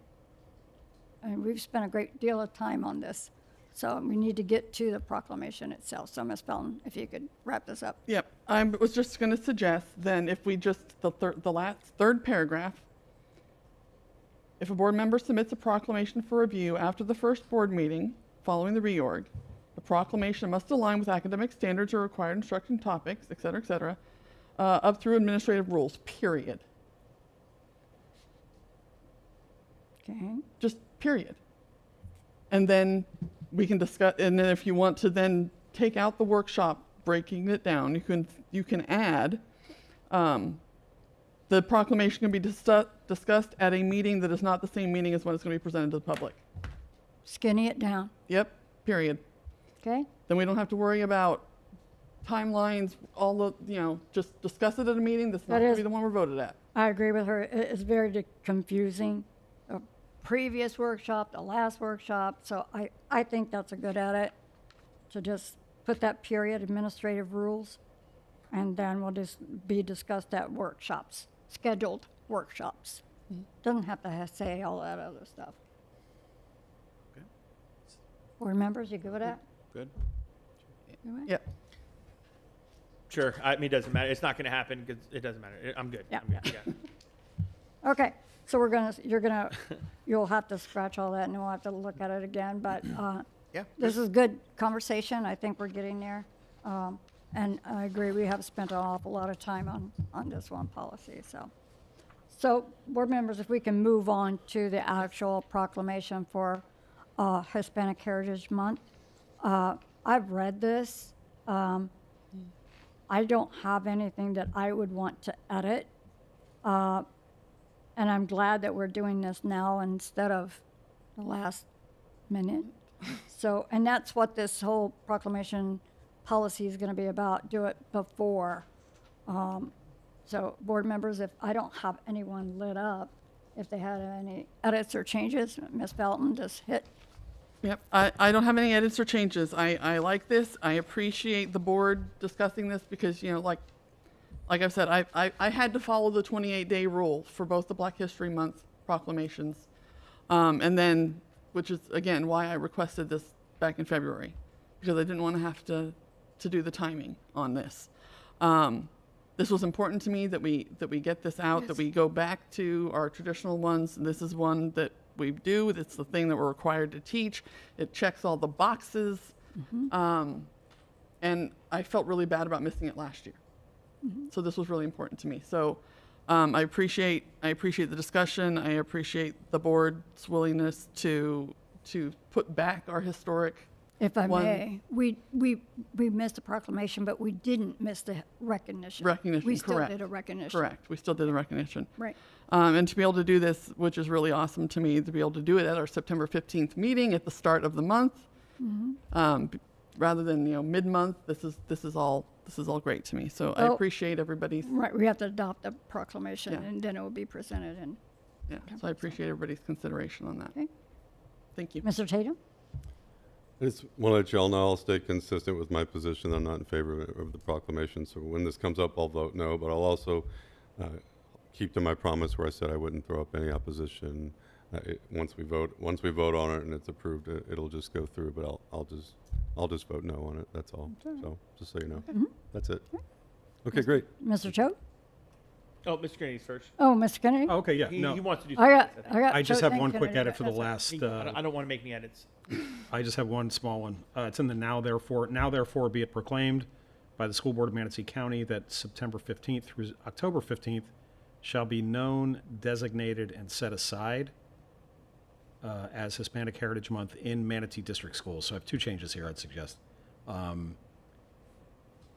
I mean, we've spent a great deal of time on this. So we need to get to the proclamation itself. So Ms. Felton, if you could wrap this up. Yep, I was just going to suggest then if we just, the last third paragraph, if a board member submits a proclamation for review after the first board meeting following the reorg, the proclamation must align with academic standards or required instruction topics, et cetera, up through administrative rules, period. Okay. Just period. And then we can discuss, and then if you want to then take out the workshop, breaking it down, you can add, the proclamation can be discussed at a meeting that is not the same meeting as when it's going to be presented to the public. Skinny it down, Yep, period. okay? Then we don't have to worry about timelines, all the, just discuss it at a meeting that's not That going to is- be the one we're voted at. I agree with her. It's very confusing. The previous workshop, the last workshop, so I think that's a good edit, to just put that period, administrative rules, and then we'll just be discussed at workshops, scheduled workshops. Doesn't have to say all that other stuff. Board members, you good with that? Good. You with it? Yep. Sure. I mean, it doesn't matter. It's not going to happen because it doesn't matter. I'm good. Yeah. I'm good. Yeah. Okay, so you'll have to scratch all that and we'll have to look at it again, but, Yeah. this is good conversation. I think we're getting there. And I agree, we have spent an awful lot of time on this one policy, so. So, board members, if we can move on to the actual proclamation for Hispanic Heritage Month. I've read this. I don't have anything that I would want to edit. And I'm glad that we're doing this now instead of the last minute. So, and that's what this whole proclamation policy is going to be about, do it before. So, board members, if I don't have anyone lit up, if they had any edits or changes, Ms. Felton, just hit. Yep, I don't have any edits or changes. I like this. I appreciate the board discussing this because, like I've said, I had to follow the 28-day rule for both the Black History Month proclamations. And then, which is, again, why I requested this back in February, because I didn't want to have to do the timing on this. This was important to me that we get this out, that we go back to our traditional ones. This is one that we do. It's the thing that we're required to teach. It checks all the boxes. And I felt really bad about missing it last year. So this was really important to me. So I appreciate the discussion. I appreciate the board's willingness to put back our historic. If I one. may, we missed the proclamation, but we didn't miss the recognition. Recognition, We still correct. did a recognition. Correct. We still did the recognition. Right. And to be able to do this, which is really awesome to me, to be able to do it at our September 15th meeting at the start of the month, rather than mid-month. This is all great to me. So I Well, appreciate everybody's. Right, we have to adopt the proclamation, Yeah. and then it will be presented, and, Yeah. So I appreciate everybody's consideration on that. okay. Thank you. Mr. Tatum? I just want to let you all know I'll stay consistent with my position. I'm not in favor of the proclamation. So when this comes up, I'll vote no. But I'll also keep to my promise where I said I wouldn't throw up any opposition. Once we vote on it and it's approved, it'll just go through. But I'll just vote no on it. That's all. So just so you know, that's it. Okay, great. Mr. Choate? Oh, Mr. Kennedy's first. Oh, Mr. Kennedy? Oh, okay, yeah, He no. wants to do I something. got, else, I I got. I just Choate have one and quick Kennedy. edit for the That's all. last, think. I don't want to make any edits. I just have one small one. It's in the now therefore be it proclaimed by the School Board of Manatee County that September 15th through October 15th shall be known, designated, and set aside as Hispanic Heritage Month in Manatee District Schools. So I have two changes here I'd suggest.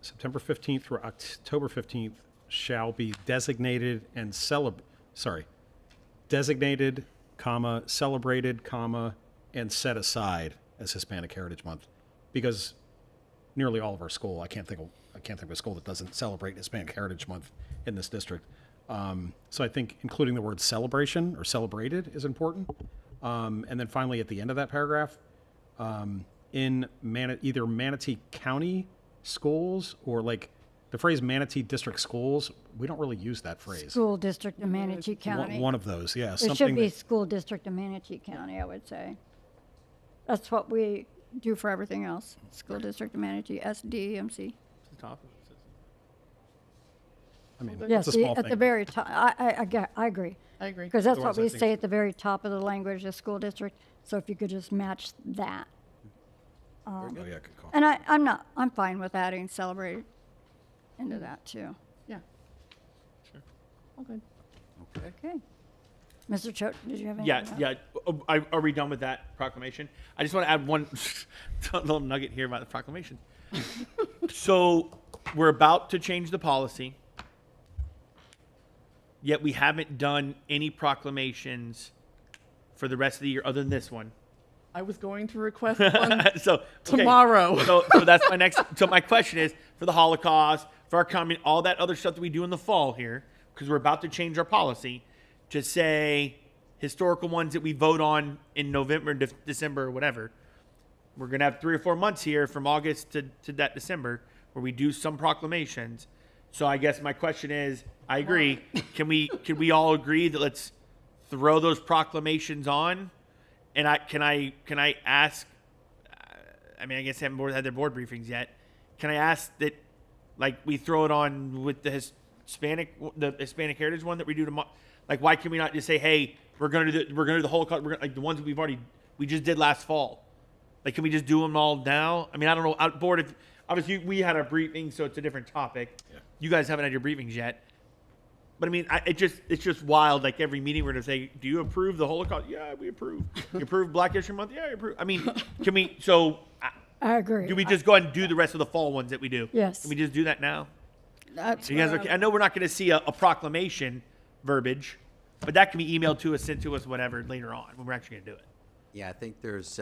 September 15th through October 15th shall be designated and designated, comma, celebrated, comma, and set aside as Hispanic Heritage Month, because nearly all of our school, I can't think of a school that doesn't celebrate Hispanic Heritage Month in this district. So I think including the word celebration or celebrated is important. And then finally, at the end of that paragraph, in either Manatee County schools or like the phrase Manatee District Schools, we don't really use that phrase. School District of Manatee County. One of those, yeah. It should be School District of Manatee County, I would say. That's what we do for everything else. School District of Manatee, SDMC. It's the top. I mean, Yes, it's a small at thing. the very top, I agree. I agree. Because that's what Otherwise, I we think say so. at the very top of the language, the school district. So if you could just match that. Oh, yeah, good call. And I'm fine with adding celebrate into that too. Yeah. Sure. All good. Okay. Mr. Choate, did you have anything? Yeah, else? yeah. are we done with that proclamation? I just want to add one little nugget here about the proclamation. So we're about to change the policy, yet we haven't done any proclamations for the rest of the year other than this one. I was going to request one So okay. tomorrow. So that's my next. So my question is for the Holocaust, for our community, all that other stuff that we do in the fall here, because we're about to change our policy to say historical ones that we vote on in November, December, or whatever. We're gonna have 3 or 4 months here from August to that December where we do some proclamations. So I guess my question is, I agree. Can we all agree that let's throw those proclamations on? And can I ask? I mean, I guess they haven't had their board briefings yet. Can I ask that, like, we throw it on with the Hispanic Heritage one that we do tomorrow? Like, why can we not just say, hey, we're gonna do the Holocaust, like the ones that we just did last fall? Like, can we just do them all now? I mean, I don't know. Board, if obviously we had our briefing, so it's a different topic. Yeah. You guys haven't had your briefings yet. But I mean, it's just wild. Like every meeting, we're gonna say, "Do you approve the Holocaust?" Yeah, we approve. You approve Black History Month? Yeah, we approve. I mean, can we? So, I agree. do we just go ahead and do the rest of the fall ones that we do? Yes. Can we just do that now? That's So you guys are, I know we're not going to see a proclamation verbiage, but that can be emailed to us, sent to us, whatever later on when we're actually going to do it. Yeah, I think there's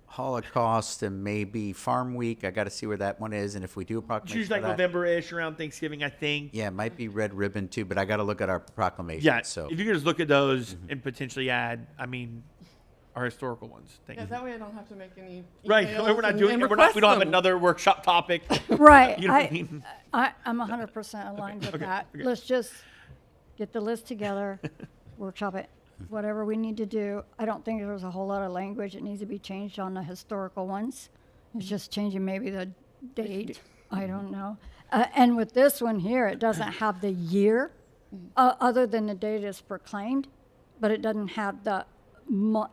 Holocaust and maybe Farm Week. I got to see where that one is, and if we do a It's proclamation usually like for that, November-ish around Thanksgiving, I think. yeah, it might be Red Ribbon too, but I got to look at our proclamation. Yeah. So If you could just look at those and potentially add, I mean, our historical ones. Thank Yeah, you. that way I don't have to make any Right. emails We're not and- doing. and We don't request have them. another workshop topic. Right. You know what I mean? I'm 100% aligned with that. okay. Let's just get the list together, workshop it, whatever we need to do. I don't think there's a whole lot of language that needs to be changed on the historical ones. It's just changing maybe the date. I don't know. And with this one here, it doesn't have the year other than the date is proclaimed, but it doesn't have the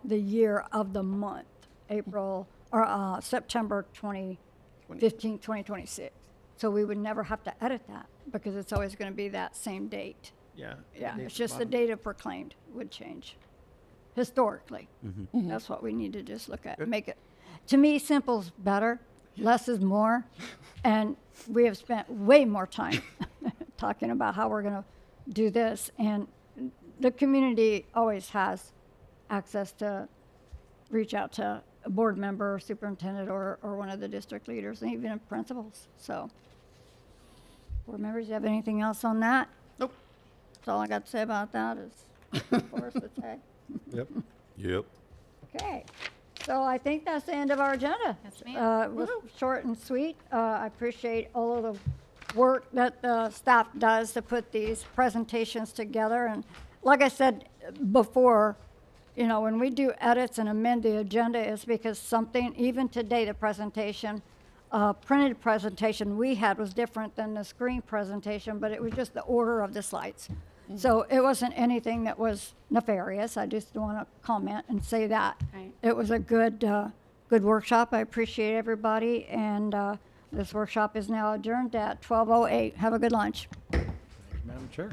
year of the month, April or September 2015, 2026. So we would never have to edit that because it's always going to be that same date. Yeah. Yeah, Date's it's just the bottom. date of proclaimed would change historically. That's what we need to just look at. Make it, to me, simple's better, less is more. And we have spent way more time talking about how we're going to do this. And the community always has access to reach out to a board member, or superintendent, or one of the district leaders, and even principals. So, board members, you have anything else on that? Nope. That's all I got to say about that is for us to say. Yep. Okay, so I think that's the end of our agenda. Yes, ma'am. It was short and sweet. I appreciate all of the work that the staff does to put these presentations together. And like I said before, you know, when we do edits and amend the agenda, it's because something, even today, the presentation, printed presentation we had was different than the screen presentation, but it was just the order of the slides. So it wasn't anything that was nefarious. I just want to comment and say that. Right. It was a good workshop. I appreciate everybody, and this workshop is now adjourned at 12:08. Have a good lunch. Madam Chair.